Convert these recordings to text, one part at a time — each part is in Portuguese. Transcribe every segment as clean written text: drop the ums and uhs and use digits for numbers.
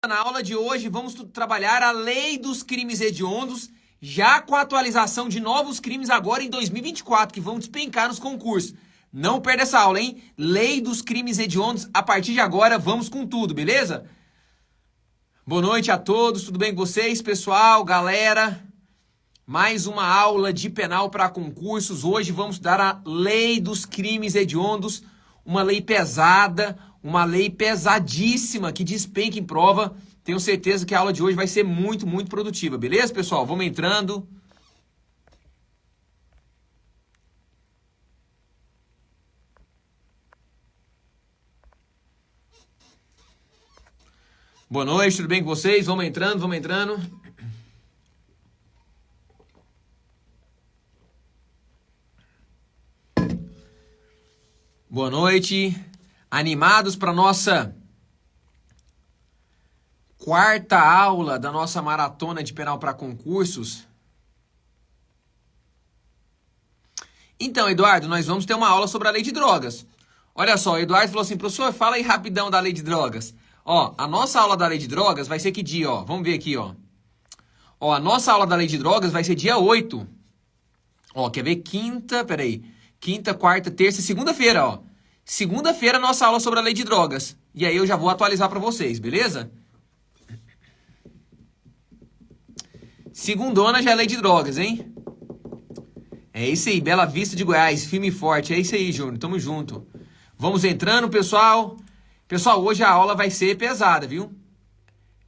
Na aula de hoje vamos trabalhar a lei dos crimes hediondos, já com a atualização de novos crimes agora em 2024, que vão despencar nos concursos. Não perde essa aula, hein? Lei dos crimes hediondos, a partir de agora vamos com tudo, beleza? Boa noite a todos, tudo bem com vocês, pessoal, galera? Mais uma aula de penal para concursos. Hoje vamos estudar a lei dos crimes hediondos, uma lei pesada, uma lei pesadíssima que despenca em prova. Tenho certeza que a aula de hoje vai ser muito, muito produtiva, beleza, pessoal? Vamos entrando. Boa noite, tudo bem com vocês? Vamos entrando, vamos entrando. Boa noite. Animados para nossa quarta aula da nossa maratona de penal para concursos? Então, Eduardo, nós vamos ter uma aula sobre a lei de drogas. Olha só, o Eduardo falou assim, professor, fala aí rapidão da lei de drogas. Ó, a nossa aula da lei de drogas vai ser que dia, ó? Vamos ver aqui, ó. Ó, a nossa aula da lei de drogas vai ser dia 8. Ó, quer ver? Quinta, quarta, terça e segunda-feira, ó. Segunda-feira, nossa aula sobre a lei de drogas. E aí eu já vou atualizar para vocês, beleza? Segundona já é lei de drogas, hein? É isso aí, Bela Vista de Goiás, firme e forte. É isso aí, Júnior, tamo junto. Vamos entrando, pessoal. Pessoal, hoje a aula vai ser pesada, viu?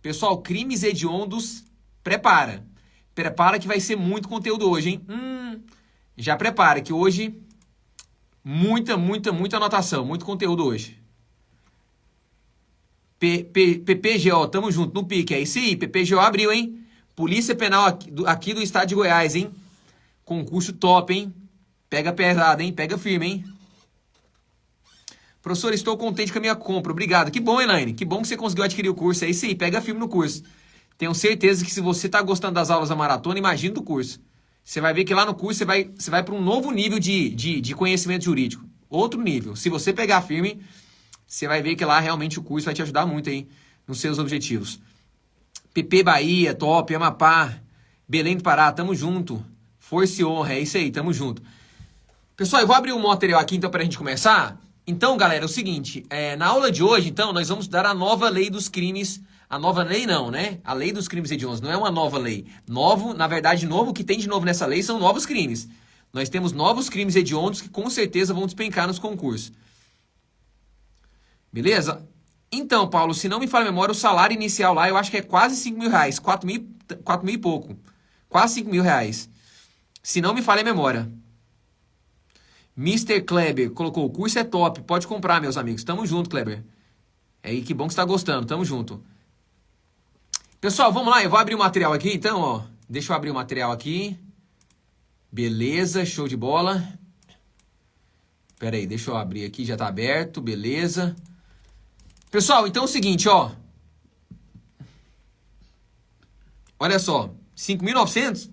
Pessoal, crimes hediondos, prepara. Prepara que vai ser muito conteúdo hoje, hein? Já prepara que hoje... Muita anotação, muito conteúdo hoje. PPGO, tamo junto, no pique, é isso aí, PPGO abriu, hein? Polícia Penal aqui do estado de Goiás, hein? Concurso top, hein? Pega pesado, hein? Pega firme, hein? Professor, estou contente com a minha compra, obrigado. Que bom, Elaine, que bom que você conseguiu adquirir o curso, é isso aí, pega firme no curso. Tenho certeza que se você tá gostando das aulas da maratona, imagina do curso. Você vai ver que lá no curso você vai para um novo nível de conhecimento jurídico. Outro nível. Se você pegar firme, você vai ver que lá realmente o curso vai te ajudar muito aí nos seus objetivos. PP Bahia, top, Amapá, Belém do Pará, tamo junto. Força e honra, é isso aí, tamo junto. Pessoal, eu vou abrir um material aqui então pra gente começar. Então, galera, é o seguinte, na aula de hoje, então, nós vamos dar a nova lei dos crimes. A nova lei não, né? A lei dos crimes hediondos não é uma nova lei. Novo, na verdade, novo, o que tem de novo nessa lei são novos crimes. Nós temos novos crimes hediondos que com certeza vão despencar nos concursos. Beleza? Então, Paulo, se não me falha a memória, o salário inicial lá eu acho que é quase 5 mil reais. 4 mil e pouco. Quase 5 mil reais. Se não me falha a memória. Mr. Kleber colocou, o curso é top, pode comprar, meus amigos. Tamo junto, Kleber. É aí, que bom que você tá gostando, tamo junto. Pessoal, vamos lá, eu vou abrir o material aqui, então, ó. Deixa eu abrir o material aqui. Beleza, show de bola. Pera aí, deixa eu abrir aqui, já tá aberto, beleza. Pessoal, então é o seguinte, ó. Olha só, 5.900.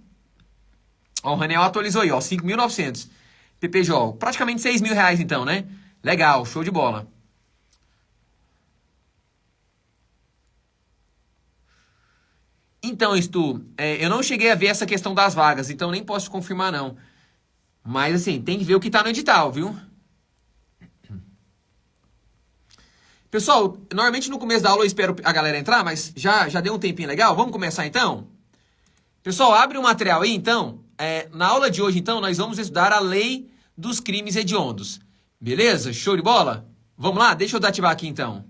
Ó, o Raniel atualizou aí, ó, 5.900. PPJ, praticamente 6 mil reais então, né? Legal, show de bola. Então, Stu, eu não cheguei a ver essa questão das vagas, então nem posso confirmar, não. Mas, assim, tem que ver o que tá no edital, viu? Pessoal, normalmente no começo da aula eu espero a galera entrar, mas já deu um tempinho legal. Vamos começar, então? Pessoal, abre o material aí, então. Na aula de hoje, então, nós vamos estudar a lei dos crimes hediondos. Beleza? Show de bola? Vamos lá? Deixa eu ativar aqui, então.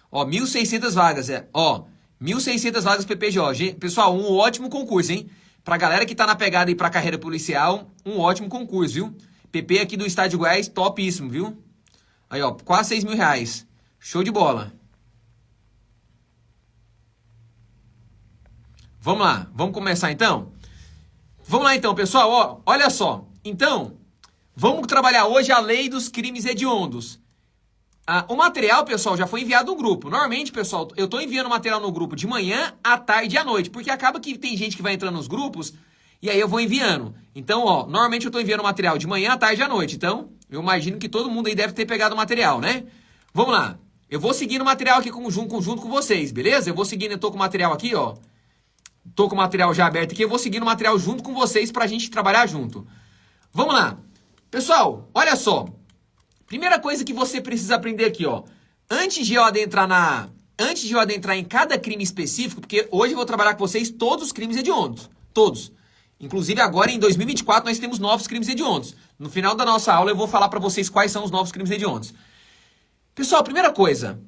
Ó, 1.600 vagas, ó. 1.600 vagas PPJ. Pessoal, um ótimo concurso, hein? Pra galera que tá na pegada aí pra carreira policial, um ótimo concurso, viu? PP aqui do estado de Goiás, topíssimo, viu? Aí, ó, quase 6 mil reais. Show de bola. Vamos lá, vamos começar então? Vamos lá então, pessoal, ó, olha só. Então, vamos trabalhar hoje a lei dos crimes hediondos. O material, pessoal, já foi enviado no grupo. Normalmente, pessoal, eu tô enviando material no grupo de manhã, à tarde e à noite, porque acaba que tem gente que vai entrando nos grupos e aí eu vou enviando. Então, ó, normalmente eu tô enviando material de manhã, à tarde e à noite. Então, eu imagino que todo mundo aí deve ter pegado o material, né? Vamos lá. Eu vou seguindo o material aqui junto com vocês, beleza? Eu vou seguindo, eu tô com o material aqui, ó. Tô com o material já aberto aqui, eu vou seguindo o material junto com vocês pra gente trabalhar junto. Vamos lá. Pessoal, olha só. Primeira coisa que você precisa aprender aqui, ó. Antes de eu adentrar em cada crime específico, porque hoje eu vou trabalhar com vocês todos os crimes hediondos. Todos. Inclusive agora em 2024 nós temos novos crimes hediondos. No final da nossa aula eu vou falar pra vocês quais são os novos crimes hediondos. Pessoal, primeira coisa.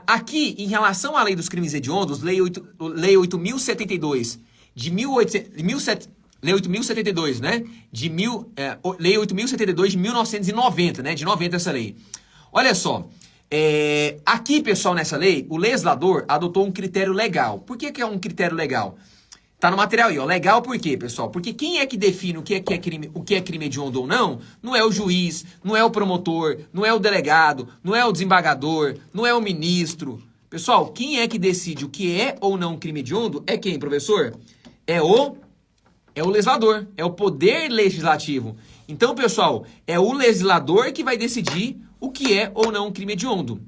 Aqui, em relação à lei dos crimes hediondos, Lei 8.072 de 18... Lei 8.072, né? Lei 8.072 de 1990, né? De 90 essa lei. Olha só. Aqui, pessoal, nessa lei, o legislador adotou um critério legal. Por que é um critério legal? Tá no material aí, ó. Legal por quê, pessoal? Porque quem é que define o que é crime hediondo ou não, não é o juiz, não é o promotor, não é o delegado, não é o desembargador, não é o ministro. Pessoal, quem é que decide o que é ou não crime hediondo é quem, professor? É o legislador, é o poder legislativo. Então, pessoal, é o legislador que vai decidir o que é ou não crime hediondo.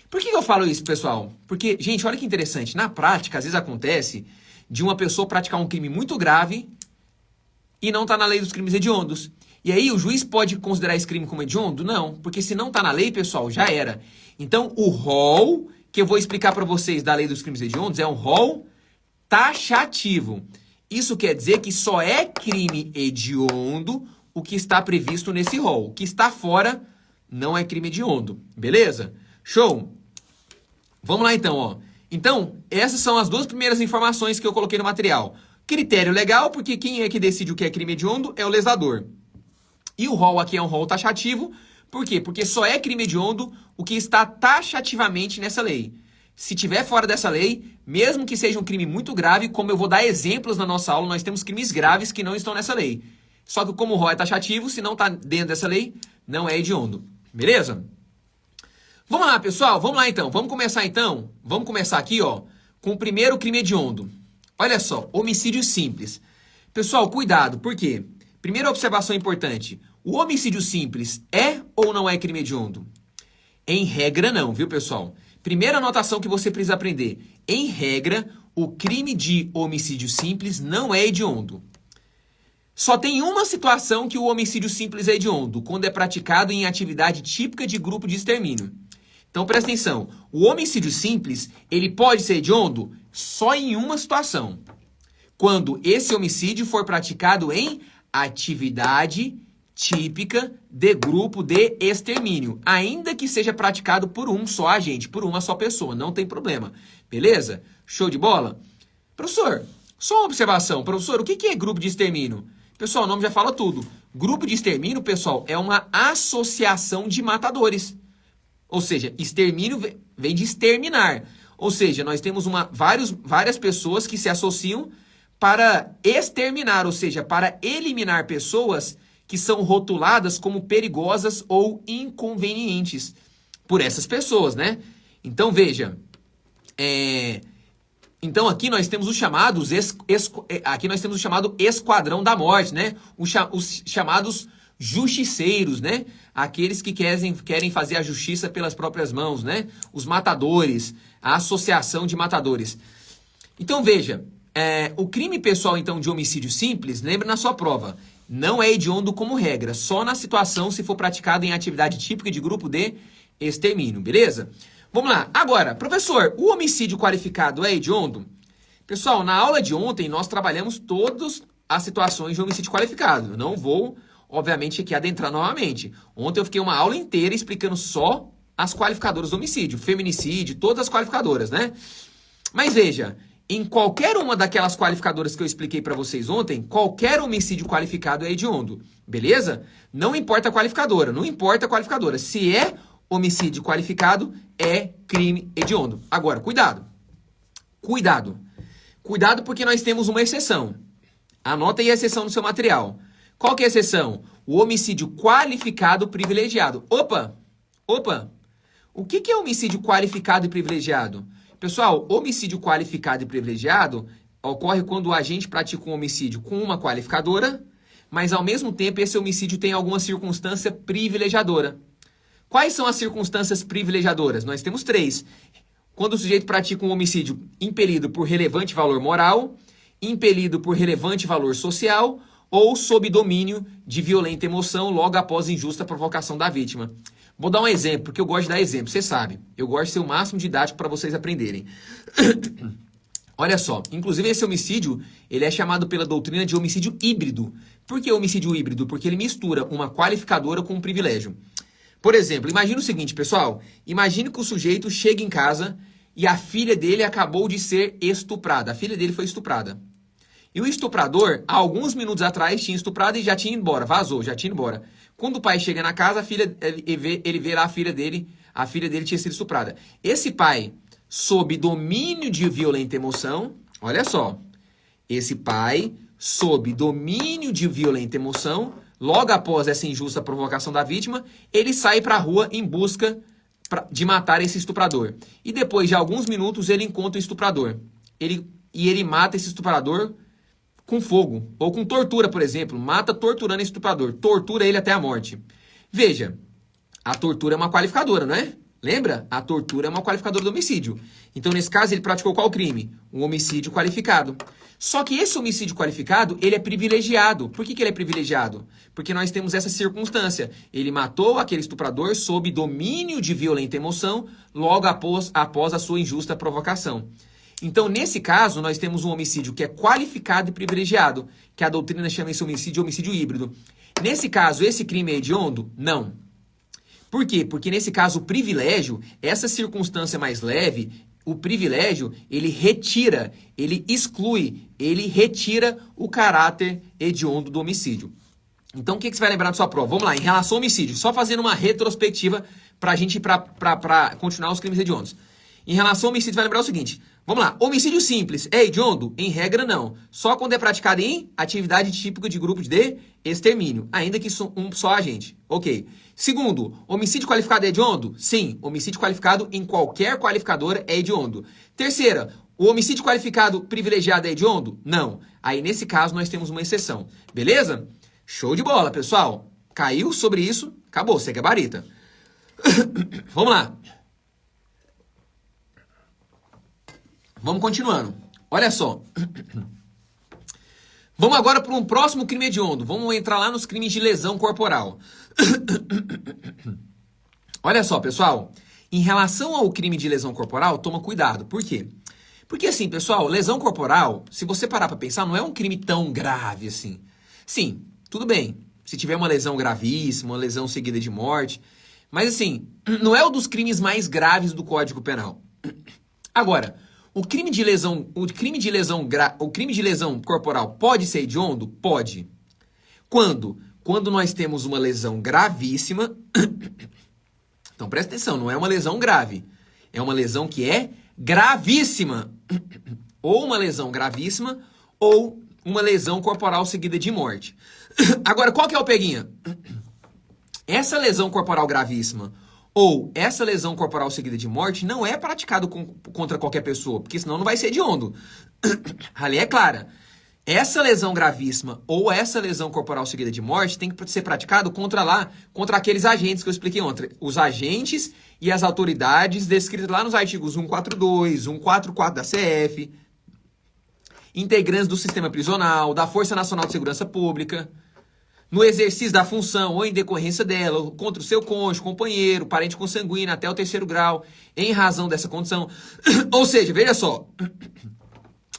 Por que eu falo isso, pessoal? Porque, gente, olha que interessante. Na prática, às vezes acontece de uma pessoa praticar um crime muito grave e não tá na lei dos crimes hediondos. E aí, o juiz pode considerar esse crime como hediondo? Não, porque se não tá na lei, pessoal, já era. Então, o rol que eu vou explicar para vocês da lei dos crimes hediondos é um rol taxativo. Isso quer dizer que só é crime hediondo o que está previsto nesse rol. O que está fora não é crime hediondo. Beleza? Show? Vamos lá então, ó. Então, essas são as duas primeiras informações que eu coloquei no material. Critério legal, porque quem é que decide o que é crime hediondo é o legislador. E o rol aqui é um rol taxativo. Por quê? Porque só é crime hediondo o que está taxativamente nessa lei. Se tiver fora dessa lei, mesmo que seja um crime muito grave, como eu vou dar exemplos na nossa aula, nós temos crimes graves que não estão nessa lei. Só que como o rol é taxativo, se não está dentro dessa lei, não é hediondo. Beleza? Vamos lá, pessoal. Vamos lá, então. Vamos começar aqui, ó, com o primeiro crime hediondo. Olha só, homicídio simples. Pessoal, cuidado. Por quê? Primeira observação importante. O homicídio simples é ou não é crime hediondo? Em regra, não, viu, pessoal? Primeira anotação que você precisa aprender. Em regra, o crime de homicídio simples não é hediondo. Só tem uma situação que o homicídio simples é hediondo, quando é praticado em atividade típica de grupo de extermínio. Então, presta atenção. O homicídio simples, ele pode ser hediondo só em uma situação. Quando esse homicídio for praticado em atividade típica de grupo de extermínio. Ainda que seja praticado por um só agente, por uma só pessoa. Não tem problema. Beleza? Show de bola? Professor, só uma observação. Professor, o que é grupo de extermínio? Pessoal, o nome já fala tudo. Grupo de extermínio, pessoal, é uma associação de matadores. Ou seja, extermínio vem de exterminar. Ou seja, nós temos várias pessoas que se associam para exterminar, ou seja, para eliminar pessoas que são rotuladas como perigosas ou inconvenientes por essas pessoas, né? Então, veja, então aqui nós temos os chamados aqui nós temos o chamado esquadrão da morte, né? Os chamados justiceiros, né? Aqueles que querem fazer a justiça pelas próprias mãos, né? Os matadores, a associação de matadores. Então veja, o crime pessoal então de homicídio simples, lembra na sua prova, não é hediondo como regra, só na situação se for praticado em atividade típica de grupo de extermínio, beleza? Vamos lá. Agora, professor, o homicídio qualificado é hediondo? Pessoal, na aula de ontem nós trabalhamos todas as situações de homicídio qualificado. Eu não vou, obviamente, aqui adentrar novamente. Ontem eu fiquei uma aula inteira explicando só as qualificadoras do homicídio, feminicídio, todas as qualificadoras, né? Mas veja, em qualquer uma daquelas qualificadoras que eu expliquei para vocês ontem, qualquer homicídio qualificado é hediondo, beleza? Não importa a qualificadora, não importa a qualificadora. Se é homicídio qualificado, é crime hediondo. Agora, cuidado. Cuidado. Cuidado porque nós temos uma exceção. Anota aí a exceção no seu material. Qual que é a exceção? O homicídio qualificado privilegiado. Opa! O que é homicídio qualificado e privilegiado? Pessoal, homicídio qualificado e privilegiado ocorre quando o agente pratica um homicídio com uma qualificadora, mas ao mesmo tempo esse homicídio tem alguma circunstância privilegiadora. Quais são as circunstâncias privilegiadoras? Nós temos 3. Quando o sujeito pratica um homicídio impelido por relevante valor moral, impelido por relevante valor social ou sob domínio de violenta emoção logo após injusta provocação da vítima. Vou dar um exemplo, porque eu gosto de dar exemplo, você sabe. Eu gosto de ser o máximo didático para vocês aprenderem. Olha só, inclusive esse homicídio, ele é chamado pela doutrina de homicídio híbrido. Por que homicídio híbrido? Porque ele mistura uma qualificadora com um privilégio. Por exemplo, imagine o seguinte, pessoal. Imagine que o sujeito chega em casa e a filha dele acabou de ser estuprada. A filha dele foi estuprada. E o estuprador, há alguns minutos atrás, tinha estuprado e já tinha ido embora. Vazou, já tinha ido embora. Quando o pai chega na casa, ele vê lá a filha dele tinha sido estuprada. Esse pai, sob domínio de violenta emoção, olha só. Esse pai, sob domínio de violenta emoção, logo após essa injusta provocação da vítima, ele sai para a rua em busca de matar esse estuprador. E depois de alguns minutos, ele encontra o estuprador. Ele mata esse estuprador com fogo, ou com tortura, por exemplo. Mata torturando esse estuprador. Tortura ele até a morte. Veja, a tortura é uma qualificadora, não é? Lembra? A tortura é uma qualificadora do homicídio. Então, nesse caso, ele praticou qual crime? Um homicídio qualificado. Só que esse homicídio qualificado, ele é privilegiado. Por que ele é privilegiado? Porque nós temos essa circunstância. Ele matou aquele estuprador sob domínio de violenta emoção, logo após a sua injusta provocação. Então, nesse caso, nós temos um homicídio que é qualificado e privilegiado, que a doutrina chama esse homicídio híbrido. Nesse caso, esse crime é hediondo? Não. Por quê? Porque nesse caso, o privilégio, essa circunstância mais leve, o privilégio, ele retira, ele exclui, ele retira o caráter hediondo do homicídio. Então, o que você vai lembrar da sua prova? Vamos lá, em relação ao homicídio, só fazendo uma retrospectiva pra gente para continuar os crimes hediondos. Em relação ao homicídio, vai lembrar o seguinte. Vamos lá. Homicídio simples é hediondo? Em regra, não. Só quando é praticado em atividade típica de grupo de extermínio. Ainda que um só agente. Ok. Segundo, homicídio qualificado é hediondo? Sim. Homicídio qualificado em qualquer qualificadora é hediondo. Terceira, o homicídio qualificado privilegiado é hediondo? Não. Aí, nesse caso, nós temos uma exceção. Beleza? Show de bola, pessoal. Caiu sobre isso, acabou. Você gabarita. Vamos lá. Vamos continuando. Olha só. Vamos agora para um próximo crime hediondo. Vamos entrar lá nos crimes de lesão corporal. Olha só, pessoal. Em relação ao crime de lesão corporal, toma cuidado. Por quê? Porque assim, pessoal, lesão corporal, se você parar para pensar, não é um crime tão grave assim. Sim, tudo bem. Se tiver uma lesão gravíssima, uma lesão seguida de morte. Mas assim, não é um dos crimes mais graves do Código Penal. Agora, o crime de lesão corporal pode ser hediondo? Pode. Quando? Quando nós temos uma lesão gravíssima. Então presta atenção, não é uma lesão grave. É uma lesão que é gravíssima. Ou uma lesão gravíssima, ou uma lesão corporal seguida de morte. Agora, qual que é o peguinha? Essa lesão corporal gravíssima ou essa lesão corporal seguida de morte não é praticado contra qualquer pessoa, porque senão não vai ser hediondo. A lei é clara. Essa lesão gravíssima ou essa lesão corporal seguida de morte tem que ser praticado contra aqueles agentes que eu expliquei ontem. Os agentes e as autoridades descritas lá nos artigos 142, 144 da CF, integrantes do sistema prisional, da Força Nacional de Segurança Pública, no exercício da função ou em decorrência dela, contra o seu cônjuge, companheiro, parente consanguíneo até o 3º grau, em razão dessa condição. Ou seja, veja só,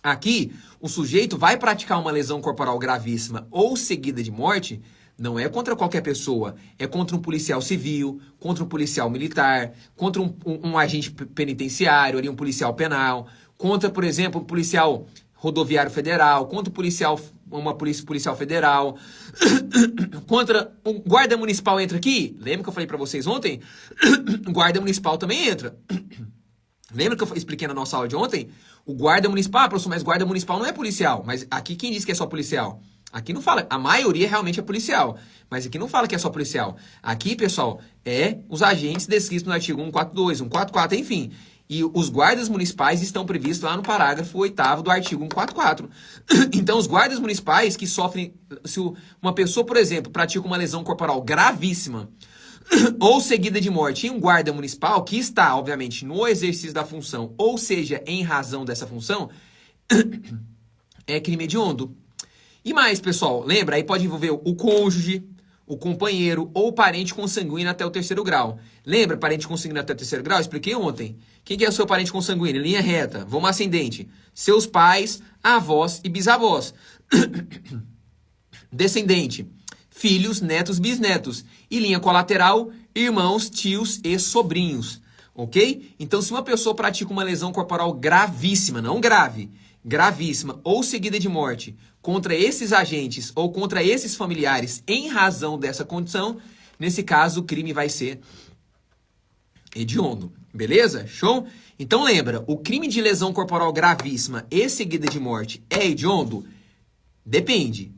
aqui o sujeito vai praticar uma lesão corporal gravíssima ou seguida de morte, não é contra qualquer pessoa, é contra um policial civil, contra um policial militar, contra um agente penitenciário, ali, um policial penal, contra, por exemplo, um policial rodoviário federal, contra uma policial federal, contra um guarda municipal entra aqui? Lembra que eu falei pra vocês ontem? Guarda municipal também entra. Lembra que eu expliquei na nossa aula de ontem? O guarda municipal, professor, mas guarda municipal não é policial. Mas aqui quem disse que é só policial? Aqui não fala, a maioria realmente é policial, mas aqui não fala que é só policial. Aqui, pessoal, é os agentes descritos no artigo 142, 144, enfim. E os guardas municipais estão previstos lá no parágrafo 8º do artigo 144. Então, os guardas municipais que sofrem... Se uma pessoa, por exemplo, pratica uma lesão corporal gravíssima ou seguida de morte em um guarda municipal que está, obviamente, no exercício da função, ou seja, em razão dessa função, é crime hediondo. E mais, pessoal, lembra? Aí pode envolver o cônjuge, o companheiro ou o parente consanguíneo até o 3º grau. Lembra, parente consanguíneo até o 3º grau? Expliquei ontem. Quem que é o seu parente consanguíneo? Linha reta, vamos ascendente. Seus pais, avós e bisavós. Descendente, filhos, netos, bisnetos. E linha colateral, irmãos, tios e sobrinhos. Ok? Então, se uma pessoa pratica uma lesão corporal gravíssima, não grave, gravíssima ou seguida de morte contra esses agentes ou contra esses familiares em razão dessa condição, nesse caso o crime vai ser hediondo. Beleza? Show? Então lembra, o crime de lesão corporal gravíssima e seguida de morte é hediondo? Depende.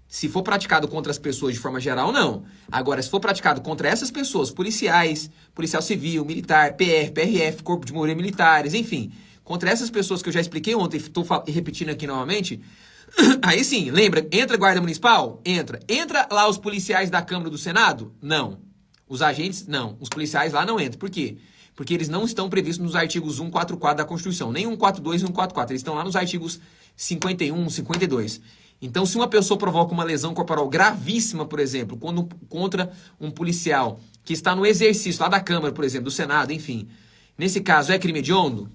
Se for praticado contra as pessoas de forma geral, não. Agora, se for praticado contra essas pessoas, policiais, policial civil, militar, PR, PRF, Corpo de Bombeiros Militares, enfim, contra essas pessoas que eu já expliquei ontem, estou repetindo aqui novamente, aí sim, lembra, entra guarda municipal? Entra. Entra lá os policiais da Câmara do Senado? Não. Os agentes? Não. Os policiais lá não entram. Por quê? Porque eles não estão previstos nos artigos 144 da Constituição, nem 142 e 144. Eles estão lá nos artigos 51, 52. Então, se uma pessoa provoca uma lesão corporal gravíssima, por exemplo, contra um policial que está no exercício lá da Câmara, por exemplo, do Senado, enfim, nesse caso é crime hediondo?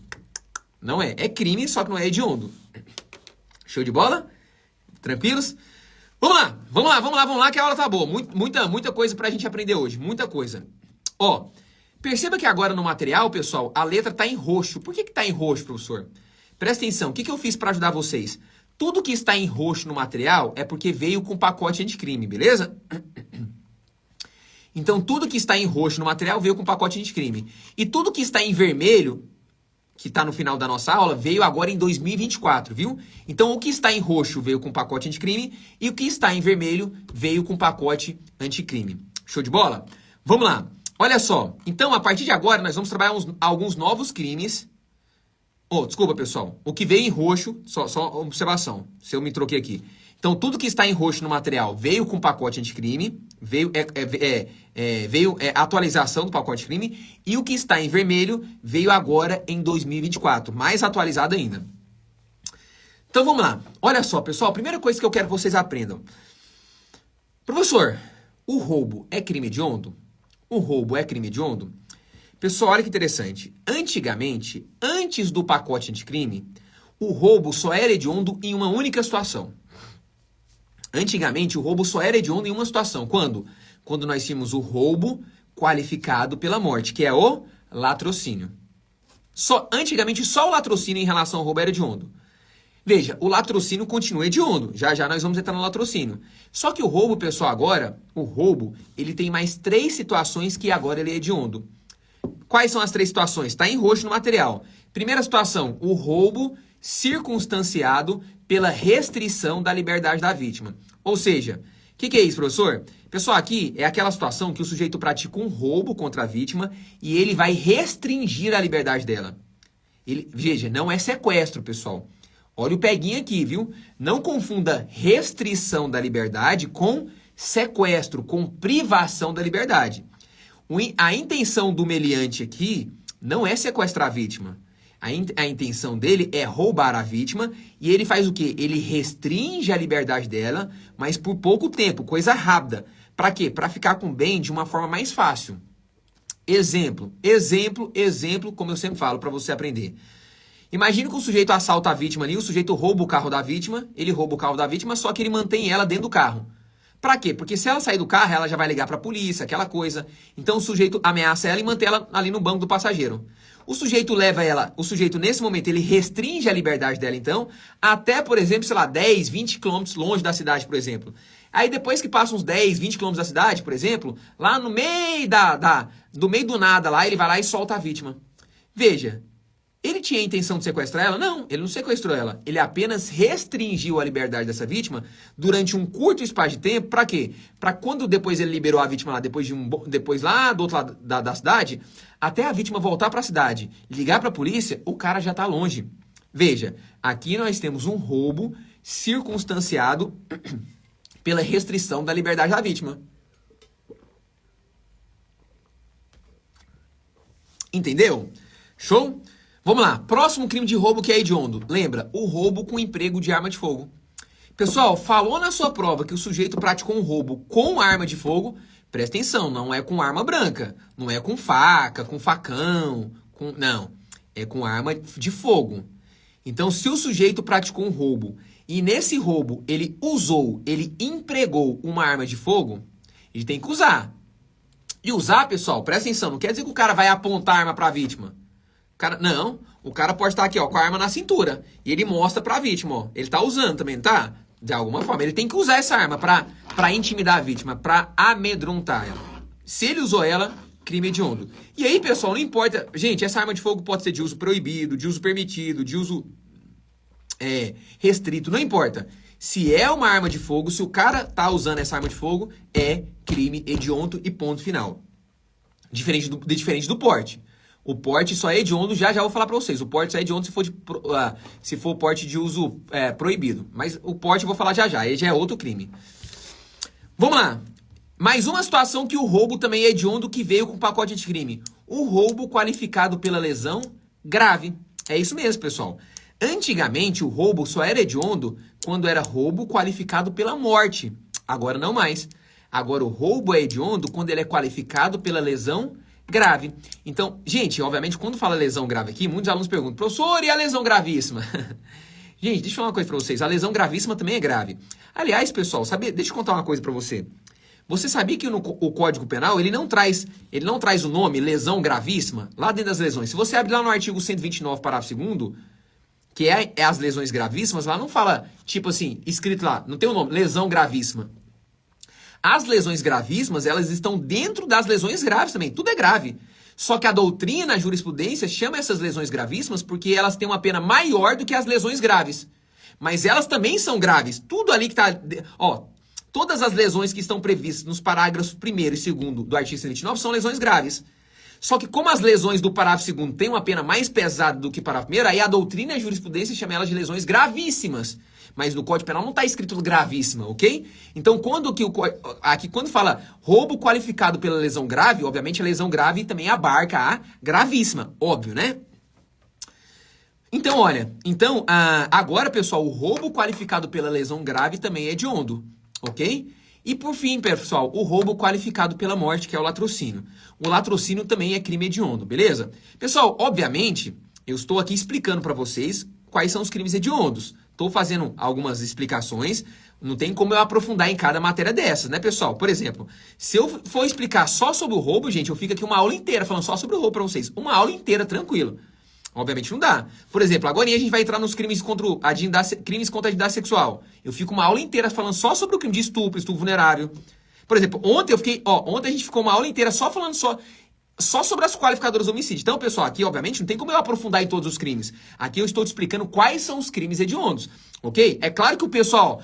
Não é. É crime, só que não é hediondo. Show de bola? Tranquilos? Vamos lá, que a aula tá boa. Muita coisa pra gente aprender hoje. Muita coisa. Ó, perceba que agora no material, pessoal, a letra tá em roxo. Por que tá em roxo, professor? Presta atenção, o que eu fiz pra ajudar vocês? Tudo que está em roxo no material é porque veio com pacote anticrime, beleza? Então, tudo que está em roxo no material veio com pacote anticrime. E tudo que está em vermelho, que está no final da nossa aula, veio agora em 2024, viu? Então, o que está em roxo veio com pacote anticrime e o que está em vermelho veio com pacote anticrime. Show de bola? Vamos lá. Olha só. Então, a partir de agora, nós vamos trabalhar alguns novos crimes. Oh, desculpa, pessoal. O que veio em roxo, só observação, se eu me troquei aqui. Então, tudo que está em roxo no material veio com pacote anticrime, veio a atualização do pacote anticrime, e o que está em vermelho veio agora em 2024, mais atualizado ainda. Então, vamos lá. Olha só, pessoal, a primeira coisa que eu quero que vocês aprendam. Professor, o roubo é crime hediondo? O roubo é crime hediondo? Pessoal, olha que interessante. Antigamente, antes do pacote anticrime, o roubo só era hediondo em uma única situação. Antigamente, o roubo só era hediondo em uma situação. Quando? Quando nós tínhamos o roubo qualificado pela morte, que é o latrocínio. Antigamente, só o latrocínio em relação ao roubo era hediondo. Veja, o latrocínio continua hediondo. Já já nós vamos entrar no latrocínio. Só que o roubo, pessoal, agora, ele tem mais 3 situações que agora ele é hediondo. Quais são as 3 situações? Está em roxo no material. Primeira situação, o roubo circunstanciado pela restrição da liberdade da vítima. Ou seja, o que é isso, professor? Pessoal, aqui é aquela situação que o sujeito pratica um roubo contra a vítima e ele vai restringir a liberdade dela. Veja, não é sequestro, pessoal. Olha o peguinho aqui, viu? Não confunda restrição da liberdade com sequestro, com privação da liberdade. A intenção do meliante aqui não é sequestrar a vítima. A intenção dele é roubar a vítima e ele faz o quê? Ele restringe a liberdade dela, mas por pouco tempo, coisa rápida. Para quê? Para ficar com o bem de uma forma mais fácil. Exemplo, como eu sempre falo para você aprender. Imagina que o sujeito assalta a vítima ali, o sujeito rouba o carro da vítima, ele rouba o carro da vítima, só que ele mantém ela dentro do carro. Pra quê? Porque se ela sair do carro, ela já vai ligar pra polícia, aquela coisa. Então o sujeito ameaça ela e mantém ela ali no banco do passageiro. O sujeito nesse momento, ele restringe a liberdade dela, então, até, por exemplo, 10, 20 quilômetros longe da cidade, por exemplo. Aí depois que passa uns 10, 20 quilômetros da cidade, por exemplo, lá no meio do meio do nada lá, ele vai lá e solta a vítima. Veja, ele tinha a intenção de sequestrar ela? Não, ele não sequestrou ela. Ele apenas restringiu a liberdade dessa vítima durante um curto espaço de tempo. Para quê? Para quando depois ele liberou a vítima lá, depois lá do outro lado da cidade, até a vítima voltar para a cidade, ligar para a polícia, o cara já está longe. Veja, aqui nós temos um roubo circunstanciado pela restrição da liberdade da vítima. Entendeu? Show? Vamos lá. Próximo crime de roubo que é hediondo. Lembra? O roubo com emprego de arma de fogo. Pessoal, falou na sua prova que o sujeito praticou um roubo com arma de fogo, presta atenção, não é com arma branca, não é com faca, com facão, não, é com arma de fogo. Então, se o sujeito praticou um roubo e nesse roubo ele empregou uma arma de fogo, ele tem que usar. E usar, pessoal, presta atenção, não quer dizer que o cara vai apontar a arma para a vítima. Não, o cara pode estar aqui, ó, com a arma na cintura e ele mostra para a vítima, ó, ele tá usando também, tá? De alguma forma, ele tem que usar essa arma para intimidar a vítima, para amedrontar ela. Se ele usou ela, crime hediondo. E aí, pessoal, não importa. Gente, essa arma de fogo pode ser de uso proibido, de uso permitido, de uso restrito, não importa. Se é uma arma de fogo, se o cara tá usando essa arma de fogo, é crime hediondo e ponto final. Diferente do porte. O porte só é hediondo, já vou falar pra vocês. O porte só é hediondo se for porte de uso proibido. Mas o porte eu vou falar já. Ele já é outro crime. Vamos lá. Mais uma situação que o roubo também é hediondo que veio com o pacote de crime. O roubo qualificado pela lesão grave. É isso mesmo, pessoal. Antigamente, o roubo só era hediondo quando era roubo qualificado pela morte. Agora não mais. Agora o roubo é hediondo quando ele é qualificado pela lesão grave. Então, gente, obviamente, quando fala lesão grave aqui, muitos alunos perguntam, professor, e a lesão gravíssima? Gente, deixa eu falar uma coisa pra vocês. A lesão gravíssima também é grave. Aliás, pessoal, deixa eu contar uma coisa pra você. Você sabia que o Código Penal, ele não traz o nome lesão gravíssima lá dentro das lesões. Se você abrir lá no artigo 129, parágrafo 2º, que é as lesões gravíssimas, lá não fala, tipo assim, escrito lá, não tem o nome, lesão gravíssima. As lesões gravíssimas, elas estão dentro das lesões graves também. Tudo é grave. Só que a doutrina, a jurisprudência, chama essas lesões gravíssimas porque elas têm uma pena maior do que as lesões graves. Mas elas também são graves. Tudo ali que está... Ó, todas as lesões que estestão previstas nos parágrafos 1º e 2º do artigo 129 são lesões graves. Só que como as lesões do parágrafo 2º têm uma pena mais pesada do que o parágrafo 1º, aí a doutrina e a jurisprudência chamam elas de lesões gravíssimas. Mas no Código Penal não está escrito gravíssima, ok? Então, quando fala roubo qualificado pela lesão grave, obviamente a lesão grave também abarca a gravíssima, óbvio, né? Então, olha, agora, pessoal, o roubo qualificado pela lesão grave também é hediondo, ok? E por fim, pessoal, o roubo qualificado pela morte, que é o latrocínio. O latrocínio também é crime hediondo, beleza? Pessoal, obviamente, eu estou aqui explicando para vocês quais são os crimes hediondos. Estou fazendo algumas explicações, não tem como eu aprofundar em cada matéria dessas, né, pessoal? Por exemplo, se eu for explicar só sobre o roubo, gente, eu fico aqui uma aula inteira falando só sobre o roubo para vocês. Uma aula inteira, tranquilo. Obviamente não dá. Por exemplo, agora a gente vai entrar nos crimes contra a dignidade sexual. Eu fico uma aula inteira falando só sobre o crime de estupro vulnerário. Por exemplo, ontem a gente ficou uma aula inteira só falando só sobre as qualificadoras do homicídio. Então, pessoal, aqui, obviamente, não tem como eu aprofundar em todos os crimes. Aqui eu estou te explicando quais são os crimes hediondos, ok? É claro que o pessoal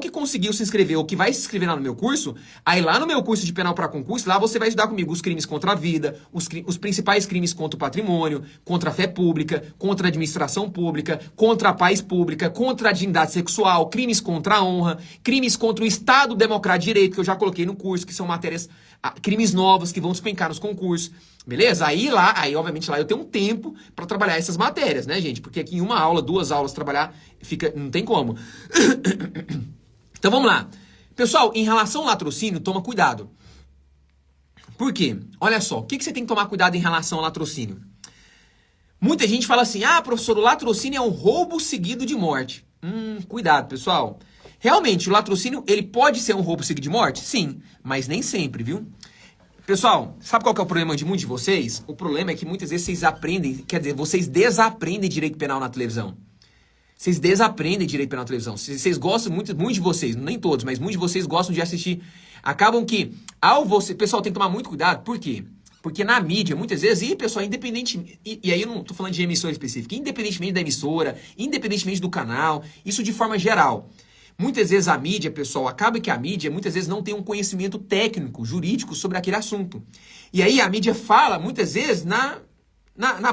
que conseguiu se inscrever ou que vai se inscrever lá no meu curso, aí lá no meu curso de penal para concurso, lá você vai estudar comigo os crimes contra a vida, os principais crimes contra o patrimônio, contra a fé pública, contra a administração pública, contra a paz pública, contra a dignidade sexual, crimes contra a honra, crimes contra o Estado Democrático de Direito, que eu já coloquei no curso, que são matérias, crimes novos que vão despencar nos concursos. Beleza? Aí obviamente lá eu tenho um tempo para trabalhar essas matérias, né, gente? Porque aqui em uma aula, 2 aulas trabalhar, não tem como. Então vamos lá. Pessoal, em relação ao latrocínio, toma cuidado. Por quê? Olha só, o que você tem que tomar cuidado em relação ao latrocínio? Muita gente fala assim, professor, o latrocínio é um roubo seguido de morte. Cuidado, pessoal. Realmente, o latrocínio, ele pode ser um roubo seguido de morte? Sim, mas nem sempre, viu? Pessoal, sabe qual que é o problema de muitos de vocês? O problema é que muitas vezes vocês desaprendem direito penal na televisão. Vocês desaprendem direito penal na televisão. Vocês gostam, muitos de vocês, nem todos, mas muitos de vocês gostam de assistir. Acabam que, pessoal, tem que tomar muito cuidado. Por quê? Porque na mídia, muitas vezes, pessoal, independente... E aí eu não tô falando de emissora específica. Independentemente da emissora, independentemente do canal, isso de forma geral. Muitas vezes a mídia, pessoal, acaba que a mídia muitas vezes não tem um conhecimento técnico, jurídico sobre aquele assunto. E aí a mídia fala, muitas vezes, na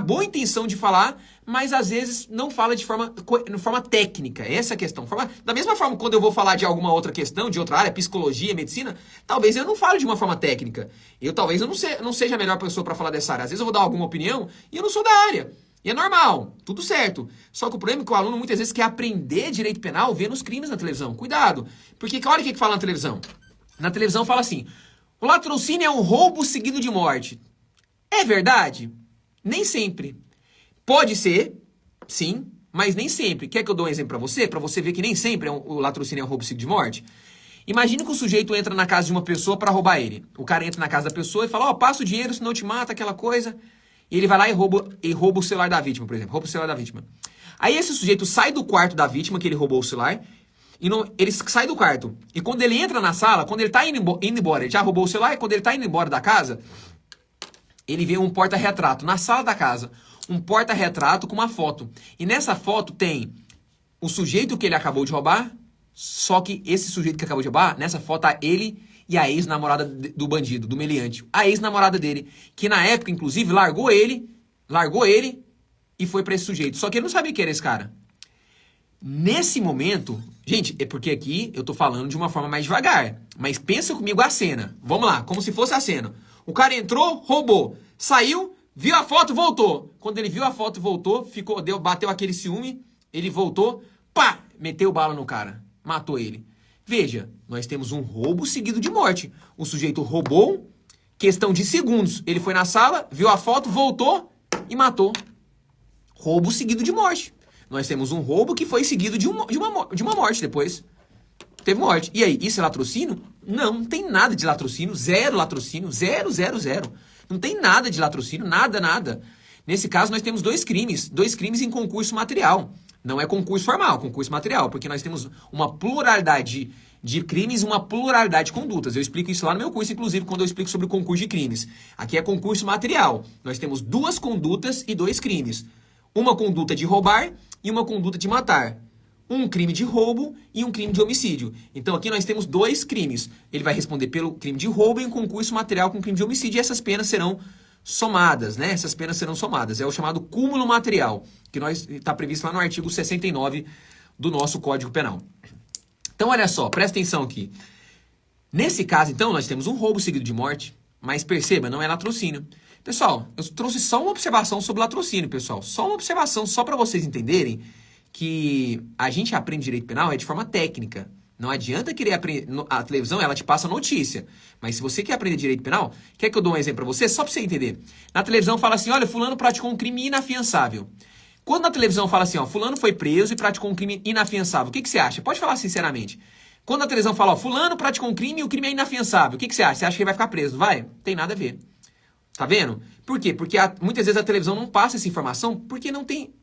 boa intenção de falar, mas às vezes não fala de forma técnica. Essa é a questão. Da mesma forma, quando eu vou falar de alguma outra questão, de outra área, psicologia, medicina, talvez eu não fale de uma forma técnica. Talvez eu não seja a melhor pessoa para falar dessa área. Às vezes eu vou dar alguma opinião e eu não sou da área. E é normal, tudo certo. Só que o problema é que o aluno muitas vezes quer aprender direito penal vendo os crimes na televisão. Cuidado, porque olha o que fala na televisão. Na televisão fala assim, o latrocínio é um roubo seguido de morte. É verdade? Nem sempre. Pode ser, sim, mas nem sempre. Quer que eu dou um exemplo pra você? Pra você ver que nem sempre o latrocínio é um roubo seguido de morte? Imagina que o sujeito entra na casa de uma pessoa pra roubar ele. O cara entra na casa da pessoa e fala, passa o dinheiro, senão eu te mata, aquela coisa. E ele vai lá e rouba o celular da vítima, por exemplo. Rouba o celular da vítima. Aí esse sujeito sai do quarto da vítima, que ele roubou o celular, e ele sai do quarto. E quando ele entra na sala, quando ele tá indo embora, ele já roubou o celular, e quando ele tá indo embora da casa, ele vê um porta-retrato na sala da casa. Um porta-retrato com uma foto. E nessa foto tem o sujeito que ele acabou de roubar, só que esse sujeito que acabou de roubar, nessa foto tá ele e a ex-namorada do bandido, do meliante. A ex-namorada dele, que na época, inclusive, largou ele e foi pra esse sujeito. Só que ele não sabia que era esse cara. Nesse momento, gente, é porque aqui eu tô falando de uma forma mais devagar, mas pensa comigo a cena. Vamos lá, como se fosse a cena. O cara entrou, roubou, saiu, viu a foto, voltou. Quando ele viu a foto e voltou, bateu aquele ciúme, ele voltou, pá, meteu bala no cara, matou ele. Veja, nós temos um roubo seguido de morte. O sujeito roubou, questão de segundos. Ele foi na sala, viu a foto, voltou e matou. Roubo seguido de morte. Nós temos um roubo que foi seguido de uma morte depois. Teve morte. E aí, isso é latrocínio? Não tem nada de latrocínio. Zero latrocínio. Zero, zero, zero. Não tem nada de latrocínio. Nada, nada. Nesse caso, nós temos dois crimes. Dois crimes em concurso material. Não é concurso formal, concurso material, porque nós temos uma pluralidade de crimes e uma pluralidade de condutas. Eu explico isso lá no meu curso, inclusive, quando eu explico sobre o concurso de crimes. Aqui é concurso material. Nós temos duas condutas e dois crimes. Uma conduta de roubar e uma conduta de matar. Um crime de roubo e um crime de homicídio. Então aqui nós temos dois crimes. Ele vai responder pelo crime de roubo em um concurso material com crime de homicídio e essas penas serão somadas, né? Essas penas serão somadas. É o chamado cúmulo material, que está previsto lá no artigo 69 do nosso Código Penal. Então, olha só, presta atenção aqui. Nesse caso, então, nós temos um roubo seguido de morte, mas perceba, não é latrocínio. Pessoal, eu trouxe só uma observação sobre latrocínio, pessoal. Só uma observação, só para vocês entenderem que a gente aprende direito penal de forma técnica. Não adianta querer aprender. A televisão, ela te passa notícia. Mas se você quer aprender direito penal, quer que eu dou um exemplo para você? Só para você entender. Na televisão fala assim, olha, fulano praticou um crime inafiançável. Quando na televisão fala assim, ó, fulano foi preso e praticou um crime inafiançável, o que você acha? Pode falar sinceramente. Quando a televisão fala, ó, fulano praticou um crime e o crime é inafiançável, o que você acha? Você acha que ele vai ficar preso? Vai? Tem nada a ver. Tá vendo? Por quê? Porque muitas vezes a televisão não passa essa informação porque não tem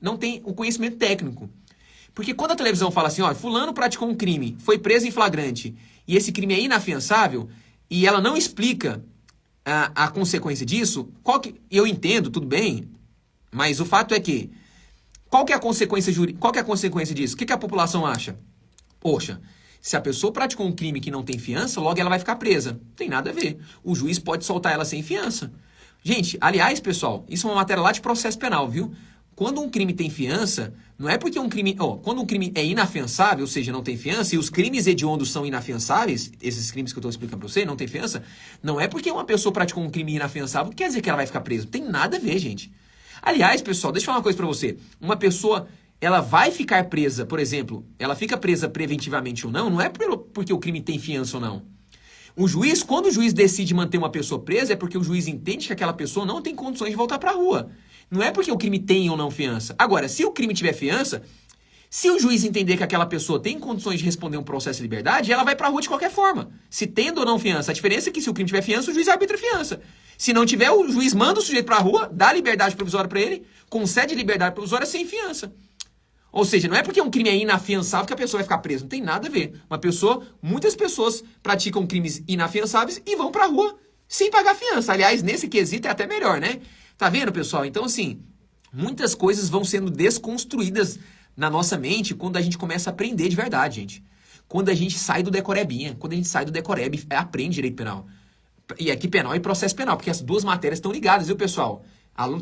o conhecimento técnico. Porque quando a televisão fala assim, ó, fulano praticou um crime, foi preso em flagrante, e esse crime é inafiançável, e ela não explica a consequência disso, eu entendo, tudo bem, mas o fato é que, qual que é a consequência disso? O que a população acha? Poxa, se a pessoa praticou um crime que não tem fiança, logo ela vai ficar presa. Não tem nada a ver. O juiz pode soltar ela sem fiança. Gente, aliás, pessoal, isso é uma matéria lá de processo penal, viu? Quando um crime tem fiança, não é porque quando um crime é inafiançável, ou seja, não tem fiança, e os crimes hediondos são inafiançáveis, esses crimes que eu estou explicando para você, não tem fiança, não é porque uma pessoa praticou um crime inafiançável, quer dizer que ela vai ficar presa. Não tem nada a ver, gente. Aliás, pessoal, deixa eu falar uma coisa para você. Uma pessoa, ela vai ficar presa, por exemplo, ela fica presa preventivamente ou não é porque o crime tem fiança ou não. Quando o juiz decide manter uma pessoa presa, é porque o juiz entende que aquela pessoa não tem condições de voltar para a rua. Não é porque o crime tem ou não fiança. Agora, se o crime tiver fiança, se o juiz entender que aquela pessoa tem condições de responder um processo de liberdade, ela vai pra rua de qualquer forma. Se tendo ou não fiança. A diferença é que se o crime tiver fiança, o juiz arbitra fiança. Se não tiver, o juiz manda o sujeito pra rua, dá liberdade provisória pra ele, concede liberdade provisória sem fiança. Ou seja, não é porque um crime é inafiançável que a pessoa vai ficar presa. Não tem nada a ver. Muitas pessoas praticam crimes inafiançáveis e vão pra rua sem pagar fiança. Aliás, nesse quesito é até melhor, né? Tá vendo, pessoal? Então, assim, muitas coisas vão sendo desconstruídas na nossa mente quando a gente começa a aprender de verdade, gente. Quando a gente sai do decorebinha, quando a gente sai do decoreb, aprende direito penal. E aqui penal e processo penal, porque as duas matérias estão ligadas, viu, pessoal?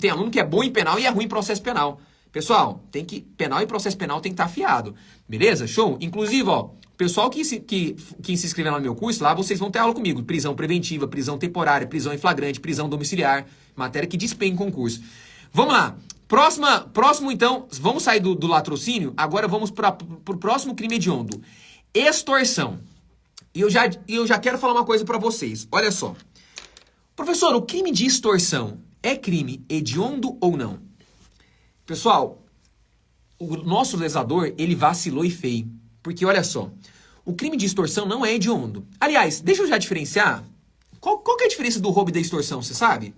Tem aluno que é bom em penal e é ruim em processo penal. Pessoal, penal e processo penal tem que estar afiado. Beleza? Show? Inclusive, ó, pessoal que se inscrever lá no meu curso, lá vocês vão ter aula comigo. Prisão preventiva, prisão temporária, prisão em flagrante, prisão domiciliar. Matéria que despenca em concurso. Vamos lá. Próximo, então, vamos sair do latrocínio. Agora vamos para o próximo crime hediondo. Extorsão. E eu já quero falar uma coisa para vocês. Olha só. Professor, o crime de extorsão é crime hediondo ou não? Pessoal, o nosso legislador, ele vacilou e feio. Porque, olha só, o crime de extorsão não é hediondo. Aliás, deixa eu já diferenciar. Qual que é a diferença do roubo e da extorsão, você sabe?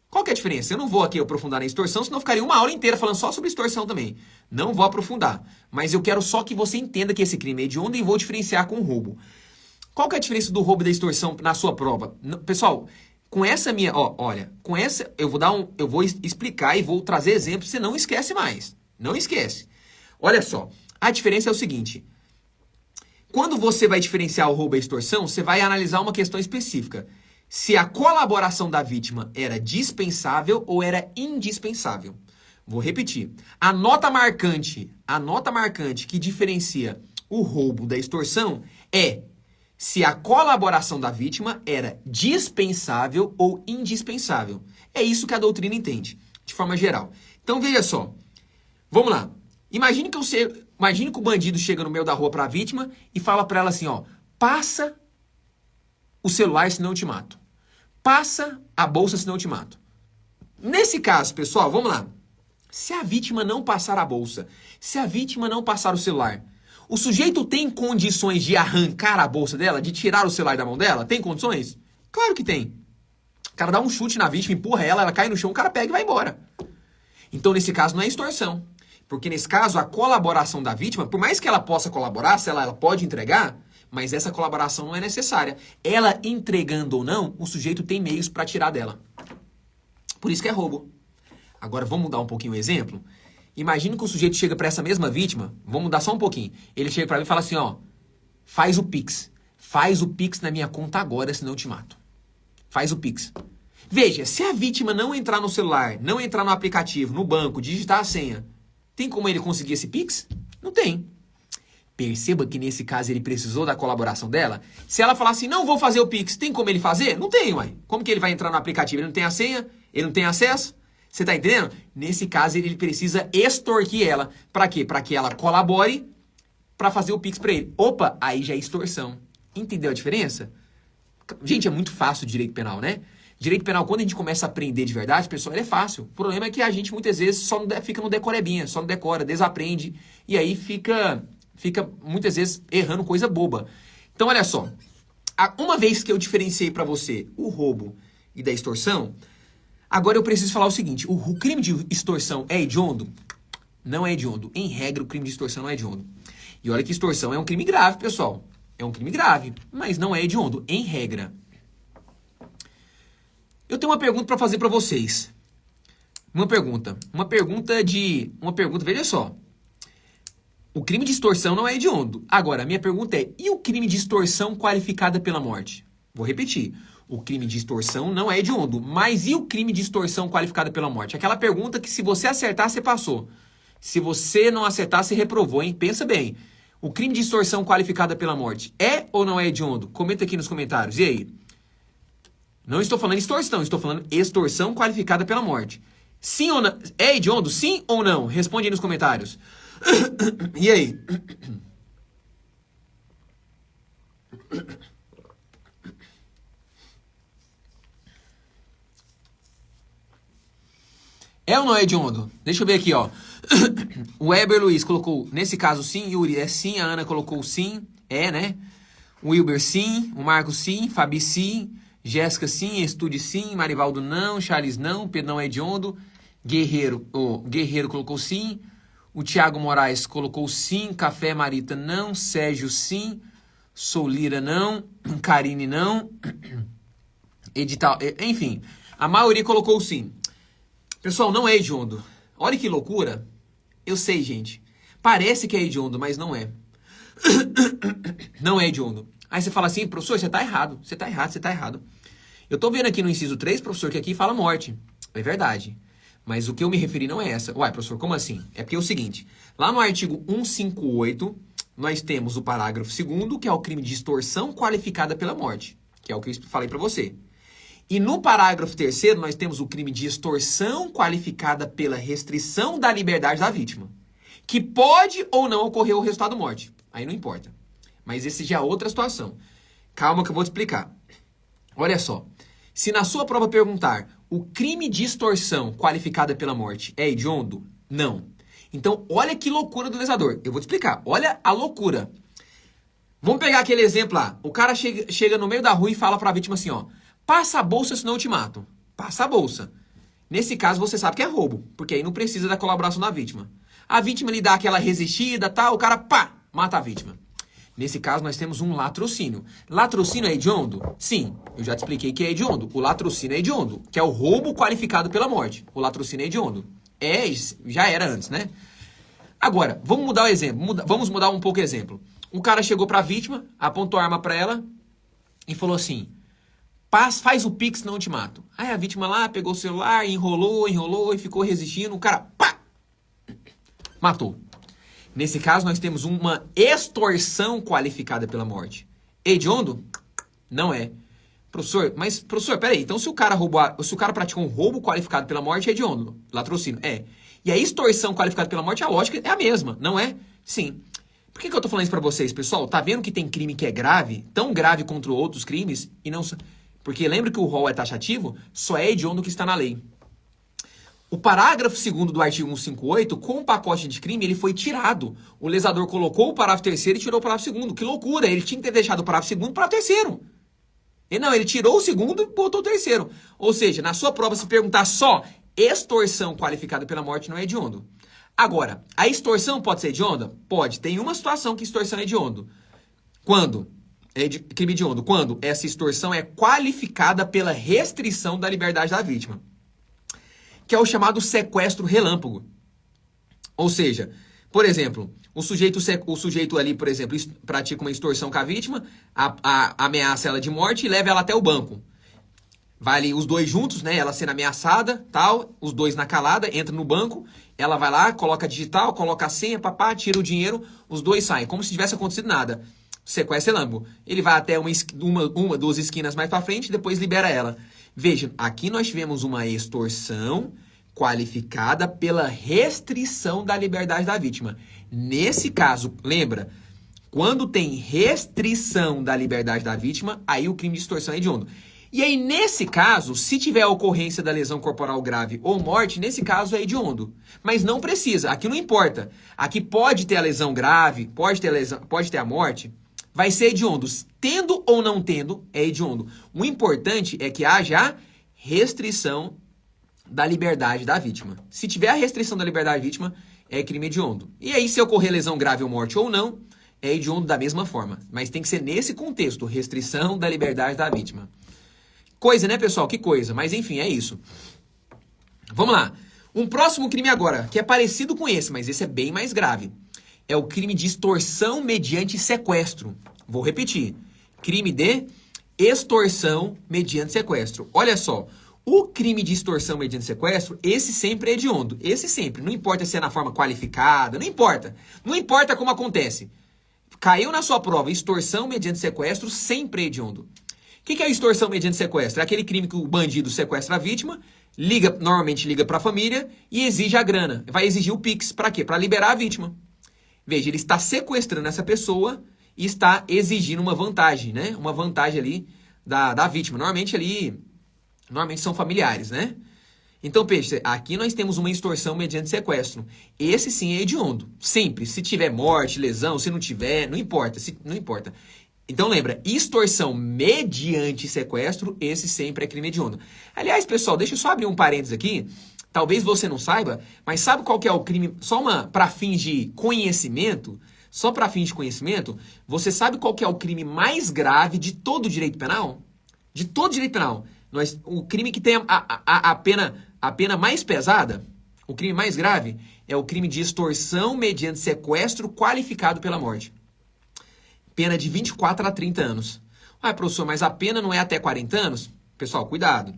Qual que é a diferença? Eu não vou aqui aprofundar na extorsão, senão eu ficaria uma aula inteira falando só sobre extorsão também. Não vou aprofundar. Mas eu quero só que você entenda que esse crime é hediondo e vou diferenciar com o roubo. Qual que é a diferença do roubo e da extorsão na sua prova? Pessoal, com essa minha, olha, com essa eu vou explicar e vou trazer exemplos, você não esquece mais. Não esquece. Olha só, a diferença é o seguinte. Quando você vai diferenciar o roubo e a extorsão, você vai analisar uma questão específica. Se a colaboração da vítima era dispensável ou era indispensável. Vou repetir. A nota marcante que diferencia o roubo da extorsão é se a colaboração da vítima era dispensável ou indispensável. É isso que a doutrina entende, de forma geral. Então, veja só. Vamos lá. Imagine que o bandido chega no meio da rua para a vítima e fala para ela assim, ó, passa o celular, senão eu te mato. Passa a bolsa, senão eu te mato. Nesse caso, pessoal, vamos lá. Se a vítima não passar a bolsa, se a vítima não passar o celular, o sujeito tem condições de arrancar a bolsa dela, de tirar o celular da mão dela? Tem condições? Claro que tem. O cara dá um chute na vítima, empurra ela cai no chão, o cara pega e vai embora. Então, nesse caso, não é extorsão. Porque, nesse caso, a colaboração da vítima, por mais que ela possa colaborar, se ela pode entregar, mas essa colaboração não é necessária. Ela entregando ou não, o sujeito tem meios para tirar dela. Por isso que é roubo. Agora, vamos mudar um pouquinho o exemplo? Imagina que o sujeito chega para essa mesma vítima, vamos mudar só um pouquinho. Ele chega para mim e fala assim, ó, faz o Pix. Faz o Pix na minha conta agora, senão eu te mato. Faz o Pix. Veja, se a vítima não entrar no celular, não entrar no aplicativo, no banco, digitar a senha, tem como ele conseguir esse Pix? Não tem. Perceba que nesse caso ele precisou da colaboração dela. Se ela falar assim, não vou fazer o Pix, tem como ele fazer? Não tem, uai. Como que ele vai entrar no aplicativo? Ele não tem a senha? Ele não tem acesso? Você tá entendendo? Nesse caso ele precisa extorquir ela. Pra quê? Pra que ela colabore pra fazer o Pix pra ele. Opa, aí já é extorsão. Entendeu a diferença? Gente, é muito fácil o direito penal, né? Direito penal, quando a gente começa a aprender de verdade, pessoal, ele é fácil. O problema é que a gente muitas vezes só fica no decorebinha, só no decora, desaprende. E aí fica muitas vezes errando coisa boba. Então, olha só. Uma vez que eu diferenciei pra você o roubo e da extorsão, agora eu preciso falar o seguinte. O crime de extorsão é hediondo? Não é hediondo. Em regra, o crime de extorsão não é hediondo. E olha que extorsão é um crime grave, pessoal. É um crime grave, mas não é hediondo. Em regra. Eu tenho uma pergunta para fazer para vocês. Uma pergunta, veja só. O crime de extorsão não é hediondo. Agora, a minha pergunta é, e o crime de extorsão qualificada pela morte? Vou repetir. O crime de extorsão não é hediondo, mas e o crime de extorsão qualificada pela morte? Aquela pergunta que se você acertar, você passou. Se você não acertar, você reprovou, hein? Pensa bem. O crime de extorsão qualificada pela morte é ou não é hediondo? Comenta aqui nos comentários. E aí? Não estou falando extorsão, estou falando extorsão qualificada pela morte. Sim ou não? É hediondo? Sim ou não? Responde aí nos comentários. E aí? É ou não é hediondo? Deixa eu ver aqui, ó. O Weber Luiz colocou, nesse caso sim, Yuri é sim, a Ana colocou sim, é, né? O Wilber sim, o Marcos sim, Fabi sim, Jéssica sim, Estude sim, Marivaldo não, Charles não, Pedro não é hediondo, Guerreiro colocou sim, o Thiago Moraes colocou sim, Café Marita não, Sérgio sim, Soulira não, Karine não, Edital, enfim, a maioria colocou sim. Pessoal, não é hediondo. Olha que loucura. Eu sei, gente. Parece que é hediondo, mas não é. Não é hediondo. Aí você fala assim, professor, você tá errado. Você tá errado, você tá errado. Eu tô vendo aqui no inciso 3, professor, que aqui fala morte. É verdade. Mas o que eu me referi não é essa. Uai, professor, como assim? É porque é o seguinte, lá no artigo 158, nós temos o parágrafo 2º, que é o crime de extorsão qualificada pela morte, que é o que eu falei para você. E no parágrafo 3º, nós temos o crime de extorsão qualificada pela restrição da liberdade da vítima, que pode ou não ocorrer o resultado morte. Aí não importa. Mas esse já é outra situação. Calma que eu vou te explicar. Olha só. Se na sua prova perguntar, o crime de extorsão qualificada pela morte é hediondo? Não. Então, olha que loucura do legislador. Eu vou te explicar. Olha a loucura. Vamos pegar aquele exemplo lá. O cara chega no meio da rua e fala para a vítima assim, ó. Passa a bolsa, senão eu te mato. Passa a bolsa. Nesse caso, você sabe que é roubo, porque aí não precisa da colaboração da vítima. A vítima lhe dá aquela resistida, tal, o cara, pá, mata a vítima. Nesse caso, nós temos um latrocínio. Latrocínio é hediondo? Sim, eu já te expliquei que é hediondo. O latrocínio é hediondo, que é o roubo qualificado pela morte. O latrocínio é hediondo. Já era antes, né? Agora, vamos mudar o exemplo. Vamos mudar um pouco o exemplo. O cara chegou para a vítima, apontou a arma para ela e falou assim, faz o pix, não te mato. Aí a vítima lá pegou o celular, enrolou e ficou resistindo. O cara, pá, matou. Nesse caso, nós temos uma extorsão qualificada pela morte. Hediondo? Não é. Professor, peraí. Então, se o cara praticou um roubo qualificado pela morte, é hediondo. Latrocínio. É. E a extorsão qualificada pela morte, a lógica é a mesma, não é? Sim. Por que eu tô falando isso pra vocês, pessoal? Tá vendo que tem crime que é grave, tão grave contra outros crimes, e não... Porque lembra que o rol é taxativo? Só é hediondo que está na lei. O parágrafo 2º do artigo 158, com o pacote de crime, ele foi tirado. O legislador colocou o parágrafo 3º e tirou o parágrafo 2º. Que loucura! Ele tinha que ter deixado o parágrafo 2º para o parágrafo 3º. Ele tirou o 2º e botou o 3º. Ou seja, na sua prova, se perguntar só extorsão qualificada pela morte, não é hediondo. Agora, a extorsão pode ser hedionda? Pode. Tem uma situação que extorsão é hediondo. Quando? Crime hediondo. Quando essa extorsão é qualificada pela restrição da liberdade da vítima, que é o chamado sequestro relâmpago. Ou seja, por exemplo, o sujeito ali, por exemplo, pratica uma extorsão com a vítima, ameaça ela de morte e leva ela até o banco. Vai ali os dois juntos, né? Ela sendo ameaçada, tal, os dois na calada, entra no banco, ela vai lá, coloca a digital, coloca a senha, papá, tira o dinheiro, os dois saem, como se tivesse acontecido nada. Sequestro relâmpago. Ele vai até duas esquinas mais pra frente, depois libera ela. Veja, aqui nós tivemos uma extorsão qualificada pela restrição da liberdade da vítima. Nesse caso, lembra, quando tem restrição da liberdade da vítima, aí o crime de extorsão é hediondo. E aí, nesse caso, se tiver a ocorrência da lesão corporal grave ou morte, nesse caso é hediondo. Mas não precisa, aqui não importa. Aqui pode ter a lesão grave, pode ter a morte, vai ser hediondo. Tendo ou não tendo, é hediondo. O importante é que haja a restrição da liberdade da vítima. Se tiver a restrição da liberdade da vítima, é crime hediondo. E aí, se ocorrer lesão grave ou morte ou não, é hediondo da mesma forma. Mas tem que ser nesse contexto, restrição da liberdade da vítima. Coisa, né, pessoal? Que coisa. Mas, enfim, é isso. Vamos lá. Um próximo crime agora, que é parecido com esse, mas esse é bem mais grave. É o crime de extorsão mediante sequestro. Vou repetir. Crime de extorsão mediante sequestro. Olha só. O crime de extorsão mediante sequestro, esse sempre é hediondo. Esse sempre. Não importa se é na forma qualificada, não importa. Não importa como acontece. Caiu na sua prova, extorsão mediante sequestro, sempre é hediondo. O que é extorsão mediante sequestro? É aquele crime que o bandido sequestra a vítima, normalmente liga para a família e exige a grana. Vai exigir o Pix. Para quê? Para liberar a vítima. Veja, ele está sequestrando essa pessoa e está exigindo uma vantagem, né? Uma vantagem ali da vítima. Normalmente são familiares, né? Então, peixe, aqui nós temos uma extorsão mediante sequestro. Esse sim é hediondo. Sempre. Se tiver morte, lesão, se não tiver, não importa. Não importa. Então lembra, extorsão mediante sequestro, esse sempre é crime hediondo. Aliás, pessoal, deixa eu só abrir um parênteses aqui. Talvez você não saiba, mas sabe qual que é o crime, para fins de conhecimento? Só para fins de conhecimento, você sabe qual que é o crime mais grave de todo o direito penal? De todo o direito penal. O crime que tem a pena mais pesada, o crime mais grave, é o crime de extorsão mediante sequestro qualificado pela morte. Pena de 24 a 30 anos. Ah, professor, mas a pena não é até 40 anos? Pessoal, cuidado.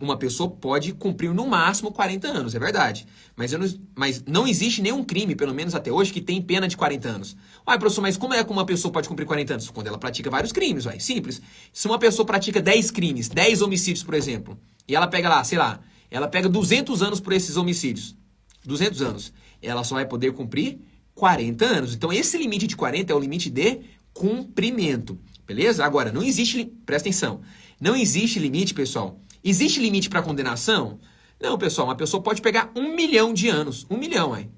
Uma pessoa pode cumprir no máximo 40 anos, é verdade. Mas não existe nenhum crime, pelo menos até hoje, que tem pena de 40 anos. Uai, professor, mas como é que uma pessoa pode cumprir 40 anos? Quando ela pratica vários crimes, uai, simples. Se uma pessoa pratica 10 crimes, 10 homicídios, por exemplo, e ela pega lá, sei lá, ela pega 200 anos por esses homicídios, 200 anos, ela só vai poder cumprir 40 anos. Então, esse limite de 40 é o limite de cumprimento, beleza? Agora, não existe, presta atenção, não existe limite, pessoal. Existe limite para condenação? Não, pessoal, uma pessoa pode pegar 1 milhão de anos. 1 milhão, uai.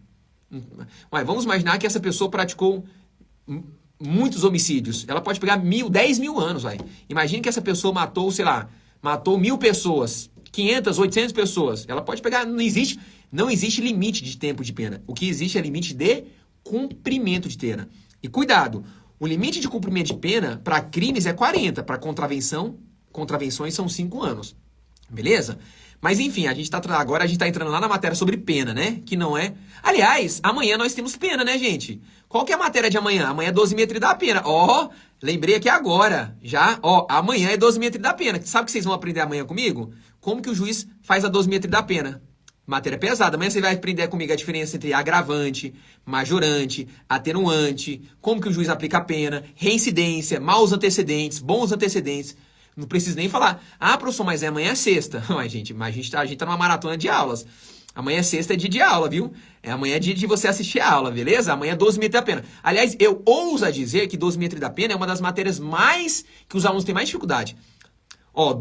Uai, vamos imaginar que essa pessoa praticou muitos homicídios. Ela pode pegar 10 mil anos, uai. Imagine que essa pessoa matou, sei lá, matou 1.000 pessoas, 500, 800 pessoas. Ela pode pegar, não existe limite de tempo de pena. O que existe é limite de cumprimento de pena. E cuidado, o limite de cumprimento de pena para crimes é 40, para contravenções são 5 anos. Beleza? Mas enfim, agora a gente tá entrando lá na matéria sobre pena, né? Que não é... Aliás, amanhã nós temos pena, né, gente? Qual que é a matéria de amanhã? Amanhã é dosimetria da pena. Lembrei aqui agora. Amanhã é dosimetria da pena. Sabe o que vocês vão aprender amanhã comigo? Como que o juiz faz a dosimetria da pena. Matéria pesada. Amanhã você vai aprender comigo a diferença entre agravante, majorante, atenuante, como que o juiz aplica a pena, reincidência, maus antecedentes, bons antecedentes. Não preciso nem falar. Professor, mas amanhã é sexta. Mas, gente, a gente tá numa maratona de aulas. Amanhã é sexta, é dia de aula, viu? Amanhã é dia de você assistir a aula, beleza? Amanhã é dosimetria da pena. Aliás, eu ouso dizer que dosimetria da pena é uma das matérias que os alunos têm mais dificuldade.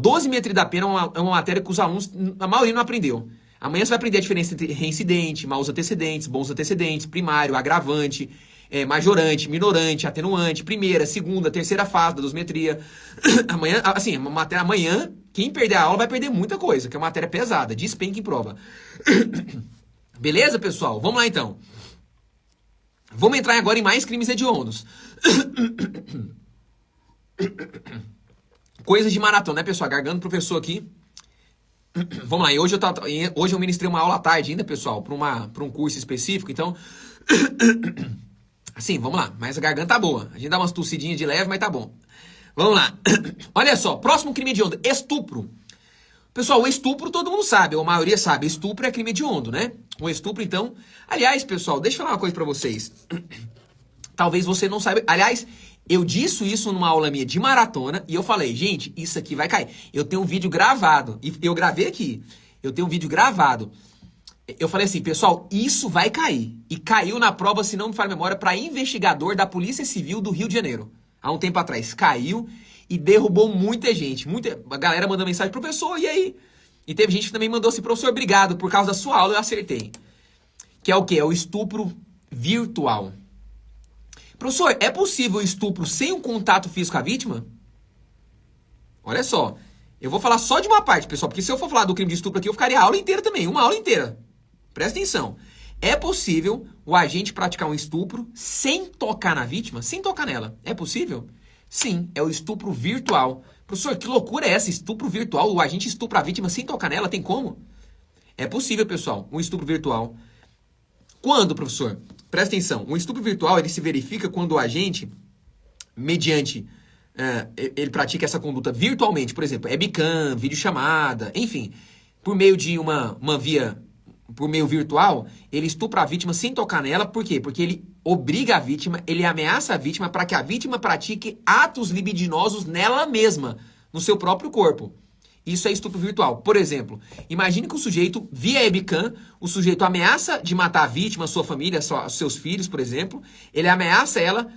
Dosimetria da pena é uma matéria que os alunos, a maioria não aprendeu. Amanhã você vai aprender a diferença entre reincidente, maus antecedentes, bons antecedentes, primário, agravante, majorante, minorante, atenuante, primeira, segunda, terceira fase da dosimetria. Amanhã, assim, amanhã, quem perder a aula vai perder muita coisa, que é uma matéria pesada, despenca em prova. Beleza, pessoal? Vamos lá, então. Vamos entrar agora em mais crimes hediondos. Coisas de maratona, né, pessoal? Garganta do professor aqui. Vamos lá, hoje eu ministrei uma aula à tarde ainda, pessoal, para um curso específico, então... Assim, vamos lá, mas a garganta tá boa. A gente dá umas tossidinhas de leve, mas tá bom. Vamos lá. Olha só, próximo crime hediondo, estupro. Pessoal, o estupro todo mundo sabe, ou a maioria sabe, estupro é crime hediondo, né? O estupro, então... Aliás, pessoal, deixa eu falar uma coisa pra vocês. Talvez você não saiba... Aliás, eu disse isso numa aula minha de maratona, e eu falei, gente, isso aqui vai cair. Eu tenho um vídeo gravado, e eu gravei aqui. Eu tenho um vídeo gravado. Eu falei assim, pessoal, isso vai cair. E caiu na prova, se não me falha a memória, para investigador da Polícia Civil do Rio de Janeiro. Há um tempo atrás. Caiu e derrubou muita gente. A galera mandou mensagem, professor, e aí? E teve gente que também mandou assim, professor, obrigado, por causa da sua aula eu acertei. Que é o quê? É o estupro virtual. Professor, é possível estupro sem um contato físico com a vítima? Olha só, eu vou falar só de uma parte, pessoal, porque se eu for falar do crime de estupro aqui, eu ficaria a aula inteira também, uma aula inteira. Presta atenção. É possível o agente praticar um estupro sem tocar na vítima, sem tocar nela? É possível? Sim, é o estupro virtual. Professor, que loucura é essa? Estupro virtual? O agente estupra a vítima sem tocar nela? Tem como? É possível, pessoal, um estupro virtual. Quando, professor? Presta atenção. O estupro virtual, ele se verifica quando o agente, mediante... ele pratica essa conduta virtualmente, por exemplo, webcam, videochamada, enfim, por meio de por meio virtual, ele estupra a vítima sem tocar nela, por quê? Porque ele obriga a vítima, ele ameaça a vítima para que a vítima pratique atos libidinosos nela mesma, no seu próprio corpo. Isso é estupro virtual. Por exemplo, imagine que o sujeito, via webcam, o sujeito ameaça de matar a vítima, sua família, seus filhos, por exemplo. Ele ameaça ela,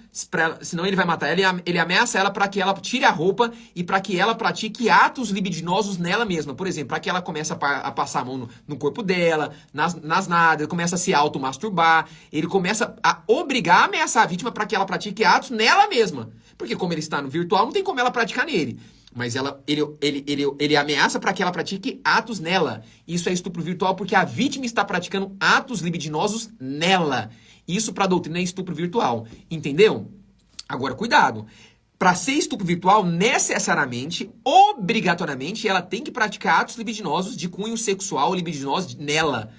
senão ele vai matar ela, ele ameaça ela para que ela tire a roupa e para que ela pratique atos libidinosos nela mesma. Por exemplo, para que ela comece a passar a mão no corpo dela, nas nádegas, ele começa a se automasturbar, ele começa a obrigar, a ameaçar a vítima para que ela pratique atos nela mesma. Porque como ele está no virtual, não tem como ela praticar nele. Mas ele ameaça para que ela pratique atos nela. Isso é estupro virtual porque a vítima está praticando atos libidinosos nela. Isso para a doutrina é estupro virtual. Entendeu? Agora, cuidado. Para ser estupro virtual, necessariamente, obrigatoriamente, ela tem que praticar atos libidinosos de cunho sexual ou libidinosos nela.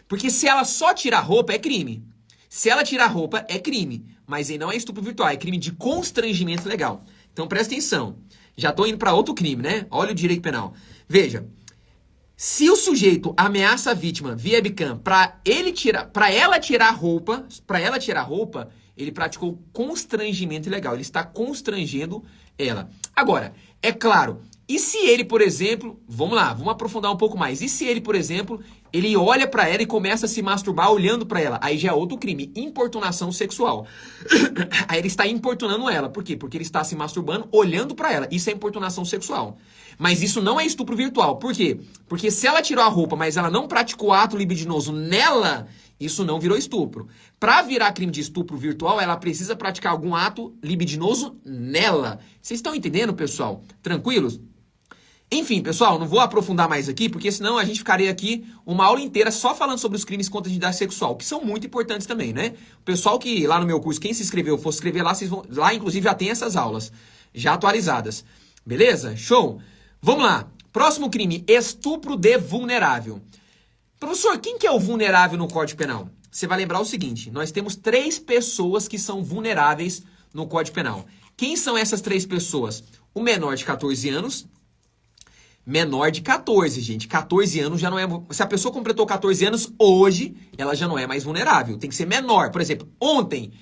Porque se ela só tirar roupa, é crime. Se ela tirar roupa, é crime. Mas aí não é estupro virtual, é crime de constrangimento legal. Então presta atenção. Já estou indo para outro crime, né? Olha o direito penal. Veja, Se o sujeito ameaça a vítima via webcam para ela tirar a roupa, ele praticou constrangimento ilegal. Ele está constrangendo ela. Agora, é claro, e se ele, por exemplo, vamos lá, vamos aprofundar um pouco mais. E se ele, por exemplo, ele olha para ela e começa a se masturbar olhando para ela? Aí já é outro crime, importunação sexual. Aí ele está importunando ela. Por quê? Porque ele está se masturbando olhando para ela. Isso é importunação sexual. Mas isso não é estupro virtual. Por quê? Porque se ela tirou a roupa, mas ela não praticou ato libidinoso nela, isso não virou estupro. Para virar crime de estupro virtual, ela precisa praticar algum ato libidinoso nela. Vocês estão entendendo, pessoal? Tranquilos? Enfim, pessoal, não vou aprofundar mais aqui, porque senão a gente ficaria aqui uma aula inteira só falando sobre os crimes contra a dignidade sexual, que são muito importantes também, né? O pessoal que lá no meu curso, quem se inscreveu, for se inscrever lá, lá inclusive já tem essas aulas, já atualizadas. Beleza? Show? Vamos lá. Próximo crime, estupro de vulnerável. Professor, quem que é o vulnerável no Código Penal? Você vai lembrar o seguinte, nós temos 3 pessoas que são vulneráveis no Código Penal. Quem são essas 3 pessoas? O menor de 14 anos... Menor de 14, gente. 14 anos já não é... Se a pessoa completou 14 anos, hoje, ela já não é mais vulnerável. Tem que ser menor. Por exemplo, ontem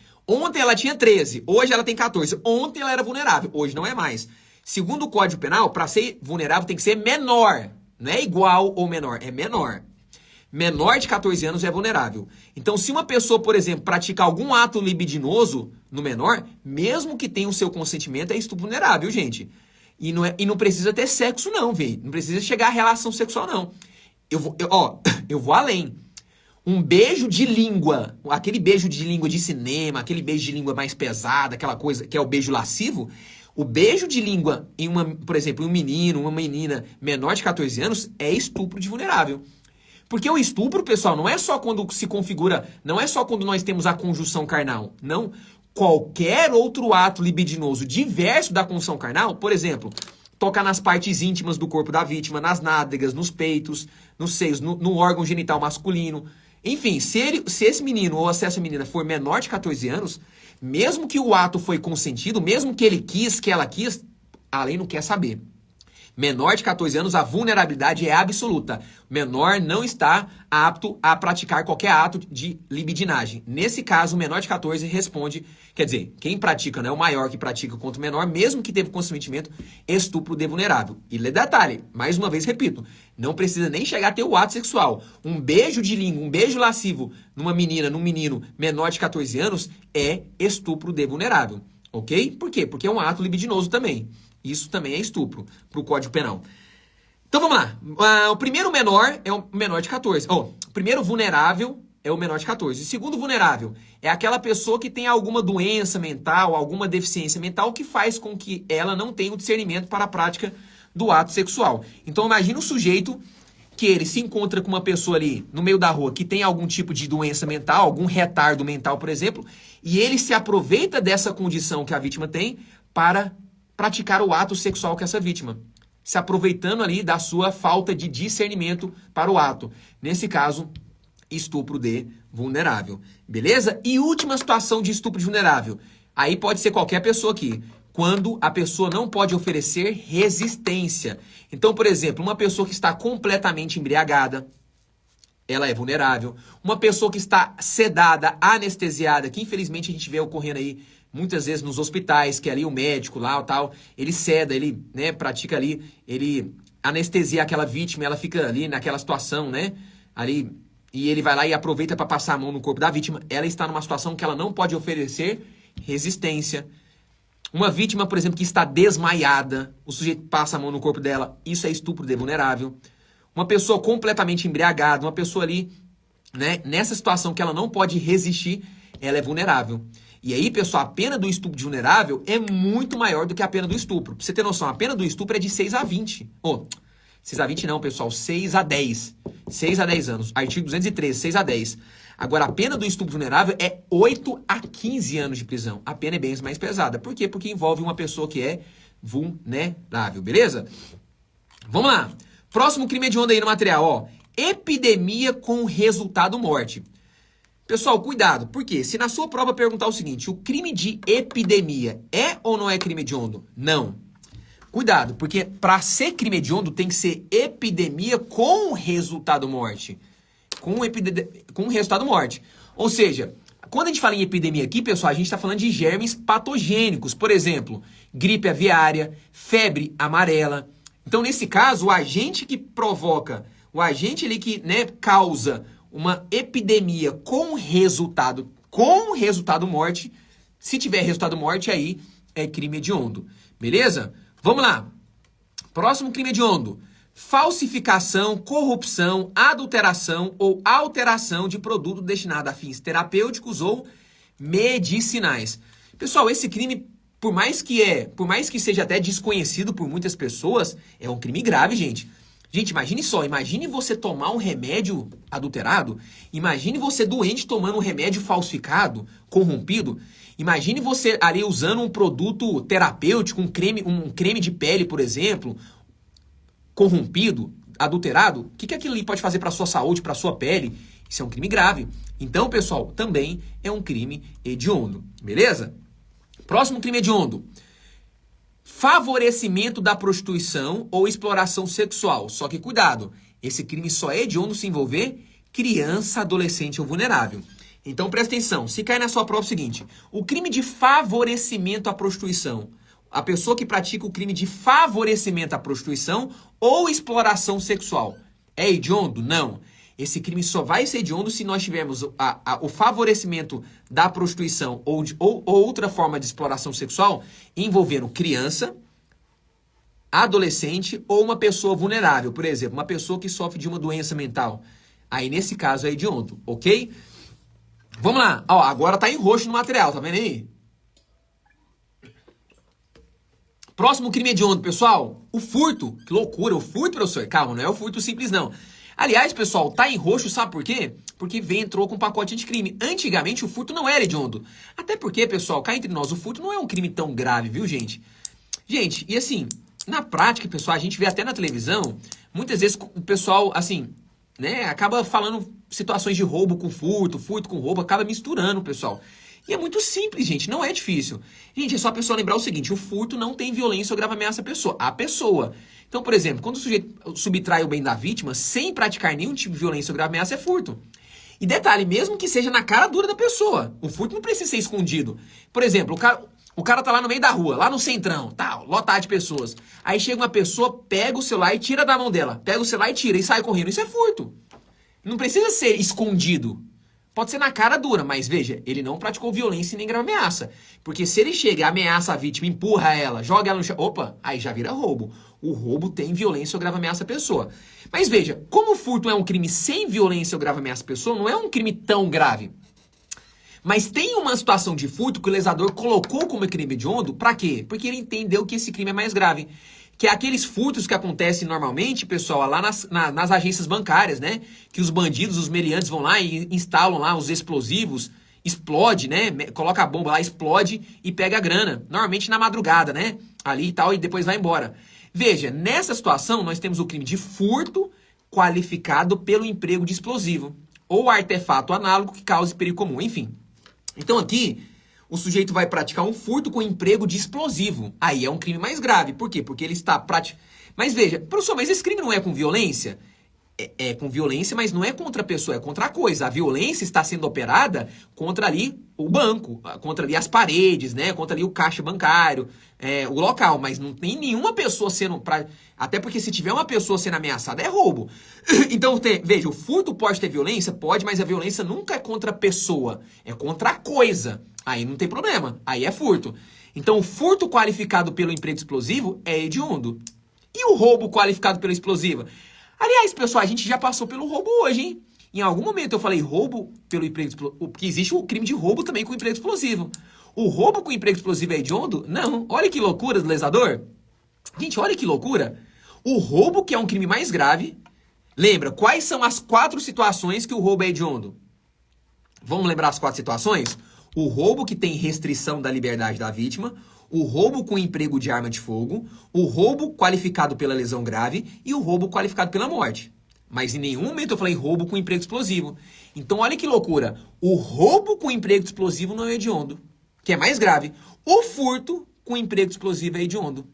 ela tinha 13, hoje ela tem 14. Ontem ela era vulnerável, hoje não é mais. Segundo o Código Penal, para ser vulnerável tem que ser menor. Não é igual ou menor, é menor. Menor de 14 anos é vulnerável. Então, se uma pessoa, por exemplo, pratica algum ato libidinoso no menor, mesmo que tenha o seu consentimento, é estupro vulnerável, gente. E não precisa ter sexo, não, velho. Não precisa chegar à relação sexual, não. Eu vou além. Um beijo de língua, aquele beijo de língua de cinema, aquele beijo de língua mais pesada, aquela coisa que é o beijo lascivo, o beijo de língua em por exemplo, um menino, uma menina menor de 14 anos é estupro de vulnerável. Porque o estupro, pessoal, não é só quando se configura, não é só quando nós temos a conjunção carnal, não. Qualquer outro ato libidinoso diverso da conjunção carnal, por exemplo, tocar nas partes íntimas do corpo da vítima, nas nádegas, nos peitos, nos seios, no órgão genital masculino. Enfim, se esse menino ou se essa menina for menor de 14 anos, mesmo que o ato foi consentido, mesmo que ele quis, que ela quis, a lei não quer saber. Menor de 14 anos, a vulnerabilidade é absoluta. Menor não está apto a praticar qualquer ato de libidinagem. Nesse caso, o menor de 14 responde, quer dizer, quem pratica, né, o maior que pratica contra o menor, mesmo que teve consentimento, estupro de vulnerável. E detalhe, mais uma vez repito, não precisa nem chegar a ter o ato sexual. Um beijo de língua, um beijo lascivo numa menina, num menino menor de 14 anos é estupro de vulnerável. Ok? Por quê? Porque é um ato libidinoso também. Isso também é estupro para o Código Penal. Então vamos lá. O primeiro menor é o menor de 14. O primeiro vulnerável é o menor de 14. O segundo vulnerável é aquela pessoa que tem alguma doença mental, alguma deficiência mental que faz com que ela não tenha o discernimento para a prática do ato sexual. Então imagina o sujeito que ele se encontra com uma pessoa ali no meio da rua que tem algum tipo de doença mental, algum retardo mental, por exemplo, e ele se aproveita dessa condição que a vítima tem para praticar o ato sexual com essa vítima, se aproveitando ali da sua falta de discernimento para o ato. Nesse caso, estupro de vulnerável. Beleza? E última situação de estupro de vulnerável. Aí pode ser qualquer pessoa aqui. Quando a pessoa não pode oferecer resistência. Então, por exemplo, uma pessoa que está completamente embriagada, ela é vulnerável. Uma pessoa que está sedada, anestesiada, que infelizmente a gente vê ocorrendo aí muitas vezes nos hospitais, que ali o médico lá, tal, ele seda, ele, né, pratica ali, ele anestesia aquela vítima, ela fica ali naquela situação, né, ali, e ele vai lá e aproveita para passar a mão no corpo da vítima. Ela está numa situação que ela não pode oferecer resistência. Uma vítima, por exemplo, que está desmaiada, o sujeito passa a mão no corpo dela, isso é estupro de vulnerável. Uma pessoa completamente embriagada, uma pessoa ali, né, nessa situação que ela não pode resistir, ela é vulnerável. E aí, pessoal, a pena do estupro de vulnerável é muito maior do que a pena do estupro. Pra você ter noção, a pena do estupro é de 6 a 20. 6 a 20 não, pessoal, 6 a 10. 6 a 10 anos. Artigo 213, 6 a 10. Agora, a pena do estupro vulnerável é 8 a 15 anos de prisão. A pena é bem mais pesada. Por quê? Porque envolve uma pessoa que é vulnerável, beleza? Vamos lá. Próximo crime de onda aí no material, ó. Epidemia com resultado morte. Pessoal, cuidado, porque se na sua prova perguntar o seguinte, o crime de epidemia é ou não é crime hediondo? Não. Cuidado, porque para ser crime hediondo tem que ser epidemia com resultado morte. Com resultado morte. Ou seja, quando a gente fala em epidemia aqui, pessoal, a gente está falando de germes patogênicos. Por exemplo, gripe aviária, febre amarela. Então, nesse caso, o agente que provoca, o agente ali que, né, causa uma epidemia com resultado morte, se tiver resultado morte, aí é crime hediondo. Beleza? Vamos lá. Próximo crime hediondo. Falsificação, corrupção, adulteração ou alteração de produto destinado a fins terapêuticos ou medicinais. Pessoal, esse crime, por mais que seja até desconhecido por muitas pessoas, é um crime grave, gente. Gente, imagine só, imagine você tomar um remédio adulterado, imagine você doente tomando um remédio falsificado, corrompido, imagine você ali usando um produto terapêutico, um creme de pele, por exemplo, corrompido, adulterado. O que aquilo ali pode fazer para a sua saúde, para a sua pele? Isso é um crime grave. Então, pessoal, também é um crime hediondo, beleza? Próximo crime hediondo. Favorecimento da prostituição ou exploração sexual. Só que cuidado, esse crime só é hediondo se envolver criança, adolescente ou vulnerável. Então presta atenção, se cair na sua prova é o seguinte, o crime de favorecimento à prostituição, a pessoa que pratica o crime de favorecimento à prostituição ou exploração sexual, é hediondo? Não. Esse crime só vai ser hediondo se nós tivermos o favorecimento da prostituição ou outra forma de exploração sexual envolvendo criança, adolescente ou uma pessoa vulnerável. Por exemplo, uma pessoa que sofre de uma doença mental. Aí, nesse caso, é hediondo, ok? Vamos lá. Ó, agora tá em roxo no material, tá vendo aí? Próximo crime hediondo, pessoal. O furto. Que loucura, o furto, professor. Calma, não é o furto simples, não. Aliás, pessoal, tá em roxo, sabe por quê? Porque entrou com um pacote de crime. Antigamente, o furto não era hediondo. Até porque, pessoal, cá entre nós, o furto não é um crime tão grave, viu, gente? Gente, e assim, na prática, pessoal, a gente vê até na televisão, muitas vezes o pessoal, assim, né, acaba falando situações de roubo com furto, furto com roubo, acaba misturando, pessoal. E é muito simples, gente, não é difícil. Gente, é só a pessoa lembrar o seguinte, o furto não tem violência ou grave ameaça à pessoa. A pessoa. Então, por exemplo, quando o sujeito subtrai o bem da vítima sem praticar nenhum tipo de violência ou grave ameaça, é furto. E detalhe, mesmo que seja na cara dura da pessoa, o furto não precisa ser escondido. Por exemplo, o cara tá lá no meio da rua, lá no centrão, tá, lotado de pessoas. Aí chega uma pessoa, pega o celular e tira da mão dela. Pega o celular e tira e sai correndo. Isso é furto. Não precisa ser escondido. Pode ser na cara dura, mas veja, ele não praticou violência e nem grave ameaça. Porque se ele chega e ameaça a vítima, empurra ela, joga ela no chão, opa, aí já vira roubo. O roubo tem violência ou grave ameaça à pessoa. Mas veja, como o furto é um crime sem violência ou grave ameaça à pessoa, não é um crime tão grave. Mas tem uma situação de furto que o legislador colocou como crime hediondo, pra quê? Porque ele entendeu que esse crime é mais grave. Que é aqueles furtos que acontecem normalmente, pessoal, lá nas agências bancárias, né? Que os bandidos, os meliantes vão lá e instalam lá os explosivos, explode, né? Coloca a bomba lá, explode e pega a grana. Normalmente na madrugada, né? Ali e tal, e depois vai embora. Veja, nessa situação nós temos o crime de furto qualificado pelo emprego de explosivo. Ou artefato análogo que cause perigo comum, enfim. Então aqui, o sujeito vai praticar um furto com emprego de explosivo. Aí é um crime mais grave. Por quê? Porque ele está praticando... Mas veja, professor, mas esse crime não é com violência? É com violência, mas não é contra a pessoa, é contra a coisa. A violência está sendo operada contra ali o banco, contra ali as paredes, né? Contra ali o caixa bancário, o local. Mas não tem nenhuma pessoa sendo... Até porque se tiver uma pessoa sendo ameaçada, é roubo. Então, veja, o furto pode ter violência? Pode, mas a violência nunca é contra a pessoa, é contra a coisa. Aí não tem problema, aí é furto. Então, o furto qualificado pelo emprego explosivo é hediondo. E o roubo qualificado pelo explosivo? Aliás, pessoal, a gente já passou pelo roubo hoje, hein? Em algum momento eu falei roubo pelo emprego explosivo, porque existe o crime de roubo também com emprego explosivo. O roubo com emprego explosivo é hediondo? Não. Olha que loucura do legislador. Gente, olha que loucura. O roubo, que é um crime mais grave, lembra, quais são as 4 situações que o roubo é hediondo? Vamos lembrar as 4 situações? O roubo que tem restrição da liberdade da vítima, o roubo com emprego de arma de fogo, o roubo qualificado pela lesão grave e o roubo qualificado pela morte. Mas em nenhum momento eu falei roubo com emprego explosivo. Então olha que loucura. O roubo com emprego explosivo não é hediondo, que é mais grave. O furto com emprego explosivo é hediondo.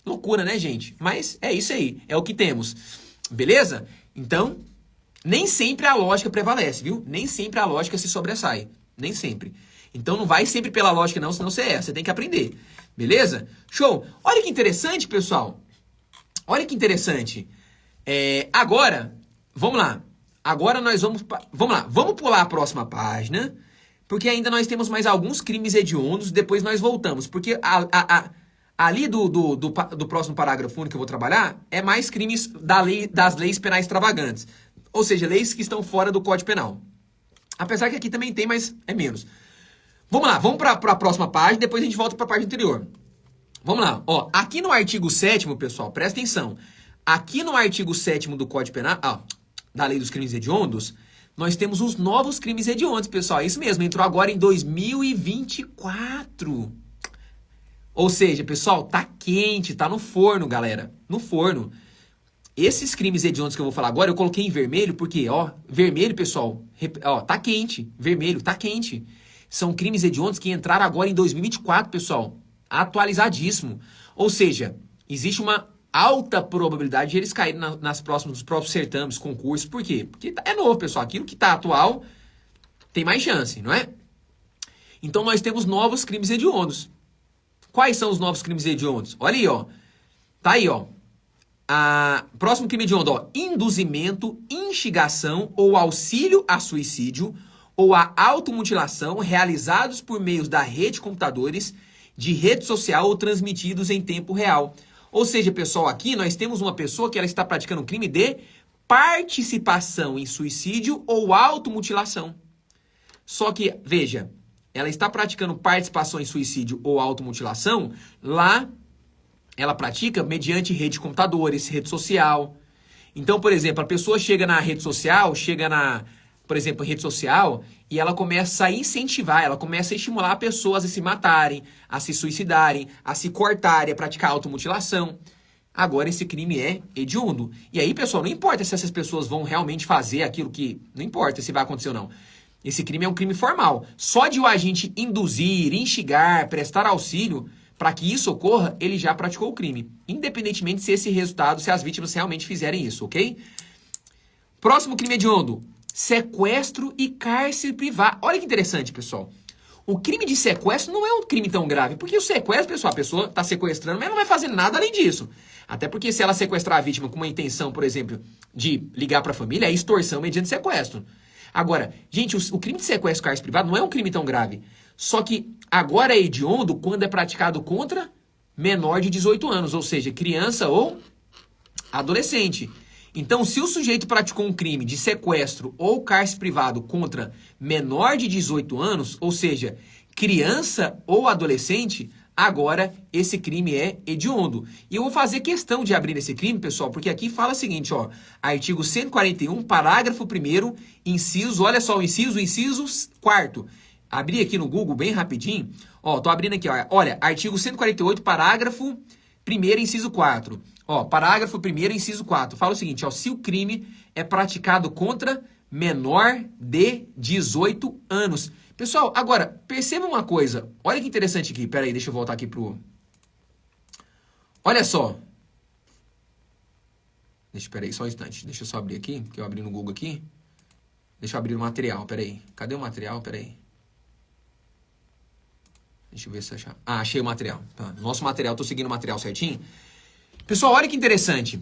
Loucura, né, gente? Mas é isso aí, é o que temos. Beleza? Então, nem sempre a lógica prevalece, viu? Nem sempre a lógica se sobressai. Nem sempre. Então não vai sempre pela lógica não, senão você erra. Você tem que aprender. Beleza? Show! Olha que interessante, pessoal. Olha que interessante. Agora, vamos lá. Agora nós vamos... Vamos lá. Vamos pular a próxima página. Porque ainda nós temos mais alguns crimes hediondos. Depois nós voltamos. Porque ali do próximo parágrafo único que eu vou trabalhar é mais crimes das leis penais extravagantes. Ou seja, leis que estão fora do Código Penal. Apesar que aqui também tem, mas é menos. Vamos lá, vamos para a próxima página, depois a gente volta para a página anterior. Vamos lá, ó, aqui no artigo 7º, pessoal, presta atenção. Aqui no artigo 7º do Código Penal, da Lei dos Crimes Hediondos, nós temos os novos crimes hediondos, pessoal. É isso mesmo, entrou agora em 2024. Ou seja, pessoal, tá quente, tá no forno, galera. No forno. Esses crimes hediondos que eu vou falar agora, eu coloquei em vermelho porque, ó, vermelho, pessoal, ó, tá quente. Vermelho, tá quente. São crimes hediondos que entraram agora em 2024, pessoal. Atualizadíssimo. Ou seja, existe uma alta probabilidade de eles caírem nos próprios certames, concursos. Por quê? Porque é novo, pessoal. Aquilo que tá atual tem mais chance, não é? Então nós temos novos crimes hediondos. Quais são os novos crimes hediondos? Olha aí, ó. Tá aí, ó. Próximo crime hediondo, ó. Induzimento, instigação ou auxílio a suicídio ou a automutilação realizados por meios da rede de computadores, de rede social ou transmitidos em tempo real. Ou seja, pessoal, aqui nós temos uma pessoa que ela está praticando um crime de participação em suicídio ou automutilação. Só que, veja, ela está praticando participação em suicídio ou automutilação, lá ela pratica mediante rede de computadores, rede social. Então, por exemplo, a pessoa chega na rede social, por exemplo, em rede social, e ela começa a incentivar, ela começa a estimular pessoas a se matarem, a se suicidarem, a se cortarem, a praticar automutilação. Agora esse crime é hediondo. E aí, pessoal, não importa se essas pessoas vão realmente fazer aquilo que... Não importa se vai acontecer ou não. Esse crime é um crime formal. Só de o agente induzir, instigar, prestar auxílio... Para que isso ocorra, ele já praticou o crime. Independentemente se esse resultado, se as vítimas realmente fizerem isso, ok? Próximo crime hediondo. Sequestro e cárcere privado. Olha que interessante, pessoal. O crime de sequestro não é um crime tão grave. Porque o sequestro, pessoal, a pessoa está sequestrando, mas ela não vai fazer nada além disso. Até porque se ela sequestrar a vítima com uma intenção, por exemplo, de ligar para a família, é extorsão mediante sequestro. Agora, gente, o crime de sequestro e cárcere privado não é um crime tão grave. Só que agora é hediondo quando é praticado contra menor de 18 anos, ou seja, criança ou adolescente. Então, se o sujeito praticou um crime de sequestro ou cárcere privado contra menor de 18 anos, ou seja, criança ou adolescente, agora esse crime é hediondo. E eu vou fazer questão de abrir esse crime, pessoal, porque aqui fala o seguinte, ó, artigo 141, parágrafo 1º, inciso, olha só o inciso 4º. Abri aqui no Google bem rapidinho. Ó, tô abrindo aqui, ó. Olha, artigo 148, parágrafo 1º, inciso 4. Ó, parágrafo 1º, inciso 4. Fala o seguinte, ó. Se o crime é praticado contra menor de 18 anos. Pessoal, agora, perceba uma coisa. Olha que interessante aqui. Pera aí, deixa eu voltar aqui pro... Olha só. Espera aí, só um instante. Deixa eu só abrir aqui, que eu abri no Google aqui. Deixa eu abrir o material, pera aí. Cadê o material? Pera aí. Deixa eu ver se achar. Achei o material. Tá. Nosso material, tô seguindo o material certinho. Pessoal, olha que interessante.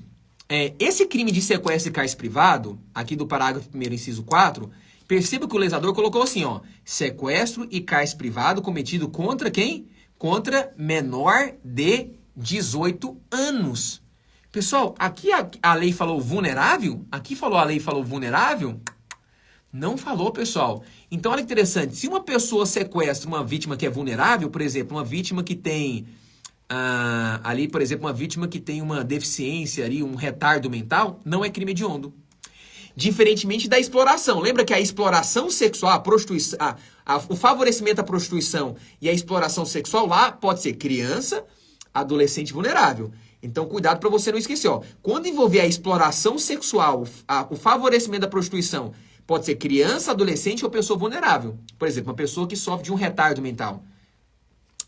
Esse crime de sequestro e cárcere privado, aqui do parágrafo 1º, inciso 4, perceba que o legislador colocou assim, ó. Sequestro e cárcere privado cometido contra quem? Contra menor de 18 anos. Pessoal, aqui a lei falou vulnerável? Aqui a lei falou vulnerável? Não falou, pessoal. Então, olha que interessante. Se uma pessoa sequestra uma vítima que é vulnerável, por exemplo, uma vítima que tem ali, por exemplo, uma vítima que tem uma deficiência ali, um retardo mental, não é crime hediondo. Diferentemente da exploração. Lembra que a exploração sexual, a prostituição, o favorecimento à prostituição e a exploração sexual lá pode ser criança, adolescente vulnerável. Então, cuidado para você não esquecer. Ó. Quando envolver a exploração sexual, o favorecimento da prostituição, pode ser criança, adolescente ou pessoa vulnerável. Por exemplo, uma pessoa que sofre de um retardo mental.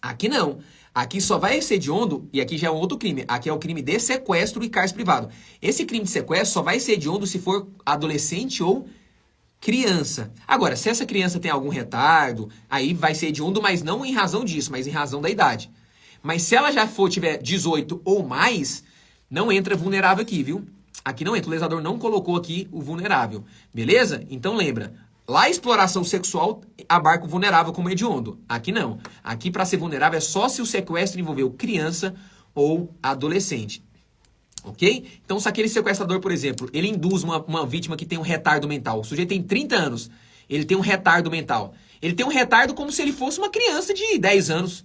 Aqui não. Aqui só vai ser hediondo, e aqui já é um outro crime. Aqui é o crime de sequestro e cárcere privado. Esse crime de sequestro só vai ser hediondo se for adolescente ou criança. Agora, se essa criança tem algum retardo, aí vai ser hediondo, mas não em razão disso, mas em razão da idade. Mas se ela já tiver 18 ou mais, não entra vulnerável aqui, viu? Aqui não entra, o legislador não colocou aqui o vulnerável, beleza? Então lembra, lá a exploração sexual abarca o vulnerável como hediondo. Aqui não. Aqui para ser vulnerável é só se o sequestro envolveu criança ou adolescente. Ok? Então se aquele sequestrador, por exemplo, ele induz uma vítima que tem um retardo mental. O sujeito tem 30 anos, ele tem um retardo mental. Ele tem um retardo como se ele fosse uma criança de 10 anos.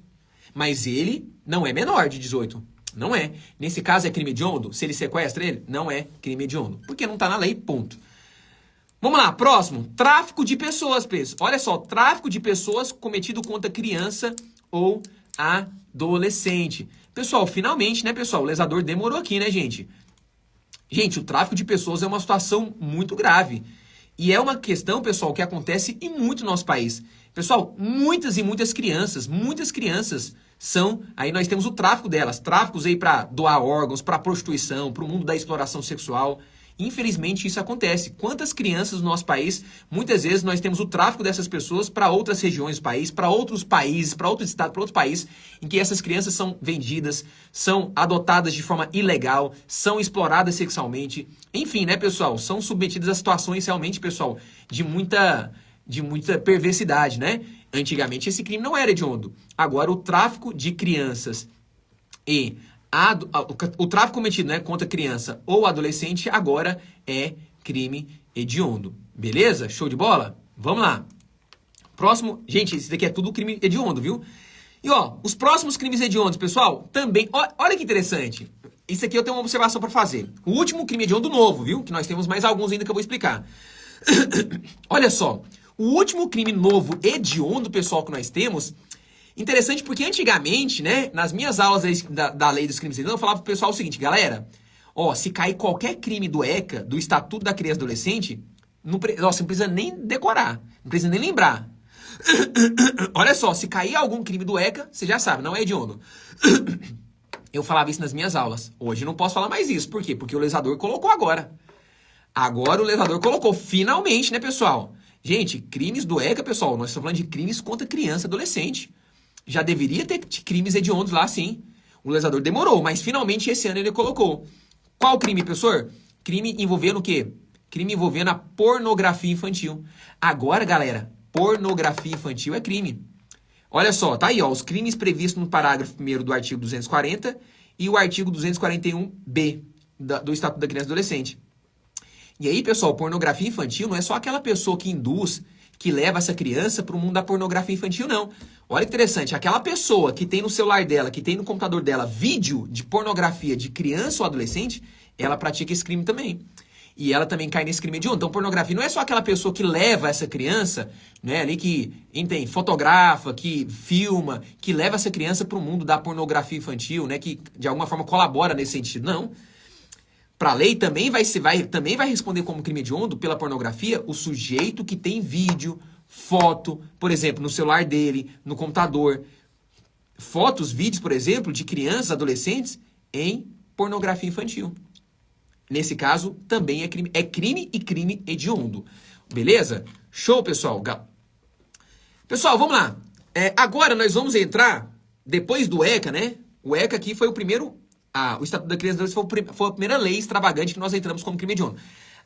Mas ele não é menor de 18. Não é. Nesse caso é crime hediondo? Se ele sequestra ele, não é crime hediondo. Porque não está na lei, ponto. Vamos lá, próximo. Tráfico de pessoas, pessoal. Olha só, tráfico de pessoas cometido contra criança ou adolescente. Pessoal, finalmente, né, pessoal? O legislador demorou aqui, né, gente? Gente, o tráfico de pessoas é uma situação muito grave. E é uma questão, pessoal, que acontece em muito no nosso país. Pessoal, muitas e muitas crianças são... Aí nós temos o tráfico delas. Tráficos aí para doar órgãos, para prostituição, para o mundo da exploração sexual. Infelizmente, isso acontece. Quantas crianças no nosso país, muitas vezes nós temos o tráfico dessas pessoas para outras regiões do país, para outros países, para outro estado, para outro país, em que essas crianças são vendidas, são adotadas de forma ilegal, são exploradas sexualmente. Enfim, né, pessoal? São submetidas a situações realmente, pessoal, de muita perversidade, né? Antigamente esse crime não era hediondo. Agora o tráfico de crianças e o tráfico cometido, né, contra criança ou adolescente agora é crime hediondo. Beleza? Show de bola? Vamos lá. Próximo, gente, esse daqui é tudo crime hediondo, viu? E ó, os próximos crimes hediondos, pessoal, também, olha que interessante. Isso aqui eu tenho uma observação para fazer. O último crime hediondo novo, viu? Que nós temos mais alguns ainda que eu vou explicar. Olha só, o último crime novo hediondo, pessoal, que nós temos... Interessante porque antigamente, né, nas minhas aulas da lei dos crimes hediondos, eu falava pro pessoal o seguinte, galera, ó, se cair qualquer crime do ECA, do Estatuto da Criança e Adolescente, você não precisa nem decorar, não precisa nem lembrar. Olha só, se cair algum crime do ECA, você já sabe, não é hediondo. Eu falava isso nas minhas aulas. Hoje eu não posso falar mais isso. Por quê? Porque o legislador colocou agora. Agora o legislador colocou, finalmente, né, pessoal? Gente, crimes do ECA, pessoal, nós estamos falando de crimes contra criança e adolescente. Já deveria ter crimes hediondos lá, sim. O legislador demorou, mas finalmente esse ano ele colocou. Qual crime, professor? Crime envolvendo o quê? Crime envolvendo a pornografia infantil. Agora, galera, pornografia infantil é crime. Olha só, tá aí, ó, os crimes previstos no parágrafo 1º do artigo 240 e o artigo 241b do Estatuto da Criança e Adolescente. E aí, pessoal, pornografia infantil não é só aquela pessoa que induz, que leva essa criança para o mundo da pornografia infantil, não. Olha que interessante, aquela pessoa que tem no celular dela, que tem no computador dela vídeo de pornografia de criança ou adolescente, ela pratica esse crime também. E ela também cai nesse crime hediondo. Então, pornografia não é só aquela pessoa que leva essa criança, né, ali que, entende, fotografa, que filma, que leva essa criança para o mundo da pornografia infantil, né, que de alguma forma colabora nesse sentido. Não. Para a lei também vai responder como crime hediondo pela pornografia o sujeito que tem vídeo, foto, por exemplo, no celular dele, no computador. Fotos, vídeos, por exemplo, de crianças, adolescentes em pornografia infantil. Nesse caso, também é crime e crime hediondo. Beleza? Show, pessoal. Pessoal, vamos lá. Agora nós vamos entrar, depois do ECA, né? O ECA aqui foi o primeiro... o Estatuto da Criança e Adolescente foi a primeira lei extravagante que nós entramos como crime hediondo.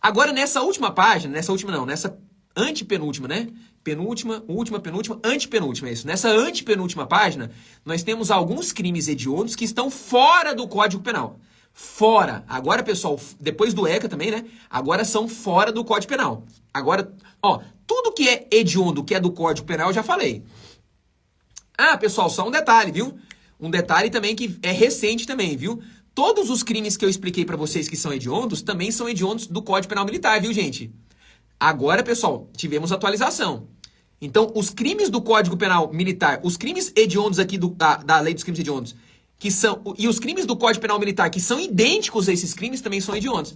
Agora, nessa última página, nessa antepenúltima, né? Penúltima, última, penúltima, antepenúltima, é isso. Nessa antepenúltima página, nós temos alguns crimes hediondos que estão fora do Código Penal. Fora. Agora, pessoal, depois do ECA também, né? Agora são fora do Código Penal. Agora, ó, tudo que é hediondo, que é do Código Penal, eu já falei. Ah, pessoal, só um detalhe, viu? Um detalhe também que é recente também, viu? Todos os crimes que eu expliquei pra vocês que são hediondos, também são hediondos do Código Penal Militar, viu, gente? Agora, pessoal, tivemos atualização. Então, os crimes do Código Penal Militar, os crimes hediondos aqui da Lei dos Crimes Hediondos, e os crimes do Código Penal Militar, que são idênticos a esses crimes, também são hediondos.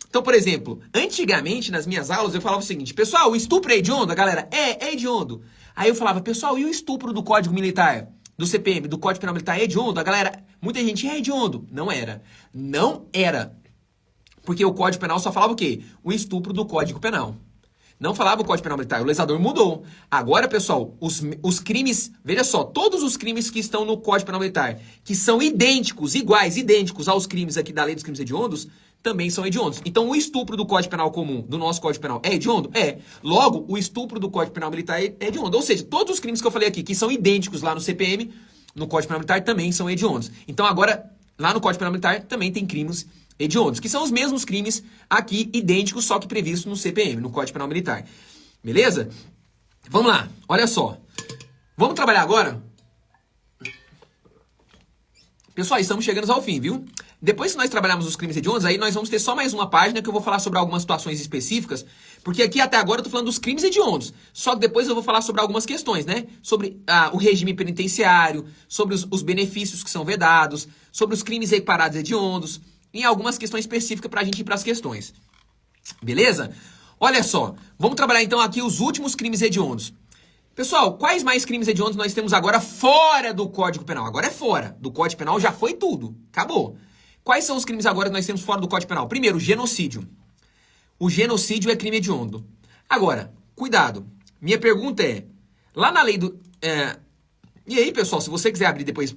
Então, por exemplo, antigamente, nas minhas aulas, eu falava o seguinte, pessoal, o estupro é hediondo? A galera, é hediondo. Aí eu falava, pessoal, e o estupro do Código Militar? do CPM, do Código Penal Militar é hediondo? A galera, muita gente é hediondo. Não era. Não era. Porque o Código Penal só falava o quê? O estupro do Código Penal. Não falava o Código Penal Militar. O legislador mudou. Agora, pessoal, os crimes... Veja só, todos os crimes que estão no Código Penal Militar, que são idênticos, iguais, idênticos aos crimes aqui da Lei dos Crimes Hediondos, também são hediondos. Então, o estupro do Código Penal comum, do nosso Código Penal, é hediondo? É. Logo, o estupro do Código Penal Militar é hediondo. Ou seja, todos os crimes que eu falei aqui, que são idênticos lá no CPM, no Código Penal Militar, também são hediondos. Então, agora, lá no Código Penal Militar, também tem crimes hediondos, que são os mesmos crimes aqui, idênticos, só que previstos no CPM, no Código Penal Militar. Beleza? Vamos lá, olha só. Vamos trabalhar agora? Pessoal, estamos chegando ao fim, viu? Depois que nós trabalharmos os crimes hediondos, aí nós vamos ter só mais uma página que eu vou falar sobre algumas situações específicas, porque aqui até agora eu tô falando dos crimes hediondos, só que depois eu vou falar sobre algumas questões, né? Sobre o regime penitenciário, sobre os benefícios que são vedados, sobre os crimes equiparados hediondos, em algumas questões específicas pra gente ir pras questões. Beleza? Olha só, vamos trabalhar então aqui os últimos crimes hediondos. Pessoal, quais mais crimes hediondos nós temos agora fora do Código Penal? Agora é fora. Do Código Penal já foi tudo. Acabou. Quais são os crimes agora que nós temos fora do Código Penal? Primeiro, genocídio. O genocídio é crime hediondo. Agora, cuidado. Minha pergunta é, lá na lei do... E aí, pessoal, se você quiser abrir depois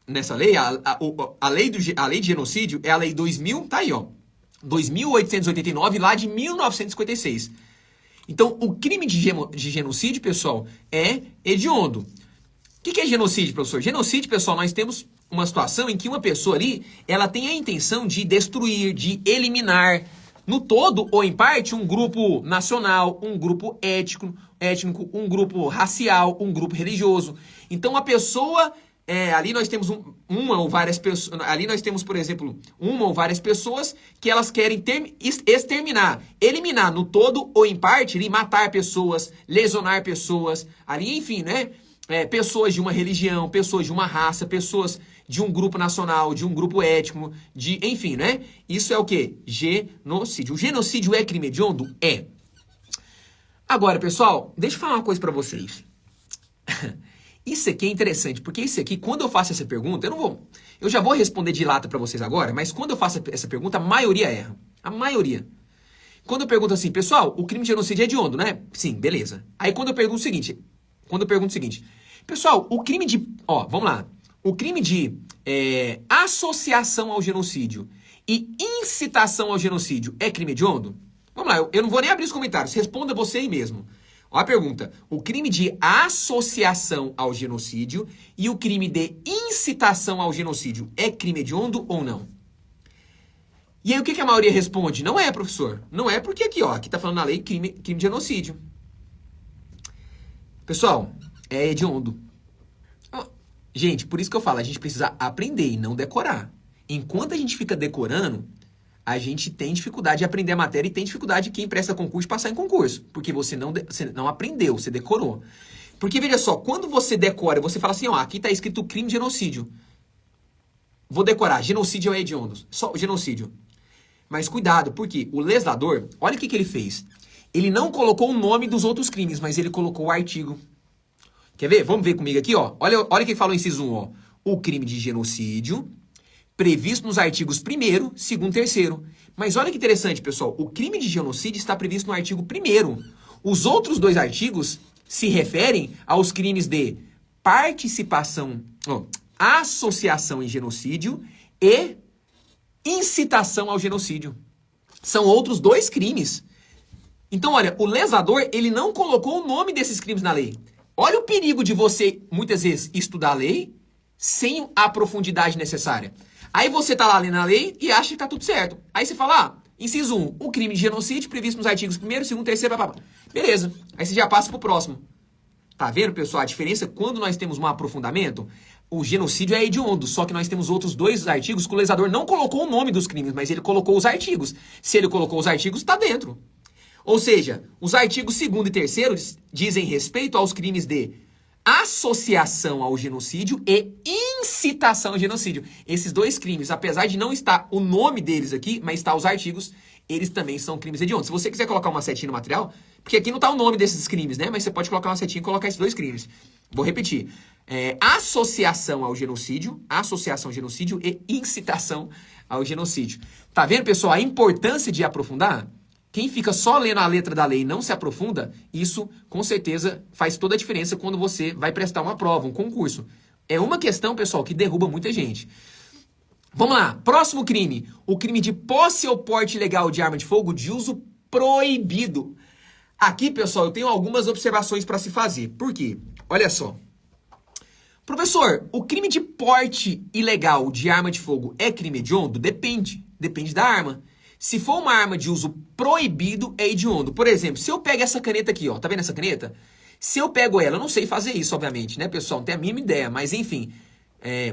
nessa lei, a lei de genocídio é a lei 2000, tá aí, ó. 2.889, lá de 1956. Então, o crime de genocídio, pessoal, é hediondo. O que é genocídio, professor? Genocídio, pessoal, nós temos uma situação em que uma pessoa ali, ela tem a intenção de destruir, de eliminar, no todo ou em parte, um grupo nacional, um grupo étnico, um grupo racial, um grupo religioso. Então, a pessoa... ali nós temos uma ou várias pessoas. Ali nós temos, por exemplo, uma ou várias pessoas que elas querem exterminar, eliminar no todo ou em parte, ali, matar pessoas, lesionar pessoas, ali, enfim, né? Pessoas de uma religião, pessoas de uma raça, pessoas de um grupo nacional, de um grupo étnico, enfim, né? Isso é o quê? Genocídio. O genocídio é crime hediondo? É. Agora, pessoal, deixa eu falar uma coisa pra vocês. Isso aqui é interessante, porque isso aqui, quando eu faço essa pergunta, eu já vou responder de lata pra vocês agora, mas quando eu faço essa pergunta, a maioria erra. A maioria. Quando eu pergunto assim, pessoal, o crime de genocídio é hediondo, né? Sim, beleza. Aí quando eu pergunto o seguinte, pessoal, o crime de, vamos lá, o crime de associação ao genocídio e incitação ao genocídio é crime hediondo? Vamos lá, eu não vou nem abrir os comentários, responda você aí mesmo. Ó a pergunta, o crime de associação ao genocídio e o crime de incitação ao genocídio é crime hediondo ou não? E aí o que a maioria responde? Não é, professor. Não é porque aqui tá falando na lei crime de genocídio. Pessoal, é hediondo. Gente, por isso que eu falo, a gente precisa aprender e não decorar. Enquanto a gente fica decorando, a gente tem dificuldade de aprender a matéria e tem dificuldade de quem presta concurso de passar em concurso. Porque você não aprendeu, você decorou. Porque, veja só, quando você decora, você fala assim, aqui tá escrito crime de genocídio. Vou decorar, genocídio é hediondo. Só o genocídio. Mas cuidado, porque o legislador, olha o que ele fez. Ele não colocou o nome dos outros crimes, mas ele colocou o artigo. Quer ver? Vamos ver comigo aqui, ó. Olha o que ele falou em inciso 1, ó. O crime de genocídio... previsto nos artigos 1º, 2º, 3º. Mas olha que interessante, pessoal. O crime de genocídio está previsto no artigo 1º. Os outros dois artigos se referem aos crimes de participação, associação em genocídio e incitação ao genocídio. São outros dois crimes. Então, olha, o legislador, ele não colocou o nome desses crimes na lei. Olha o perigo de você, muitas vezes, estudar a lei sem a profundidade necessária. Aí você tá lá lendo a lei e acha que tá tudo certo. Aí você fala, inciso 1, o crime de genocídio previsto nos artigos 1º, 2º, 3º, papapá. Beleza. Aí você já passa pro próximo. Tá vendo, pessoal? A diferença, quando nós temos um aprofundamento, o genocídio é hediondo, só que nós temos outros dois artigos que o legislador não colocou o nome dos crimes, mas ele colocou os artigos. Se ele colocou os artigos, tá dentro. Ou seja, os artigos 2º e 3º dizem respeito aos crimes de associação ao genocídio e incitação ao genocídio. Esses dois crimes, apesar de não estar o nome deles aqui, mas está os artigos, eles também são crimes hediondos. Se você quiser colocar uma setinha no material, porque aqui não está o nome desses crimes, né? Mas você pode colocar uma setinha e colocar esses dois crimes. Vou repetir. Associação ao genocídio e incitação ao genocídio. Tá vendo, pessoal, a importância de aprofundar? Quem fica só lendo a letra da lei e não se aprofunda, isso com certeza faz toda a diferença quando você vai prestar uma prova, um concurso. É uma questão, pessoal, que derruba muita gente. Vamos lá, próximo crime. O crime de posse ou porte ilegal de arma de fogo de uso proibido. Aqui, pessoal, eu tenho algumas observações para se fazer. Por quê? Olha só. Professor, o crime de porte ilegal de arma de fogo é crime hediondo? Depende. Depende da arma. Se for uma arma de uso proibido, é hediondo. Por exemplo, se eu pego essa caneta aqui, ó, tá vendo essa caneta? Se eu pego ela, eu não sei fazer isso, obviamente, né, pessoal? Não tenho a mínima ideia, mas enfim,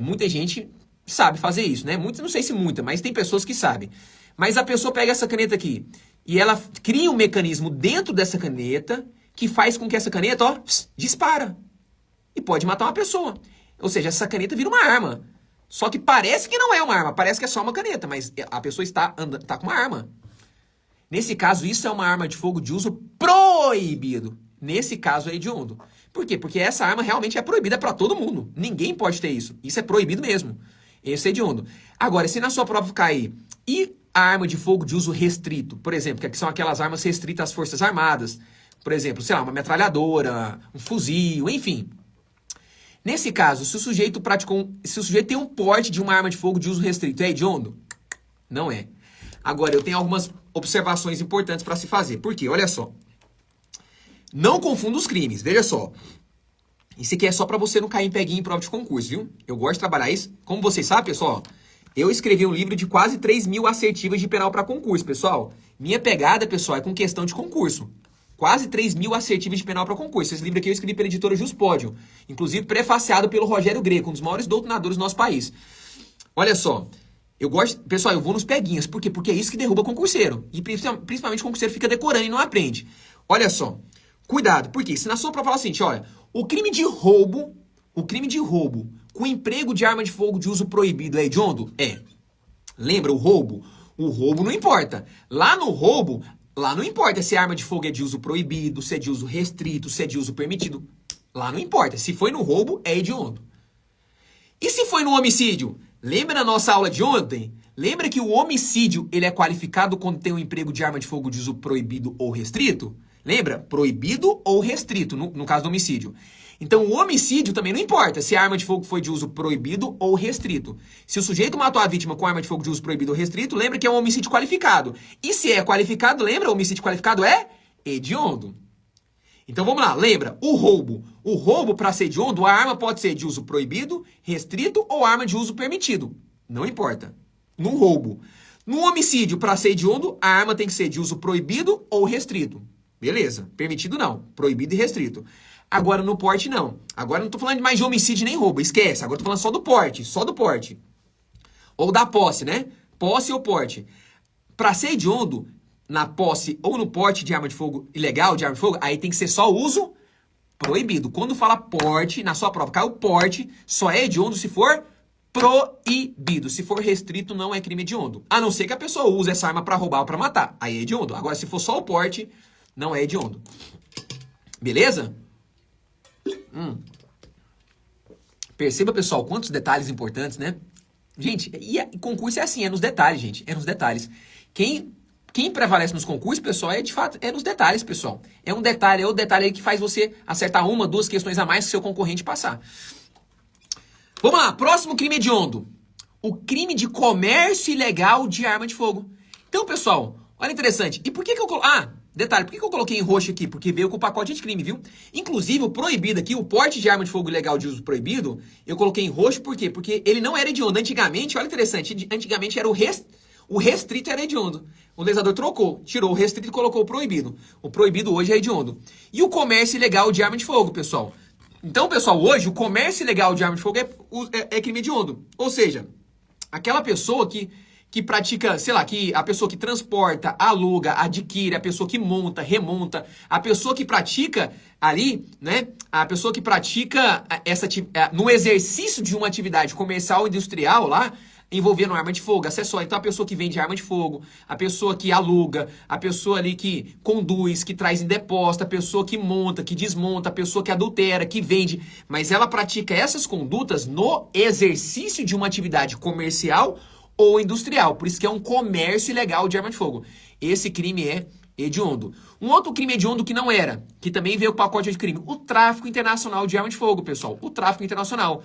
muita gente sabe fazer isso, né? Muitas, não sei se muita, mas tem pessoas que sabem. Mas a pessoa pega essa caneta aqui e ela cria um mecanismo dentro dessa caneta que faz com que essa caneta, ó, dispara. E pode matar uma pessoa. Ou seja, essa caneta vira uma arma. Só que parece que não é uma arma, parece que é só uma caneta, mas a pessoa está com uma arma. Nesse caso, isso é uma arma de fogo de uso proibido. Nesse caso é hediondo. Por quê? Porque essa arma realmente é proibida para todo mundo. Ninguém pode ter isso. Isso é proibido mesmo. Esse é hediondo. Agora, se na sua prova cair, e a arma de fogo de uso restrito? Por exemplo, que são aquelas armas restritas às Forças Armadas. Por exemplo, sei lá, uma metralhadora, um fuzil, enfim. Nesse caso, se o sujeito tem um porte de uma arma de fogo de uso restrito, é hediondo? Não é. Agora, eu tenho algumas observações importantes para se fazer. Por quê? Olha só. Não confunda os crimes, veja só. Isso aqui é só para você não cair em peguinha em prova de concurso, viu? Eu gosto de trabalhar isso. Como vocês sabem, pessoal, eu escrevi um livro de quase 3.000 assertivas de penal para concurso, pessoal. Minha pegada, pessoal, é com questão de concurso. Quase 3.000 assertivas de penal para concurso. Esse livro aqui eu escrevi pela editora Juspódio. Inclusive prefaciado pelo Rogério Greco, um dos maiores doutrinadores do nosso país. Olha só. Eu gosto... Pessoal, eu vou nos peguinhas. Por quê? Porque é isso que derruba concurseiro. E principalmente o concurseiro fica decorando e não aprende. Olha só. Cuidado. Por quê? Se na sua prova fala assim, olha, o crime de roubo com emprego de arma de fogo de uso proibido é hediondo? É. Lembra o roubo? O roubo não importa. Lá no roubo... Lá não importa se a arma de fogo é de uso proibido, se é de uso restrito, se é de uso permitido. Lá não importa. Se foi no roubo, é hediondo. E se foi no homicídio? Lembra da nossa aula de ontem? Lembra que o homicídio ele é qualificado quando tem um emprego de arma de fogo de uso proibido ou restrito? Lembra? Proibido ou restrito, no caso do homicídio. Então, o homicídio também não importa se a arma de fogo foi de uso proibido ou restrito. Se o sujeito matou a vítima com arma de fogo de uso proibido ou restrito, lembra que é um homicídio qualificado. E se é qualificado, lembra, o homicídio qualificado é hediondo. Então, vamos lá, lembra, o roubo. O roubo, para ser hediondo, a arma pode ser de uso proibido, restrito ou arma de uso permitido. Não importa. No roubo. No homicídio, para ser hediondo, a arma tem que ser de uso proibido ou restrito. Beleza. Permitido não. Proibido e restrito. Agora no porte não. Agora não tô falando mais de homicídio nem roubo. Esquece. Agora tô falando só do porte. Só do porte. Ou da posse, né? Posse ou porte. Para ser hediondo, na posse ou no porte de arma de fogo ilegal, de arma de fogo, aí tem que ser só uso proibido. Quando fala porte, na sua prova cai o porte, só é hediondo se for proibido. Se for restrito, não é crime hediondo. A não ser que a pessoa use essa arma para roubar ou para matar. Aí é hediondo. Agora, se for só o porte, não é hediondo. Beleza? Perceba, pessoal, quantos detalhes importantes, né? Gente, e concurso é assim, é nos detalhes, gente. É nos detalhes. Quem prevalece nos concursos, pessoal, de fato, é nos detalhes, pessoal. É o detalhe aí que faz você acertar uma, duas questões a mais que seu concorrente passar. Vamos lá, próximo crime hediondo. O crime de comércio ilegal de arma de fogo. Então, pessoal, olha interessante. E por que eu coloquei... Detalhe, por que eu coloquei em roxo aqui? Porque veio com o pacote de crime, viu? Inclusive, o proibido aqui, o porte de arma de fogo ilegal de uso proibido, eu coloquei em roxo por quê? Porque ele não era hediondo. Antigamente, olha interessante, antigamente era o restrito era hediondo. O legislador trocou, tirou o restrito e colocou o proibido. O proibido hoje é hediondo. E o comércio ilegal de arma de fogo, pessoal? Então, pessoal, hoje o comércio ilegal de arma de fogo é crime hediondo. Ou seja, aquela pessoa que pratica, sei lá, que a pessoa que transporta, aluga, adquire, a pessoa que monta, remonta, a pessoa que pratica ali, né? A pessoa que pratica no exercício de uma atividade comercial ou industrial lá, envolvendo arma de fogo, acessório. Então a pessoa que vende arma de fogo, a pessoa que aluga, a pessoa ali que conduz, que traz em depósito, a pessoa que monta, que desmonta, a pessoa que adultera, que vende, mas ela pratica essas condutas no exercício de uma atividade comercial ou industrial. Por isso que é um comércio ilegal de arma de fogo. Esse crime é hediondo. Um outro crime hediondo que não era, que também veio com o pacote de crime, o tráfico internacional de arma de fogo, pessoal. O tráfico internacional.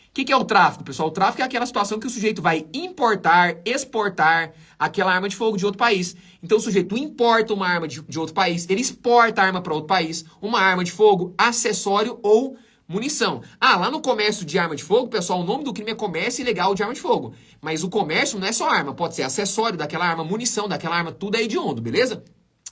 O que é o tráfico, pessoal? O tráfico é aquela situação que o sujeito vai importar, exportar aquela arma de fogo de outro país. Então o sujeito importa uma arma de outro país, ele exporta a arma para outro país, uma arma de fogo, acessório ou munição. Ah, lá no comércio de arma de fogo, pessoal, o nome do crime é comércio ilegal de arma de fogo. Mas o comércio não é só arma, pode ser acessório daquela arma, munição daquela arma, tudo é hediondo, beleza?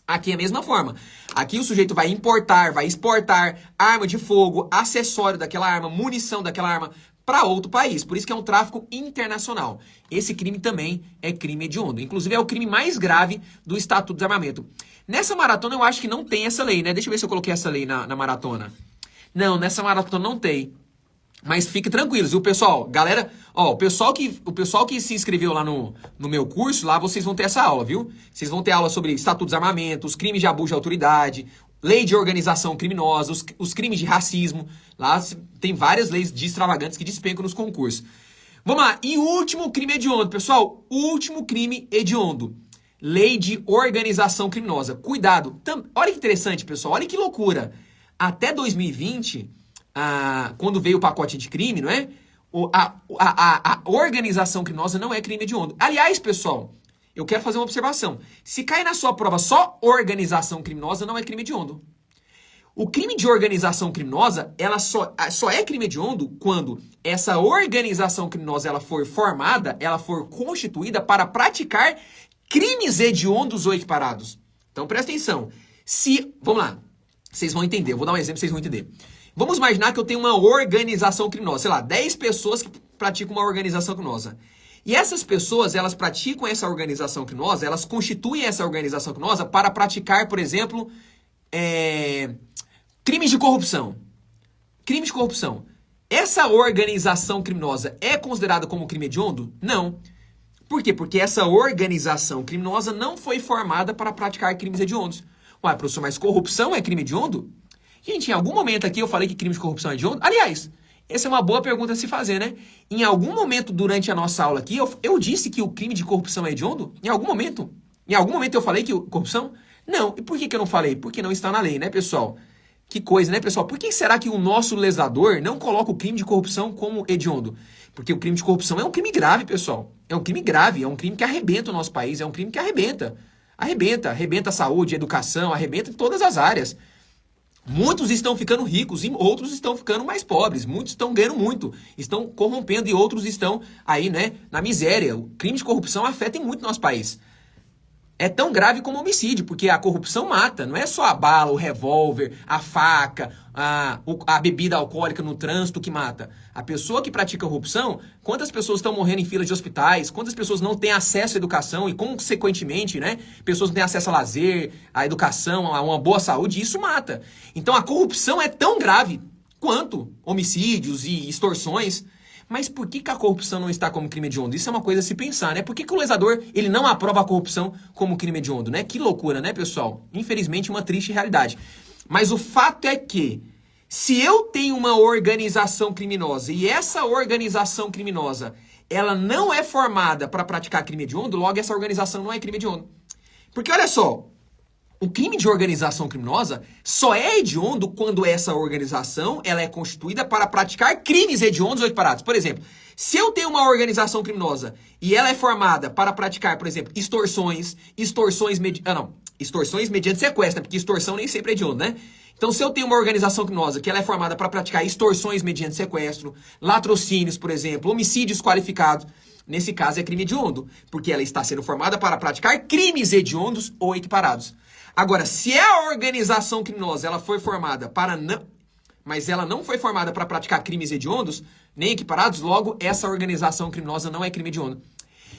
Aqui é a mesma forma. Aqui o sujeito vai importar, vai exportar arma de fogo, acessório daquela arma, munição daquela arma para outro país. Por isso que é um tráfico internacional. Esse crime também é crime hediondo. Inclusive é o crime mais grave do Estatuto do Desarmamento. Nessa maratona eu acho que não tem essa lei, né? Deixa eu ver se eu coloquei essa lei na maratona. Não, nessa maratona não tem. Mas fique tranquilos, viu, pessoal? Galera, ó, o pessoal que se inscreveu lá no meu curso, lá vocês vão ter essa aula, viu? Vocês vão ter aula sobre Estatuto do Desarmamento, os crimes de abuso de autoridade, lei de organização criminosa, os crimes de racismo. Lá tem várias leis de extravagantes que despencam nos concursos. Vamos lá. E o último crime hediondo, pessoal. O último crime hediondo. Lei de organização criminosa. Cuidado. Olha que interessante, pessoal. Olha que loucura. Até 2020, quando veio o pacote de crime, não é? A organização criminosa não é crime hediondo. Aliás, pessoal, eu quero fazer uma observação. Se cai na sua prova só organização criminosa, não é crime hediondo. O crime de organização criminosa, ela só é crime hediondo quando essa organização criminosa ela for formada, ela for constituída para praticar crimes hediondos ou equiparados. Então, presta atenção. Vamos lá, vocês vão entender. Eu vou dar um exemplo, vocês vão entender. Vamos imaginar que eu tenho uma organização criminosa, sei lá, 10 pessoas que praticam uma organização criminosa. E essas pessoas, elas praticam essa organização criminosa, elas constituem essa organização criminosa para praticar, por exemplo, crimes de corrupção. Crimes de corrupção. Essa organização criminosa é considerada como crime hediondo? Não. Por quê? Porque essa organização criminosa não foi formada para praticar crimes hediondos. Ué, professor, mas corrupção é crime hediondo? Gente, em algum momento aqui eu falei que crime de corrupção é hediondo? Aliás, essa é uma boa pergunta a se fazer, né? Em algum momento durante a nossa aula aqui, eu disse que o crime de corrupção é hediondo? Em algum momento? Em algum momento eu falei que corrupção? Não. E por que eu não falei? Porque não está na lei, né, pessoal? Que coisa, né, pessoal? Por que será que o nosso legislador não coloca o crime de corrupção como hediondo? Porque o crime de corrupção é um crime grave, pessoal. É um crime grave, é um crime que arrebenta o nosso país, é um crime que arrebenta. Arrebenta a saúde, a educação, arrebenta em todas as áreas. Muitos estão ficando ricos e outros estão ficando mais pobres. Muitos estão ganhando muito, estão corrompendo e outros estão aí, né, na miséria. O crime de corrupção afeta muito o nosso país. É tão grave como o homicídio, porque a corrupção mata. Não é só a bala, o revólver, a faca, a bebida alcoólica no trânsito que mata. A pessoa que pratica corrupção, quantas pessoas estão morrendo em filas de hospitais, quantas pessoas não têm acesso à educação e, consequentemente, né, pessoas não têm acesso a lazer, à educação, a uma boa saúde, e isso mata. Então a corrupção é tão grave quanto homicídios e extorsões. Mas por que a corrupção não está como crime hediondo? Isso é uma coisa a se pensar, né? Por que o legislador ele não aprova a corrupção como crime hediondo, né? Que loucura, né, pessoal? Infelizmente, uma triste realidade. Mas o fato é que, se eu tenho uma organização criminosa e essa organização criminosa ela não é formada para praticar crime hediondo, logo essa organização não é crime hediondo. Porque olha só, o crime de organização criminosa só é hediondo quando essa organização ela é constituída para praticar crimes hediondos ou equiparados. Por exemplo, se eu tenho uma organização criminosa e ela é formada para praticar, por exemplo, extorsões mediante sequestro, né? Porque extorsão nem sempre é hediondo, né? Então, se eu tenho uma organização criminosa que ela é formada para praticar extorsões mediante sequestro, latrocínios, por exemplo, homicídios qualificados, nesse caso é crime hediondo, porque ela está sendo formada para praticar crimes hediondos ou equiparados. Agora, se a organização criminosa ela foi formada mas ela não foi formada para praticar crimes hediondos, nem equiparados, logo essa organização criminosa não é crime hediondo.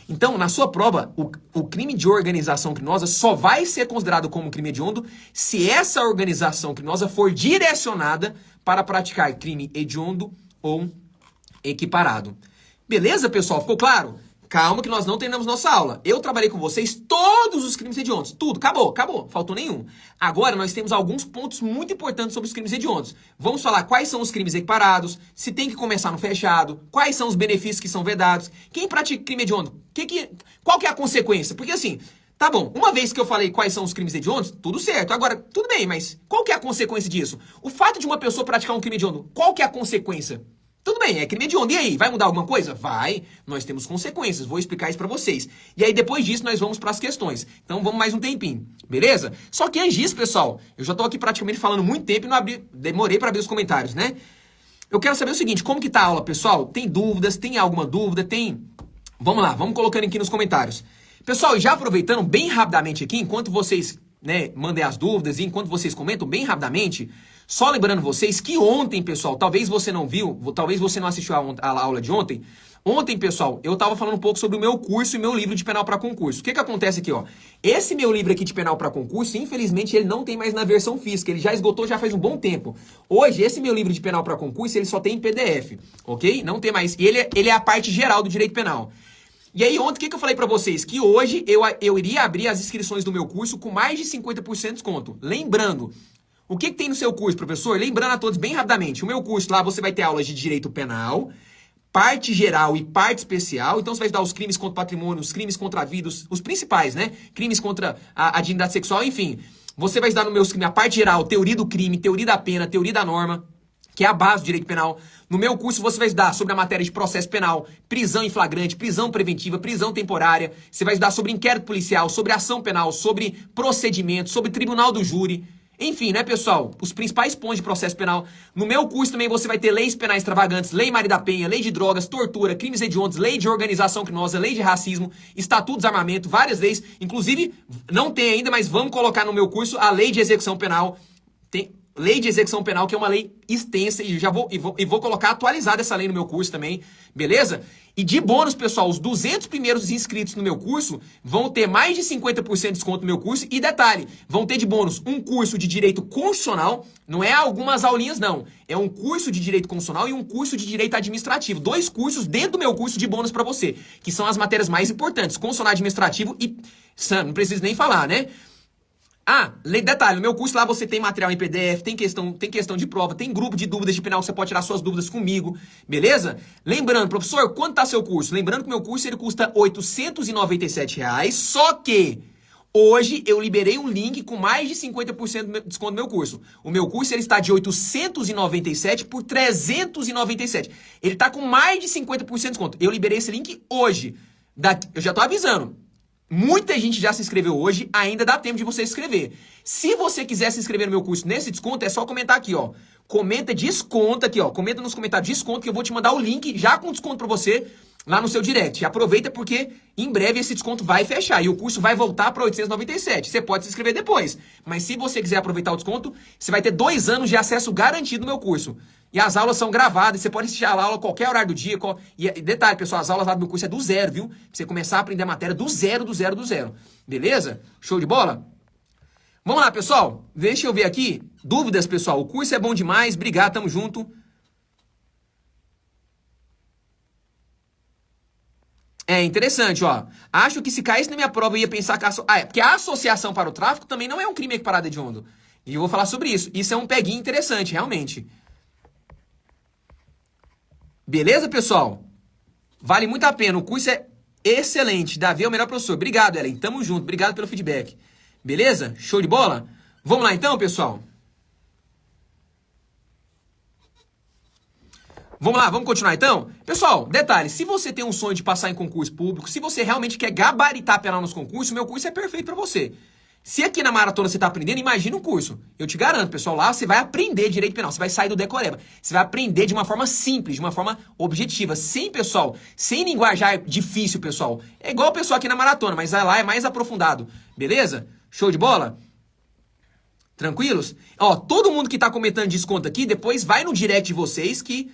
Então, na sua prova, o crime de organização criminosa só vai ser considerado como crime hediondo se essa organização criminosa for direcionada para praticar crime hediondo ou equiparado. Beleza, pessoal? Ficou claro? Calma que nós não terminamos nossa aula. Eu trabalhei com vocês todos os crimes hediondos. Tudo, acabou. Faltou nenhum. Agora nós temos alguns pontos muito importantes sobre os crimes hediondos. Vamos falar quais são os crimes equiparados, se tem que começar no fechado, quais são os benefícios que são vedados, quem pratica crime hediondo, qual que é a consequência? Porque assim, tá bom, uma vez que eu falei quais são os crimes hediondos, tudo certo. Agora, tudo bem, mas qual que é a consequência disso? O fato de uma pessoa praticar um crime hediondo, qual que é a consequência? Tudo bem, é crime hediondo. E aí, vai mudar alguma coisa? Vai. Nós temos consequências. Vou explicar isso pra vocês. E aí, depois disso, nós vamos pras questões. Então, vamos mais um tempinho. Beleza? Só que antes disso, pessoal, eu já tô aqui praticamente falando muito tempo e não demorei pra abrir os comentários, né? Eu quero saber o seguinte, como que tá a aula, pessoal? Tem dúvidas? Tem alguma dúvida? Tem... Vamos lá, vamos colocando aqui nos comentários. Pessoal, já aproveitando bem rapidamente aqui, enquanto vocês, né, mandem as dúvidas e enquanto vocês comentam bem rapidamente... Só lembrando vocês que ontem, pessoal, talvez você não viu, talvez você não assistiu a aula de ontem. Ontem, pessoal, eu tava falando um pouco sobre o meu curso e meu livro de penal para concurso. O que que acontece aqui, ó? Esse meu livro aqui de penal para concurso, infelizmente, ele não tem mais na versão física. Ele já esgotou já faz um bom tempo. Hoje, esse meu livro de penal para concurso, ele só tem em PDF, ok? Não tem mais. E ele é a parte geral do direito penal. E aí, ontem, o que que eu falei pra vocês? Que hoje eu iria abrir as inscrições do meu curso com mais de 50% de desconto. Lembrando... O que tem no seu curso, professor? Lembrando a todos bem rapidamente, o meu curso lá você vai ter aulas de direito penal, parte geral e parte especial. Então você vai estudar os crimes contra o patrimônio, os crimes contra a vida, os principais, né? Crimes contra a dignidade sexual, enfim. Você vai estudar no meu crime a parte geral, teoria do crime, teoria da pena, teoria da norma, que é a base do direito penal. No meu curso você vai estudar sobre a matéria de processo penal, prisão em flagrante, prisão preventiva, prisão temporária. Você vai estudar sobre inquérito policial, sobre ação penal, sobre procedimento, sobre tribunal do júri. Enfim, né, pessoal? Os principais pontos de processo penal. No meu curso também você vai ter leis penais extravagantes, lei Maria da Penha, lei de drogas, tortura, crimes hediondos, lei de organização criminosa, lei de racismo, estatuto de desarmamento, várias leis. Inclusive, não tem ainda, mas vamos colocar no meu curso a lei de execução penal. Tem lei de execução penal, que é uma lei extensa, e já vou colocar atualizada essa lei no meu curso também, beleza? E de bônus, pessoal, os 200 primeiros inscritos no meu curso vão ter mais de 50% de desconto no meu curso. E detalhe, vão ter de bônus um curso de direito constitucional, não é algumas aulinhas não, é um curso de direito constitucional e um curso de direito administrativo. 2 cursos dentro do meu curso de bônus pra você, que são as matérias mais importantes, constitucional administrativo e... não preciso nem falar, né? Ah, detalhe, no meu curso lá você tem material em PDF, tem questão de prova, tem grupo de dúvidas de penal que você pode tirar suas dúvidas comigo, beleza? Lembrando, professor, quanto tá seu curso? Lembrando que meu curso ele custa R$ 897, só que hoje eu liberei um link com mais de 50% de desconto no meu curso. O meu curso ele está de 897 por 397. Ele tá com mais de 50% de desconto. Eu liberei esse link hoje. Eu já tô avisando. Muita gente já se inscreveu hoje, ainda dá tempo de você se inscrever. Se você quiser se inscrever no meu curso nesse desconto, é só comentar aqui, ó. Comenta desconto aqui, ó. Comenta nos comentários desconto que eu vou te mandar o link já com desconto pra você lá no seu direct. Aproveita porque em breve esse desconto vai fechar e o curso vai voltar para 897. Você pode se inscrever depois, mas se você quiser aproveitar o desconto, você vai ter 2 anos de acesso garantido no meu curso. E as aulas são gravadas, você pode assistir a aula a qualquer horário do dia. E detalhe, pessoal, as aulas lá do meu curso é do zero, viu? Pra você começar a aprender a matéria do zero. Beleza? Show de bola? Vamos lá, pessoal. Deixa eu ver aqui. Dúvidas, pessoal? O curso é bom demais. Obrigado, tamo junto. É interessante, ó. Acho que se caísse na minha prova eu ia pensar que porque a associação para o tráfico também não é um crime equiparado hediondo. E eu vou falar sobre isso. Isso é um peguinho interessante, realmente. Beleza, pessoal? Vale muito a pena. O curso é excelente. Davi é o melhor professor. Obrigado, Ellen. Tamo junto. Obrigado pelo feedback. Beleza? Show de bola? Vamos lá então, pessoal? Vamos lá, vamos continuar então? Pessoal, detalhe, se você tem um sonho de passar em concurso público, se você realmente quer gabaritar penal nos concursos, o meu curso é perfeito pra você. Se aqui na maratona você tá aprendendo, imagina um curso. Eu te garanto, pessoal, lá você vai aprender direito penal, você vai sair do decoreba. Você vai aprender de uma forma simples, de uma forma objetiva, sem linguajar difícil, pessoal. É igual o pessoal aqui na maratona, mas lá é mais aprofundado. Beleza? Show de bola? Tranquilos? Ó, todo mundo que tá comentando desconto aqui, depois vai no direct de vocês que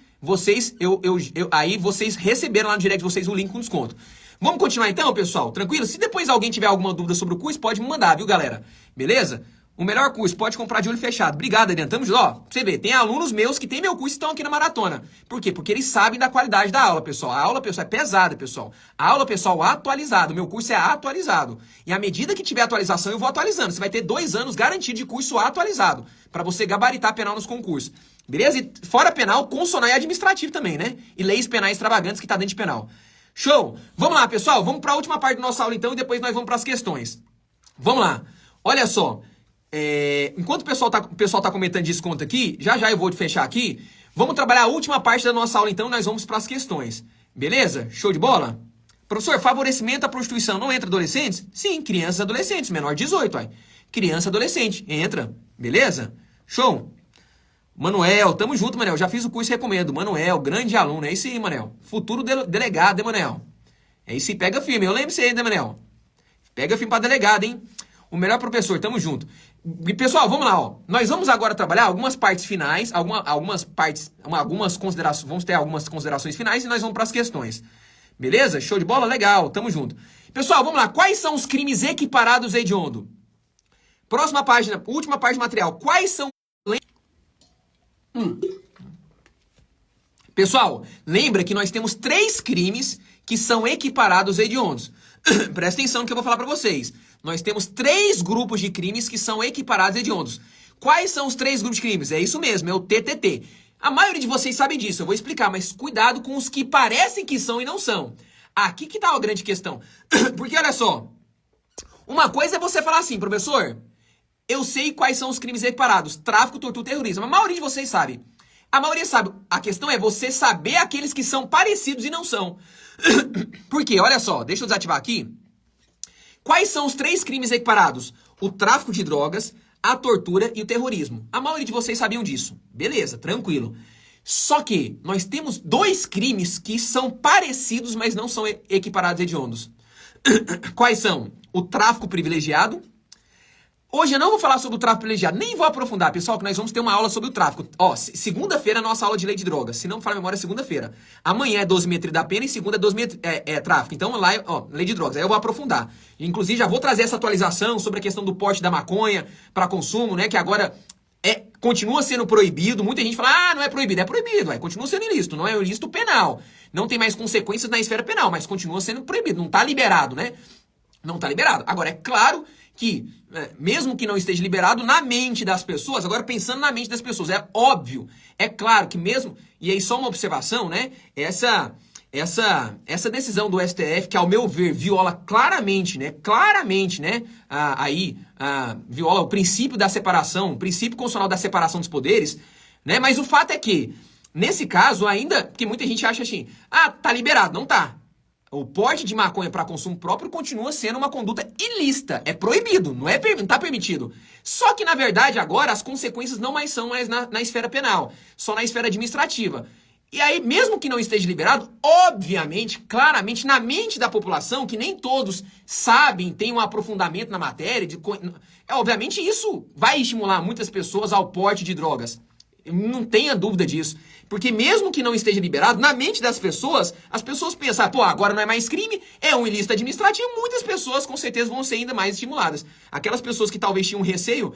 aí vocês receberam lá no direct de vocês o link com desconto. Vamos continuar então, pessoal? Tranquilo? Se depois alguém tiver alguma dúvida sobre o curso, pode me mandar, viu, galera? Beleza? O melhor curso, pode comprar de olho fechado. Obrigado, Adriano. Tamo junto. Ó, pra você ver, tem alunos meus que tem meu curso e estão aqui na maratona. Por quê? Porque eles sabem da qualidade da aula, pessoal. A aula, pessoal, é pesada, pessoal. A aula, pessoal, atualizado. O meu curso é atualizado. E à medida que tiver atualização, eu vou atualizando. Você vai ter 2 anos garantido de curso atualizado. Pra você gabaritar penal nos concursos. Beleza? E fora penal, constitucional e administrativo também, né? E leis penais extravagantes que tá dentro de penal. Show? Vamos lá, pessoal. Vamos pra última parte da nossa aula, então, e depois nós vamos pras questões. Vamos lá. Olha só. Enquanto o pessoal tá comentando desconto aqui, já eu vou fechar aqui. Vamos trabalhar a última parte da nossa aula, então, nós vamos para as questões. Beleza? Show de bola? Professor, favorecimento à prostituição não entra adolescentes? Sim, crianças e adolescentes, menor de 18, ó. Criança e adolescente, entra. Beleza? Show? Manuel, tamo junto, Manel. Já fiz o curso e recomendo. Manuel, grande aluno. É isso aí, Manel. Futuro delegado, hein, Manel? É isso aí, pega firme. Eu lembro isso aí, né, Manel? Pega firme pra delegado, hein? O melhor professor, tamo junto. E, pessoal, vamos lá, ó. Nós vamos agora trabalhar algumas partes finais, algumas considerações, vamos ter algumas considerações finais e nós vamos para as questões. Beleza? Show de bola? Legal, tamo junto. Pessoal, vamos lá. Quais são os crimes equiparados hediondo? Próxima página, última parte do material. Quais são... Pessoal, lembra que nós temos 3 crimes que são equiparados hediondos. Presta atenção no que eu vou falar para vocês. Nós temos 3 grupos de crimes que são equiparados hediondos. Quais são os 3 grupos de crimes? É isso mesmo, é o TTT. A maioria de vocês sabe disso, eu vou explicar, mas cuidado com os que parecem que são e não são. Aqui que tá a grande questão. Porque olha só, uma coisa é você falar assim, professor, eu sei quais são os crimes equiparados, tráfico, tortura e terrorismo. A maioria de vocês sabe. A maioria sabe. A questão é você saber aqueles que são parecidos e não são. Por quê? Olha só, deixa eu desativar aqui. Quais são os 3 crimes equiparados? O tráfico de drogas, a tortura e o terrorismo. A maioria de vocês sabiam disso. Beleza, tranquilo. Só que nós temos 2 crimes que são parecidos, mas não são equiparados hediondos. Quais são? O tráfico privilegiado. Hoje eu não vou falar sobre o tráfico privilegiado, nem vou aprofundar, pessoal, que nós vamos ter uma aula sobre o tráfico. Ó, segunda-feira é a nossa aula de lei de drogas. Se não me falar a memória, é segunda-feira. Amanhã é dosimetria da pena e segunda é dosimetria, tráfico. Então lá, ó, lei de drogas. Aí eu vou aprofundar. Inclusive, já vou trazer essa atualização sobre a questão do porte da maconha para consumo, né? Que agora continua sendo proibido. Muita gente fala, não é proibido. É proibido, continua sendo ilícito. Não é um ilícito penal. Não tem mais consequências na esfera penal, mas continua sendo proibido. Não tá liberado, né? Não tá liberado. Agora, é claro que, mesmo que não esteja liberado, na mente das pessoas, agora pensando na mente das pessoas, é óbvio, é claro que mesmo, e aí só uma observação, né, essa decisão do STF, que ao meu ver viola claramente, né, viola o princípio da separação, o princípio constitucional da separação dos poderes, né, mas o fato é que, nesse caso, ainda, que muita gente acha assim, tá liberado, não tá. O porte de maconha para consumo próprio continua sendo uma conduta ilícita. É proibido, não está permitido. Só que, na verdade, agora as consequências não mais são mais na esfera penal, só na esfera administrativa. E aí, mesmo que não esteja liberado, obviamente, claramente, na mente da população, que nem todos sabem, tem um aprofundamento na matéria, obviamente isso vai estimular muitas pessoas ao porte de drogas. Não tenha dúvida disso. Porque mesmo que não esteja liberado, na mente das pessoas, as pessoas pensam, agora não é mais crime, é um ilícito administrativo, muitas pessoas com certeza vão ser ainda mais estimuladas. Aquelas pessoas que talvez tinham receio,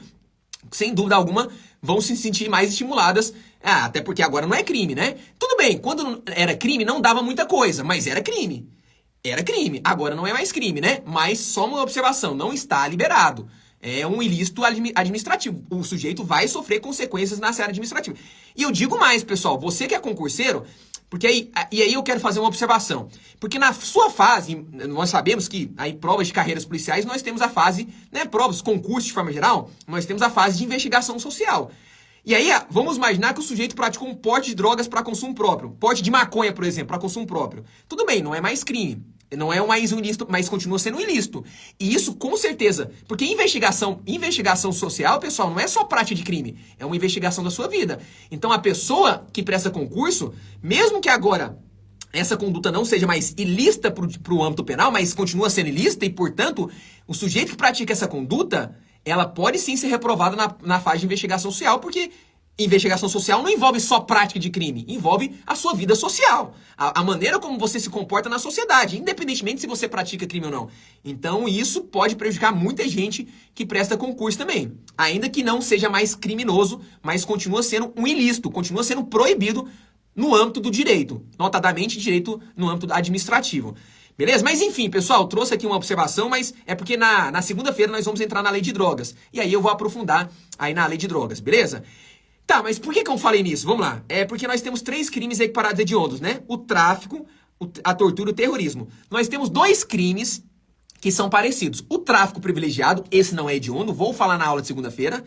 sem dúvida alguma, vão se sentir mais estimuladas, até porque agora não é crime, né? Tudo bem, quando era crime não dava muita coisa, mas era crime. Era crime, agora não é mais crime, né? Mas só uma observação, não está liberado. É um ilícito administrativo. O sujeito vai sofrer consequências na área administrativa. E eu digo mais, pessoal, você que é concurseiro, porque aí eu quero fazer uma observação. Porque na sua fase, nós sabemos que aí provas de carreiras policiais, nós temos a fase, né, provas, concursos de forma geral, nós temos a fase de investigação social. E aí, vamos imaginar que o sujeito praticou um porte de drogas para consumo próprio. Porte de maconha, por exemplo, para consumo próprio. Tudo bem, não é mais crime. Não é mais um ilícito, mas continua sendo um ilícito. E isso, com certeza, porque investigação social, pessoal, não é só prática de crime. É uma investigação da sua vida. Então, a pessoa que presta concurso, mesmo que agora essa conduta não seja mais ilícita para o âmbito penal, mas continua sendo ilícita e, portanto, o sujeito que pratica essa conduta, ela pode sim ser reprovada na fase de investigação social, porque Investigação social não envolve só prática de crime, envolve a sua vida social, a maneira como você se comporta na sociedade, independentemente se você pratica crime ou não. Então isso pode prejudicar muita gente que presta concurso também, ainda que não seja mais criminoso, mas continua sendo um ilícito, continua sendo proibido no âmbito do direito, notadamente direito no âmbito administrativo. Beleza? Mas enfim, pessoal, trouxe aqui uma observação, mas é porque na segunda-feira nós vamos entrar na lei de drogas, e aí eu vou aprofundar aí na lei de drogas, beleza? Tá, mas por que eu falei nisso? Vamos lá. É porque nós temos 3 crimes equiparados hediondos, né? O tráfico, a tortura e o terrorismo. Nós temos 2 crimes que são parecidos. O tráfico privilegiado, esse não é hediondo, vou falar na aula de segunda-feira.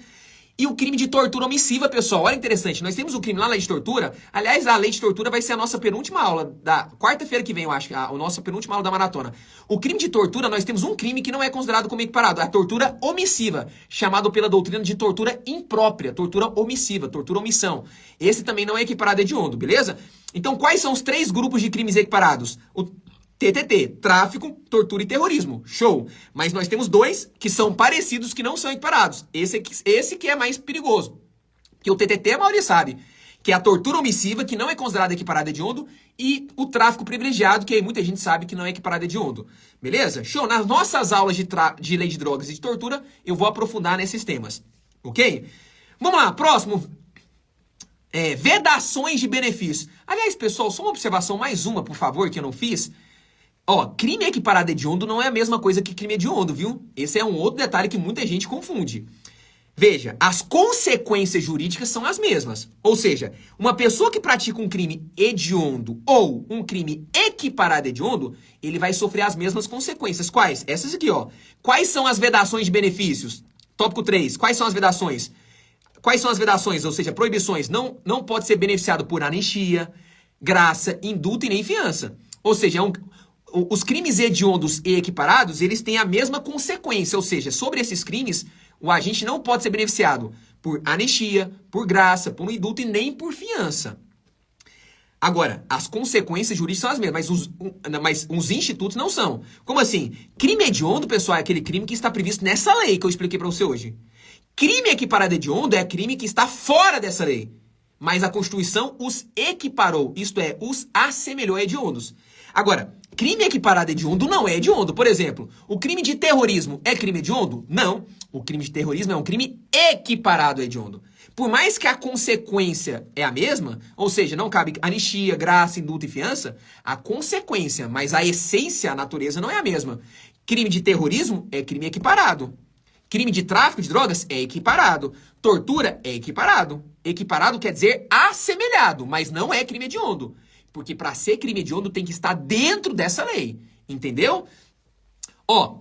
E o crime de tortura omissiva, pessoal. Olha interessante, nós temos o crime lá na lei de tortura. Aliás, a lei de tortura vai ser a nossa penúltima aula, da quarta-feira que vem, eu acho, a nossa penúltima aula da maratona. O crime de tortura, nós temos um crime que não é considerado como equiparado, a tortura omissiva, chamado pela doutrina de tortura imprópria, tortura omissiva, tortura omissão. Esse também não é equiparado hediondo, beleza? Então, quais são os 3 grupos de crimes equiparados? O TTT, tráfico, tortura e terrorismo. Show. Mas nós temos 2 que são parecidos, que não são equiparados. Esse que é mais perigoso. Que o TTT, a maioria sabe, que é a tortura omissiva, que não é considerada equiparada hediondo, e o tráfico privilegiado, que aí muita gente sabe que não é equiparada hediondo. Beleza? Show. Nas nossas aulas de lei de drogas e de tortura, eu vou aprofundar nesses temas. Ok? Vamos lá, próximo. Vedações de benefícios. Aliás, pessoal, só uma observação, mais uma, por favor, que eu não fiz. Ó, crime equiparado hediondo não é a mesma coisa que crime hediondo, viu? Esse é um outro detalhe que muita gente confunde. Veja, as consequências jurídicas são as mesmas. Ou seja, uma pessoa que pratica um crime hediondo ou um crime equiparado hediondo, ele vai sofrer as mesmas consequências. Quais? Essas aqui, ó. Quais são as vedações de benefícios? Tópico 3. Quais são as vedações? Quais são as vedações, ou seja, proibições? Não pode ser beneficiado por anistia, graça, indulto e nem fiança. Ou seja, os crimes hediondos e equiparados, eles têm a mesma consequência, ou seja, sobre esses crimes, o agente não pode ser beneficiado por anistia, por graça, por indulto e nem por fiança. Agora, as consequências jurídicas são as mesmas, mas os institutos não são. Como assim? Crime hediondo, pessoal, é aquele crime que está previsto nessa lei que eu expliquei para você hoje. Crime equiparado hediondo é crime que está fora dessa lei, mas a Constituição os equiparou, isto é, os assemelhou a hediondos. Agora, crime equiparado hediondo não é hediondo. Por exemplo, o crime de terrorismo é crime hediondo? Não. O crime de terrorismo é um crime equiparado a hediondo. Por mais que a consequência é a mesma, ou seja, não cabe anistia, graça, indulto e fiança, a consequência, mas a essência, a natureza não é a mesma. Crime de terrorismo é crime equiparado. Crime de tráfico de drogas é equiparado. Tortura é equiparado. Equiparado quer dizer assemelhado, mas não é crime hediondo. Porque para ser crime hediondo tem que estar dentro dessa lei. Entendeu? Ó,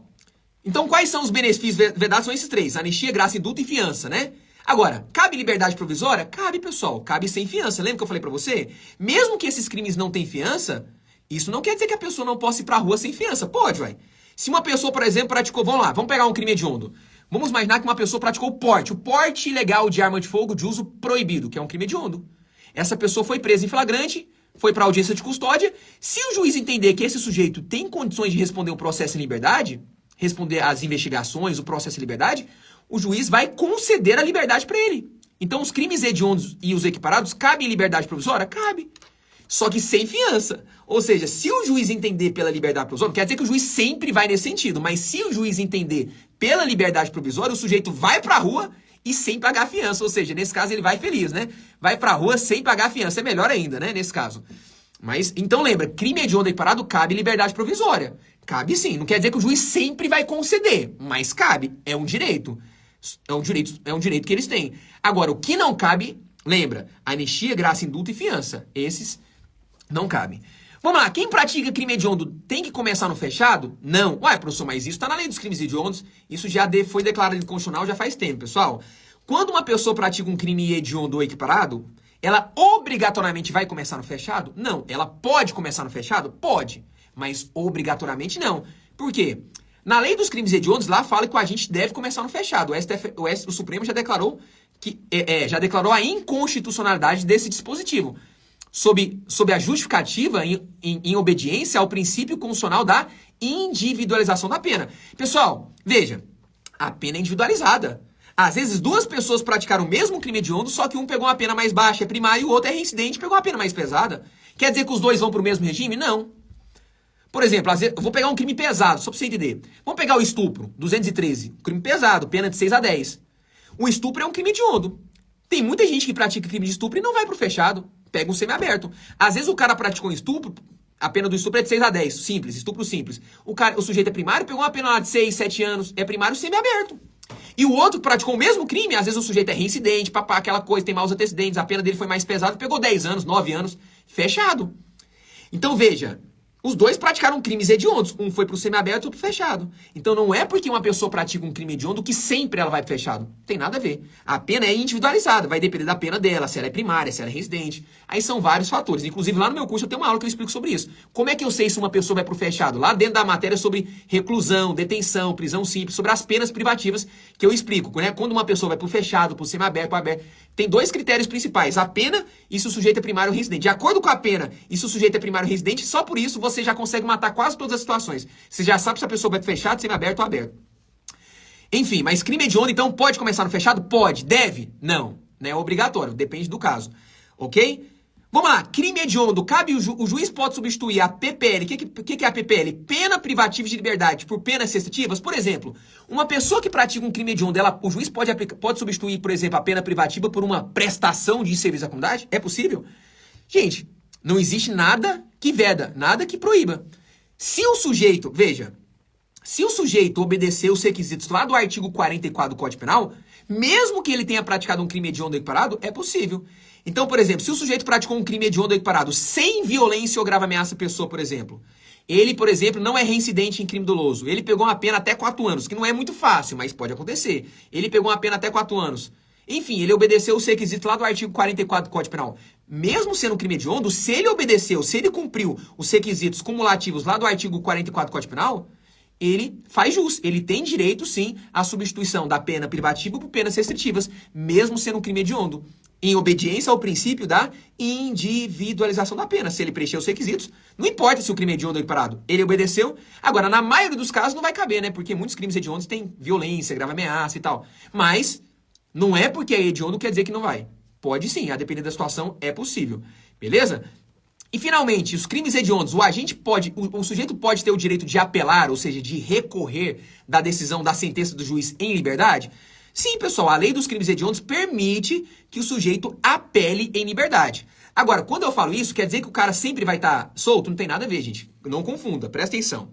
então quais são os benefícios vedados? São esses 3. Anistia, graça, indulto e fiança, né? Agora, cabe liberdade provisória? Cabe, pessoal. Cabe sem fiança. Lembra que eu falei para você? Mesmo que esses crimes não tenham fiança, isso não quer dizer que a pessoa não possa ir pra rua sem fiança. Pode, vai. Se uma pessoa, por exemplo, praticou... Vamos lá, vamos pegar um crime hediondo. Vamos imaginar que uma pessoa praticou o porte ilegal de arma de fogo de uso proibido, que é um crime hediondo. Essa pessoa foi presa em flagrante, foi para audiência de custódia. Se o juiz entender que esse sujeito tem condições de responder um processo em liberdade, responder às investigações, o processo em liberdade, o juiz vai conceder a liberdade para ele. Então, os crimes hediondos e os equiparados, cabe em liberdade provisória? Cabe. Só que sem fiança. Ou seja, se o juiz entender pela liberdade provisória, não quer dizer que o juiz sempre vai nesse sentido, mas se o juiz entender pela liberdade provisória, o sujeito vai pra rua e sem pagar fiança. Ou seja, nesse caso ele vai feliz, né? Vai pra rua sem pagar fiança. É melhor ainda, né? Nesse caso. Mas, então lembra, crime hediondo equiparado cabe liberdade provisória. Cabe sim. Não quer dizer que o juiz sempre vai conceder, mas cabe. É um direito. É um direito que eles têm. Agora, o que não cabe, lembra, anistia, graça, indulto e fiança. Esses não cabem. Vamos lá, quem pratica crime hediondo tem que começar no fechado? Não. Ué, professor, mas isso está na lei dos crimes hediondos, isso já foi declarado inconstitucional já faz tempo, pessoal. Quando uma pessoa pratica um crime hediondo ou equiparado, ela obrigatoriamente vai começar no fechado? Não. Ela pode começar no fechado? Pode. Mas obrigatoriamente não. Por quê? Na lei dos crimes hediondos, lá fala que a gente deve começar no fechado. O Supremo já declarou a inconstitucionalidade desse dispositivo. Sob a justificativa em obediência ao princípio constitucional da individualização da pena. Pessoal, veja, a pena é individualizada. Às vezes, duas pessoas praticaram o mesmo crime hediondo, só que um pegou uma pena mais baixa, é primário, e o outro é reincidente, pegou uma pena mais pesada. Quer dizer que os dois vão pro mesmo regime? Não. Por exemplo, às vezes, eu vou pegar um crime pesado, só pra você entender. Vamos pegar o estupro, 213. Crime pesado, pena de 6 a 10. O estupro é um crime hediondo. Tem muita gente que pratica crime de estupro e não vai pro fechado. Pega um semiaberto. Às vezes o cara praticou um estupro, a pena do estupro é de 6 a 10. Simples, estupro simples. O sujeito é primário, pegou uma pena lá de 6, 7 anos, é primário semiaberto. E o outro praticou o mesmo crime, às vezes o sujeito é reincidente, papá, aquela coisa, tem maus antecedentes, a pena dele foi mais pesada, pegou 10 anos, 9 anos, fechado. Então veja, os dois praticaram crimes hediondos, um foi pro semiaberto e outro pro fechado. Então não é porque uma pessoa pratica um crime hediondo que sempre ela vai pro fechado. Tem nada a ver. A pena é individualizada, vai depender da pena dela, se ela é primária, se ela é residente. Aí são vários fatores. Inclusive lá no meu curso eu tenho uma aula que eu explico sobre isso. Como é que eu sei se uma pessoa vai pro fechado? Lá dentro da matéria sobre reclusão, detenção, prisão simples, sobre as penas privativas que eu explico, né? Quando uma pessoa vai pro fechado, pro semiaberto, pro aberto, tem dois critérios principais, a pena e se o sujeito é primário ou residente. De acordo com a pena e se o sujeito é primário ou residente, só por isso você já consegue matar quase todas as situações. Você já sabe se a pessoa vai fechado, semiaberto ou aberto. Enfim, mas crime hediondo, então, pode começar no fechado? Pode. Deve? Não. Não é obrigatório, depende do caso. Ok? Vamos lá, crime hediondo, cabe o juiz pode substituir a PPL. O que é a PPL? Pena privativa de liberdade por penas restritivas. Por exemplo, uma pessoa que pratica um crime hediondo, o juiz pode substituir, por exemplo, a pena privativa por uma prestação de serviço à comunidade? É possível? Gente, não existe nada que veda, nada que proíba. Se o sujeito, veja, se o sujeito obedecer os requisitos lá do artigo 44 do Código Penal, mesmo que ele tenha praticado um crime hediondo equiparado, é possível. Então, por exemplo, se o sujeito praticou um crime hediondo equiparado sem violência ou grave ameaça à pessoa, por exemplo, ele, por exemplo, não é reincidente em crime doloso, ele pegou uma pena até 4 anos, que não é muito fácil, mas pode acontecer. Ele pegou uma pena até 4 anos. Enfim, ele obedeceu os requisitos lá do artigo 44 do Código Penal. Mesmo sendo um crime hediondo, se ele obedeceu, se ele cumpriu os requisitos cumulativos lá do artigo 44 do Código Penal, ele faz jus. Ele tem direito, sim, à substituição da pena privativa por penas restritivas, mesmo sendo um crime hediondo, em obediência ao princípio da individualização da pena. Se ele preencheu os requisitos, não importa se o crime é hediondo ou equiparado, ele obedeceu. Agora, na maioria dos casos não vai caber, né? Porque muitos crimes hediondos têm violência, grave ameaça e tal. Mas não é porque é hediondo quer dizer que não vai. Pode sim, a depender da situação é possível. Beleza? E finalmente, os crimes hediondos, o sujeito pode ter o direito de apelar, ou seja, de recorrer da decisão da sentença do juiz em liberdade? Sim, pessoal, a lei dos crimes hediondos permite que o sujeito apele em liberdade. Agora, quando eu falo isso, quer dizer que o cara sempre vai estar solto? Não tem nada a ver, gente. Não confunda, presta atenção.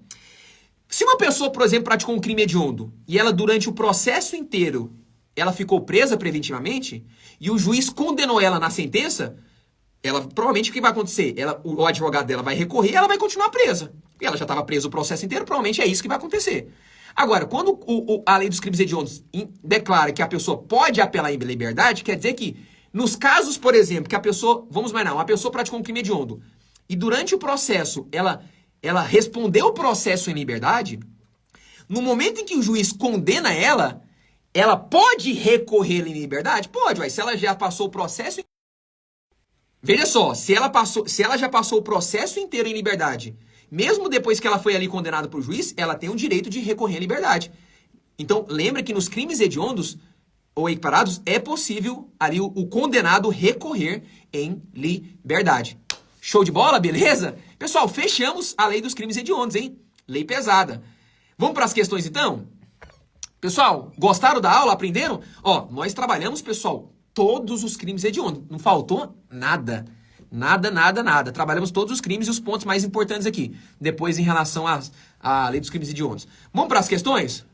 Se uma pessoa, por exemplo, praticou um crime hediondo e ela, durante o processo inteiro, ela ficou presa preventivamente e o juiz condenou ela na sentença, ela provavelmente o que vai acontecer? O advogado dela vai recorrer e ela vai continuar presa. E ela já estava presa o processo inteiro, provavelmente é isso que vai acontecer. Agora, quando a lei dos crimes hediondos declara que a pessoa pode apelar em liberdade, quer dizer que, nos casos, por exemplo, que a pessoa, vamos imaginar, uma pessoa praticou um crime hediondo e durante o processo ela respondeu o processo em liberdade, no momento em que o juiz condena ela pode recorrer em liberdade? Pode, mas se ela já passou o processo... Veja só, se ela já passou o processo inteiro em liberdade, mesmo depois que ela foi ali condenada por juiz, ela tem o direito de recorrer à liberdade. Então, lembra que nos crimes hediondos ou equiparados, é possível ali o condenado recorrer em liberdade. Show de bola, beleza? Pessoal, fechamos a lei dos crimes hediondos, hein? Lei pesada. Vamos para as questões, então? Pessoal, gostaram da aula? Aprenderam? Ó, nós trabalhamos, pessoal, todos os crimes hediondos. Não faltou nada. Nada. Trabalhamos todos os crimes e os pontos mais importantes aqui. Depois, em relação à lei dos crimes hediondos. Vamos para as questões?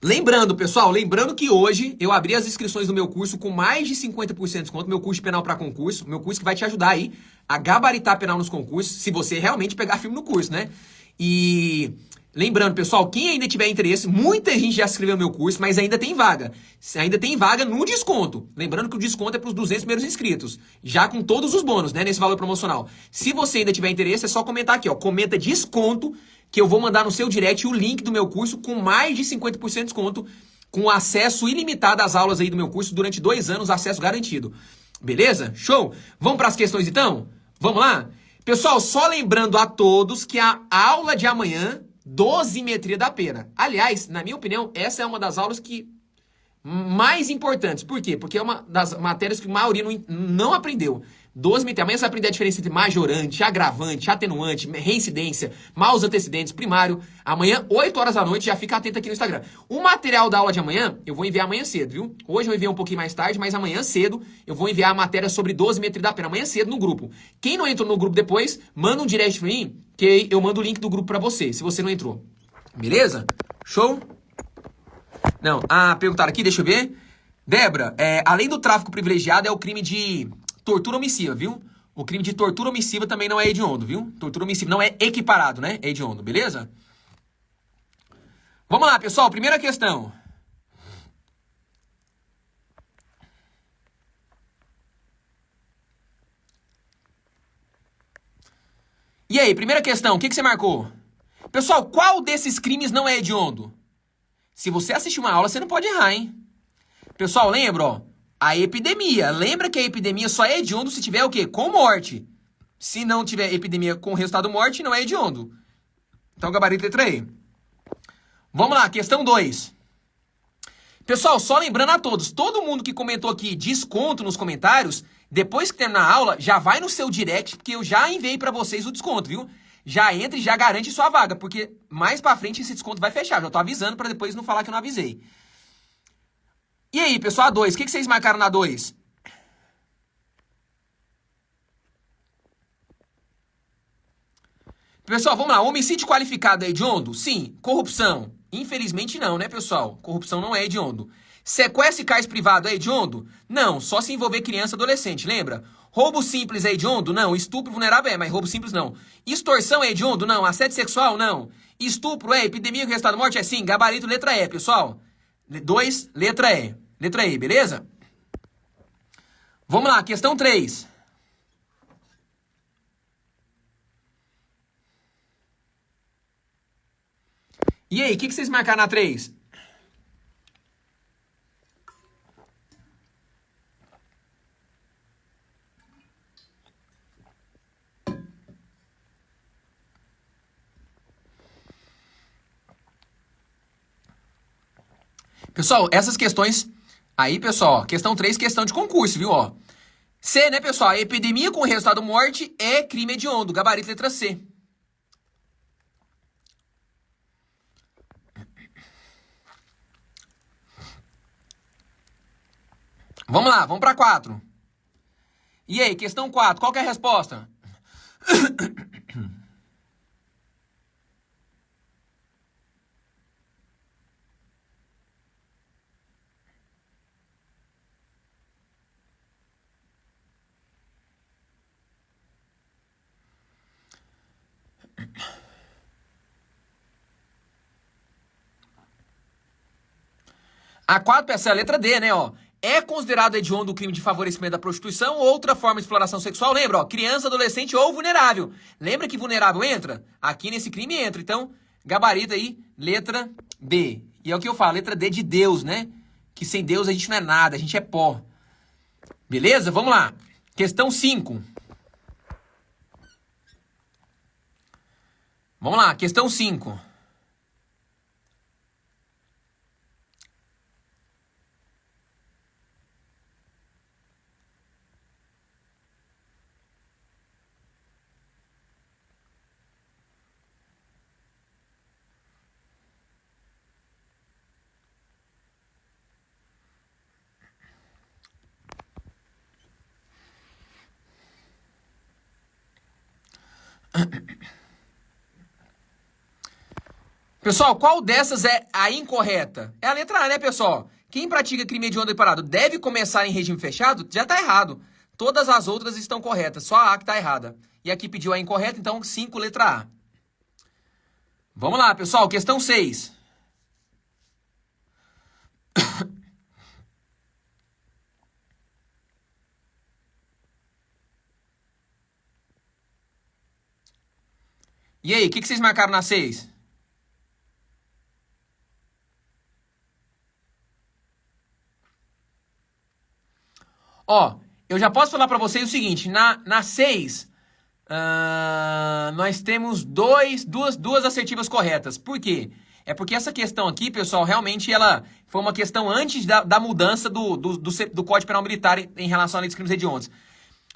Lembrando, pessoal, que hoje eu abri as inscrições do meu curso com mais de 50% de desconto, meu curso de penal para concurso, meu curso que vai te ajudar aí a gabaritar penal nos concursos, se você realmente pegar firme no curso, né? E lembrando, pessoal, quem ainda tiver interesse, muita gente já se inscreveu no meu curso, mas ainda tem vaga. Ainda tem vaga no desconto. Lembrando que o desconto é para os 200 primeiros inscritos, já com todos os bônus, né, nesse valor promocional. Se você ainda tiver interesse, é só comentar aqui, ó, comenta desconto, que eu vou mandar no seu direct o link do meu curso com mais de 50% de desconto, com acesso ilimitado às aulas aí do meu curso durante 2 anos, acesso garantido. Beleza? Show? Vamos para as questões então? Vamos lá? Pessoal, só lembrando a todos que a aula de amanhã dosimetria da pera. Aliás, na minha opinião, essa é uma das aulas que mais importantes. Por quê? Porque é uma das matérias que a maioria não aprendeu. Dosimetria. Amanhã você vai aprender a diferença entre majorante, agravante, atenuante, reincidência, maus antecedentes, primário. Amanhã, 8 horas da noite, já fica atento aqui no Instagram. O material da aula de amanhã, eu vou enviar amanhã cedo, viu? Hoje eu enviei um pouquinho mais tarde, mas amanhã cedo eu vou enviar a matéria sobre dosimetria da pena. Amanhã cedo no grupo. Quem não entrou no grupo depois, manda um direct pra mim, que eu mando o link do grupo pra você, se você não entrou. Beleza? Show? Não, perguntaram aqui, deixa eu ver. Débora, além do tráfico privilegiado, é o crime de tortura omissiva, viu? O crime de tortura omissiva também não é hediondo, viu? Tortura omissiva não é equiparado, né? É hediondo, beleza? Vamos lá, pessoal. Primeira questão. E aí, primeira questão, o que você marcou? Pessoal, qual desses crimes não é hediondo? Se você assistir uma aula, você não pode errar, hein? Pessoal, lembra, ó, a epidemia. Lembra que a epidemia só é hediondo se tiver o quê? Com morte. Se não tiver epidemia com resultado morte, não é hediondo. Então, gabarito letra E. Vamos lá, questão 2. Pessoal, só lembrando a todos, todo mundo que comentou aqui desconto nos comentários, depois que terminar a aula, já vai no seu direct, porque eu já enviei pra vocês o desconto, viu? Já entra e já garante sua vaga, porque mais pra frente esse desconto vai fechar. Já tô avisando pra depois não falar que eu não avisei. E aí, pessoal, a 2, o que vocês marcaram na 2? Pessoal, vamos lá. Homicídio qualificado é hediondo? Sim. Corrupção? Infelizmente não, né, pessoal? Corrupção não é hediondo. Sequestro e cárcere privado é hediondo? Não, só se envolver criança e adolescente, lembra? Roubo simples é hediondo? Não. Estupro vulnerável é, mas roubo simples não. Extorsão é hediondo? Não. Assédio sexual? Não. Estupro é. Epidemia com resultado de morte é sim. Gabarito letra E, pessoal. 2, letra E. Letra E, beleza? Vamos lá, questão 3. E aí, o que vocês marcaram na 3? Pessoal, essas questões... Aí, pessoal, questão 3, questão de concurso, viu? Ó. C, né, pessoal? A epidemia com resultado morte é crime hediondo. Gabarito letra C. Vamos lá, vamos para 4. E aí, questão 4, qual que é a resposta? A 4, essa é a letra D, né, ó. É considerado hediondo o crime de favorecimento da prostituição ou outra forma de exploração sexual? Lembra, ó, criança, adolescente ou vulnerável. Lembra que vulnerável entra? Aqui nesse crime entra. Então, gabarito aí, letra D. E é o que eu falo, letra D de Deus, né? Que sem Deus a gente não é nada, a gente é pó. Beleza? Vamos lá. Questão 5. Vamos lá, questão 5. Pessoal, qual dessas é a incorreta? É a letra A, né, pessoal? Quem pratica crime hediondo e parado deve começar em regime fechado? Já tá errado. Todas as outras estão corretas, só a que tá errada. E aqui pediu a incorreta, então 5, letra A. Vamos lá, pessoal, questão 6. E aí, o que vocês marcaram na 6? Ó, eu já posso falar pra vocês o seguinte, na 6, nós temos duas assertivas corretas. Por quê? É porque essa questão aqui, pessoal, realmente ela foi uma questão antes da mudança do Código Penal Militar em relação à lei dos crimes hediondos.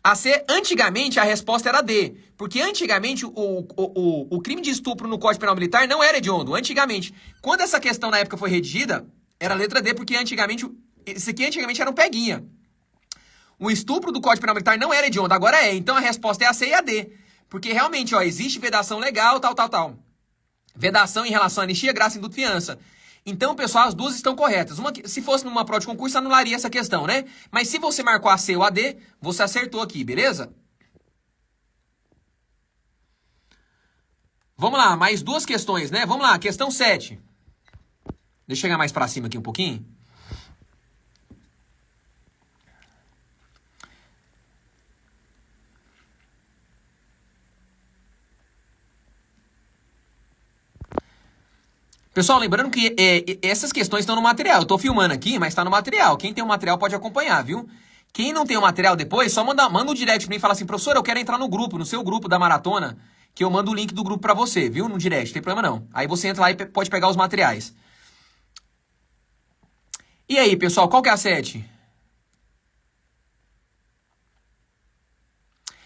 A C, antigamente, a resposta era D. Porque antigamente o crime de estupro no Código Penal Militar não era hediondo. Antigamente. Quando essa questão na época foi redigida, era a letra D, porque antigamente, esse aqui antigamente era um peguinha. O estupro do Código Penal Militar não era hediondo, agora é. Então a resposta é a C e a D. Porque realmente, ó, existe vedação legal, tal. Vedação em relação à anistia, graça, indulto, fiança. Então, pessoal, as duas estão corretas. Se fosse numa prova de concurso, anularia essa questão, né? Mas se você marcou a C ou a D, você acertou aqui, beleza? Vamos lá, mais duas questões, né? Vamos lá, questão 7. Deixa eu chegar mais pra cima aqui um pouquinho. Pessoal, lembrando que essas questões estão no material. Eu tô filmando aqui, mas tá no material. Quem tem o material pode acompanhar, viu? Quem não tem o material depois, só manda um direct pra mim e fala assim, professor, eu quero entrar no grupo, no seu grupo da maratona, que eu mando o link do grupo pra você, viu? No direct, não tem problema não. Aí você entra lá e pode pegar os materiais. E aí, pessoal, qual que é a 7?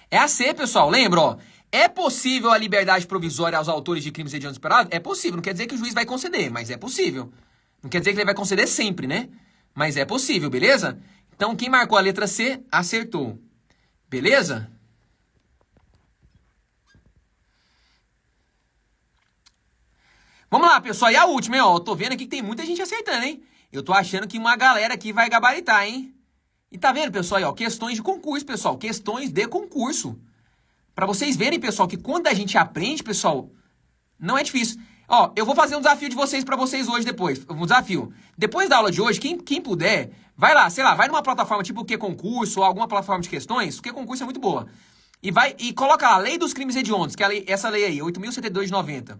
É a C, pessoal. Lembra, ó. É possível a liberdade provisória aos autores de crimes hediondos esperados? É possível. Não quer dizer que o juiz vai conceder, mas é possível. Não quer dizer que ele vai conceder sempre, né? Mas é possível, beleza? Então, quem marcou a letra C, acertou. Beleza? Vamos lá, pessoal. E a última, hein? Ó, eu tô vendo aqui que tem muita gente acertando, hein? Eu tô achando que uma galera aqui vai gabaritar, hein? E tá vendo, pessoal? Aí, ó, questões de concurso, pessoal. Questões de concurso. Pra vocês verem, pessoal, que quando a gente aprende, pessoal, não é difícil. Ó, eu vou fazer um desafio de vocês pra vocês hoje depois. Um desafio. Depois da aula de hoje, quem puder, vai lá, sei lá, vai numa plataforma tipo o Que Concurso ou alguma plataforma de questões. O Que Concurso é muito boa. E coloca lá, Lei dos Crimes Hediondos, que é essa lei aí, 8.072 de 90.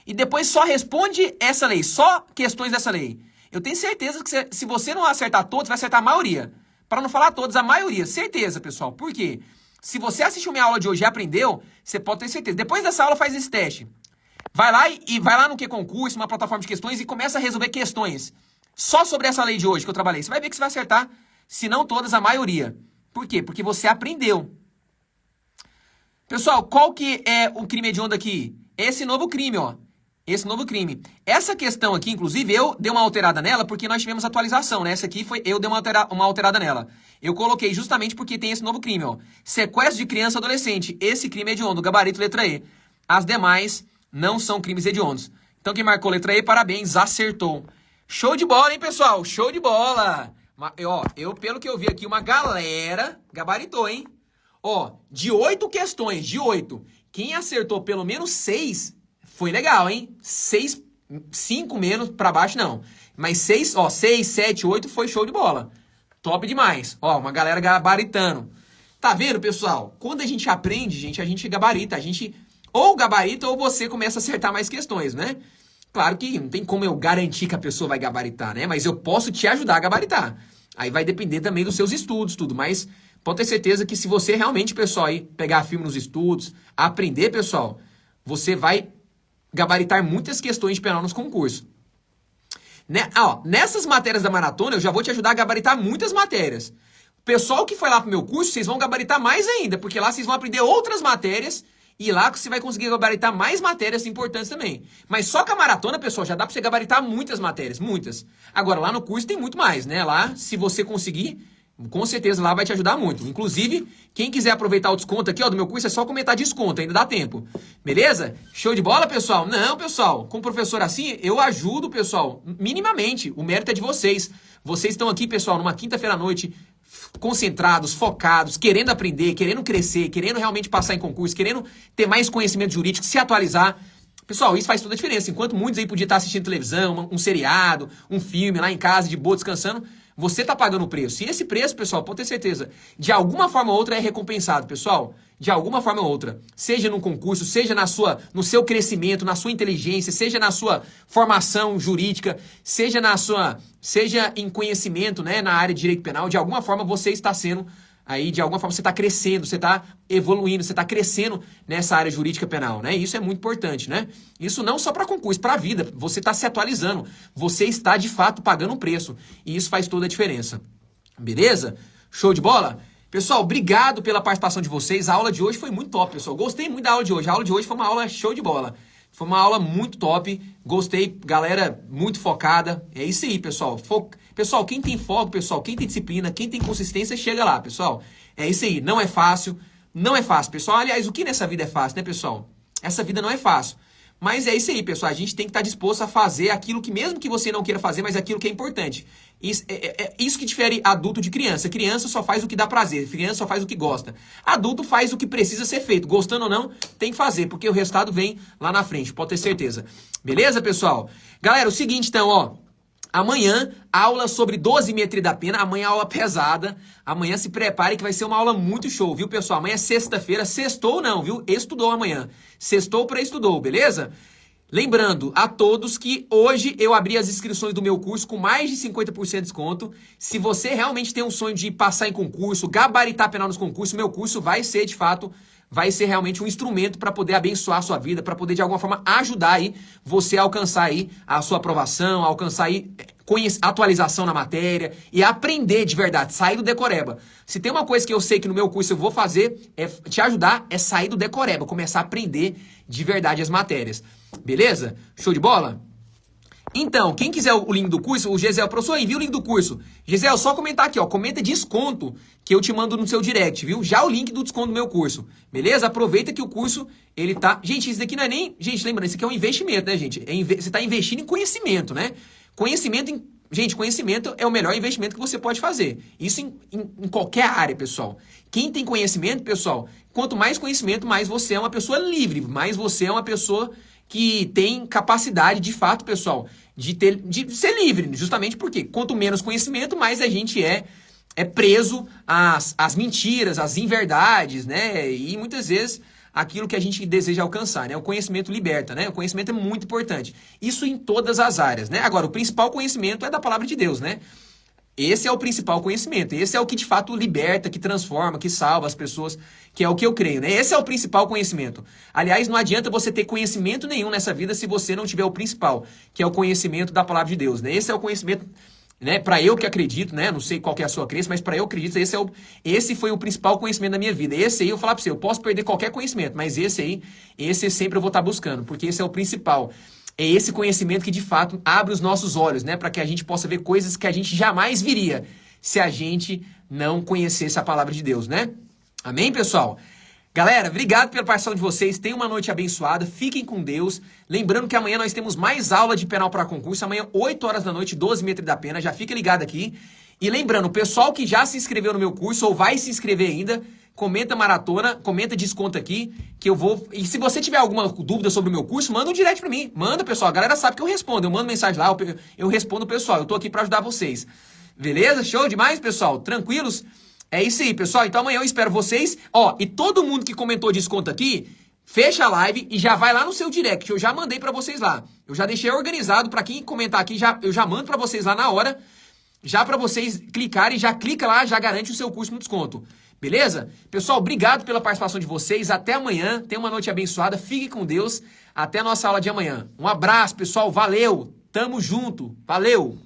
E depois só responde essa lei, só questões dessa lei. Eu tenho certeza que se você não acertar todos, vai acertar a maioria. Para não falar todos, a maioria. Certeza, pessoal. Por quê? Se você assistiu minha aula de hoje e aprendeu, você pode ter certeza. Depois dessa aula, faz esse teste. Vai lá vai lá no Que Concurso, uma plataforma de questões, e começa a resolver questões. Só sobre essa lei de hoje que eu trabalhei. Você vai ver que você vai acertar, se não todas, a maioria. Por quê? Porque você aprendeu. Pessoal, qual que é o crime hediondo aqui? Esse novo crime, ó. Esse novo crime. Essa questão aqui, inclusive, eu dei uma alterada nela porque nós tivemos atualização, né? Essa aqui eu dei uma alterada nela. Eu coloquei justamente porque tem esse novo crime, ó. Sequestro de criança ou adolescente. Esse crime é hediondo, gabarito letra E. As demais não são crimes hediondos. Então, quem marcou letra E, parabéns, acertou. Show de bola, hein, pessoal? Show de bola! Pelo que eu vi aqui, uma galera gabaritou, hein? Ó, de 8 questões, de 8, quem acertou pelo menos 6... Foi legal, hein? 5 menos pra baixo, não. Mas 6, 7, 8 foi show de bola. Top demais. Ó, uma galera gabaritando. Tá vendo, pessoal? Quando a gente aprende, gente, a gente gabarita. A gente ou gabarita ou você começa a acertar mais questões, né? Claro que não tem como eu garantir que a pessoa vai gabaritar, né? Mas eu posso te ajudar a gabaritar. Aí vai depender também dos seus estudos, tudo. Mas pode ter certeza que se você realmente, pessoal, aí pegar firme nos estudos, aprender, pessoal, você vai gabaritar muitas questões de penal nos concursos. Nessas matérias da maratona, eu já vou te ajudar a gabaritar muitas matérias. O pessoal que foi lá pro meu curso, vocês vão gabaritar mais ainda, porque lá vocês vão aprender outras matérias e lá você vai conseguir gabaritar mais matérias importantes também. Mas só com a maratona, pessoal, já dá pra você gabaritar muitas matérias, muitas. Agora, lá no curso tem muito mais, né? Lá, se você conseguir, com certeza lá vai te ajudar muito. Inclusive, quem quiser aproveitar o desconto aqui, ó, do meu curso, é só comentar desconto, ainda dá tempo. Beleza? Show de bola, pessoal? Não, pessoal, com o professor assim, eu ajudo, pessoal, minimamente. O mérito é de vocês. Vocês estão aqui, pessoal, numa quinta-feira à noite, concentrados, focados, querendo aprender, querendo crescer, querendo realmente passar em concurso, querendo ter mais conhecimento jurídico, se atualizar. Pessoal, isso faz toda a diferença. Enquanto muitos aí podiam estar assistindo televisão, um seriado, um filme lá em casa, de boa, descansando, você tá pagando o preço. E esse preço, pessoal, pode ter certeza, de alguma forma ou outra é recompensado, pessoal. De alguma forma ou outra. Seja num concurso, seja no seu crescimento, na sua inteligência, seja na sua formação jurídica, seja em conhecimento, né, na área de direito penal, de alguma forma você está sendo aí de alguma forma você está crescendo, você está evoluindo, você está crescendo nessa área jurídica penal, né? Isso é muito importante, né? Isso não só para concurso, para a vida. Você está se atualizando, você está de fato pagando um preço e isso faz toda a diferença. Beleza? Show de bola? Pessoal, obrigado pela participação de vocês. A aula de hoje foi muito top, pessoal. Gostei muito da aula de hoje. A aula de hoje foi uma aula show de bola. Foi uma aula muito top. Gostei, galera, muito focada. É isso aí, pessoal. Pessoal, quem tem foco, pessoal, quem tem disciplina, quem tem consistência, chega lá, pessoal. É isso aí. Não é fácil. Não é fácil, pessoal. Aliás, o que nessa vida é fácil, né, pessoal? Essa vida não é fácil. Mas é isso aí, pessoal. A gente tem que estar disposto a fazer aquilo que, mesmo que você não queira fazer, mas aquilo que é importante. Isso que difere adulto de criança. Criança só faz o que dá prazer. Criança só faz o que gosta. Adulto faz o que precisa ser feito. Gostando ou não, tem que fazer, porque o resultado vem lá na frente. Pode ter certeza. Beleza, pessoal? Galera, o seguinte, então, ó. Amanhã, aula sobre dosimetria da pena. Amanhã, aula pesada. Amanhã se prepare que vai ser uma aula muito show, viu, pessoal? Amanhã é sexta-feira. Sextou não, viu? Estudou amanhã. Sextou para estudou, beleza? Lembrando a todos que hoje eu abri as inscrições do meu curso com mais de 50% de desconto. Se você realmente tem um sonho de passar em concurso, gabaritar penal nos concursos, meu curso vai ser, de fato, vai ser realmente um instrumento para poder abençoar a sua vida, para poder de alguma forma ajudar aí você a alcançar aí a sua aprovação, a alcançar aí atualização na matéria e aprender de verdade, sair do decoreba. Se tem uma coisa que eu sei que no meu curso eu vou fazer, é te ajudar, é sair do decoreba, começar a aprender de verdade as matérias. Beleza? Show de bola? Então, quem quiser o link do curso, o Gisel, professor, envia o link do curso. Gisel, só comentar aqui, ó, comenta desconto que eu te mando no seu direct, viu? Já o link do desconto do meu curso, beleza? Aproveita que o curso, ele tá... Gente, isso daqui não é nem... Gente, lembrando, isso aqui é um investimento, né, gente? Você tá investindo em conhecimento, né? Gente, conhecimento é o melhor investimento que você pode fazer. Isso em qualquer área, pessoal. Quem tem conhecimento, pessoal, quanto mais conhecimento, mais você é uma pessoa livre, mais você é uma pessoa que tem capacidade, de fato, pessoal, de ser livre, justamente porque quanto menos conhecimento, mais a gente é preso às mentiras, às inverdades, né? E muitas vezes aquilo que a gente deseja alcançar, né? O conhecimento liberta, né? O conhecimento é muito importante. Isso em todas as áreas, né? Agora, o principal conhecimento é da palavra de Deus, né? Esse é o principal conhecimento. Esse é o que de fato liberta, que transforma, que salva as pessoas, que é o que eu creio, né? Esse é o principal conhecimento. Aliás, não adianta você ter conhecimento nenhum nessa vida se você não tiver o principal, que é o conhecimento da palavra de Deus, né? Esse é o conhecimento, né? Para eu que acredito, né? Não sei qual que é a sua crença, mas para eu acredito, esse foi o principal conhecimento da minha vida. Esse aí, eu falar para você, eu posso perder qualquer conhecimento, mas esse sempre eu vou estar buscando, porque esse é o principal. É esse conhecimento que, de fato, abre os nossos olhos, né? Para que a gente possa ver coisas que a gente jamais viria se a gente não conhecesse a palavra de Deus, né? Amém, pessoal? Galera, obrigado pela participação de vocês. Tenham uma noite abençoada. Fiquem com Deus. Lembrando que amanhã nós temos mais aula de penal para concurso. Amanhã, 8 horas da noite, dosimetria da pena. Já fica ligado aqui. E lembrando, o pessoal que já se inscreveu no meu curso ou vai se inscrever ainda, comenta maratona, comenta desconto aqui, que eu vou... E se você tiver alguma dúvida sobre o meu curso, manda um direct pra mim. Manda, pessoal. A galera sabe que eu respondo. Eu mando mensagem lá, eu respondo o pessoal. Eu tô aqui pra ajudar vocês. Beleza? Show demais, pessoal? Tranquilos? É isso aí, pessoal. Então amanhã eu espero vocês. Ó, e todo mundo que comentou desconto aqui, fecha a live e já vai lá no seu direct. Eu já mandei pra vocês lá. Eu já deixei organizado pra quem comentar aqui, eu já mando pra vocês lá na hora. Já pra vocês clicarem, já clica lá, já garante o seu curso no desconto. Beleza? Pessoal, obrigado pela participação de vocês. Até amanhã. Tenha uma noite abençoada. Fique com Deus. Até a nossa aula de amanhã. Um abraço, pessoal. Valeu. Tamo junto. Valeu.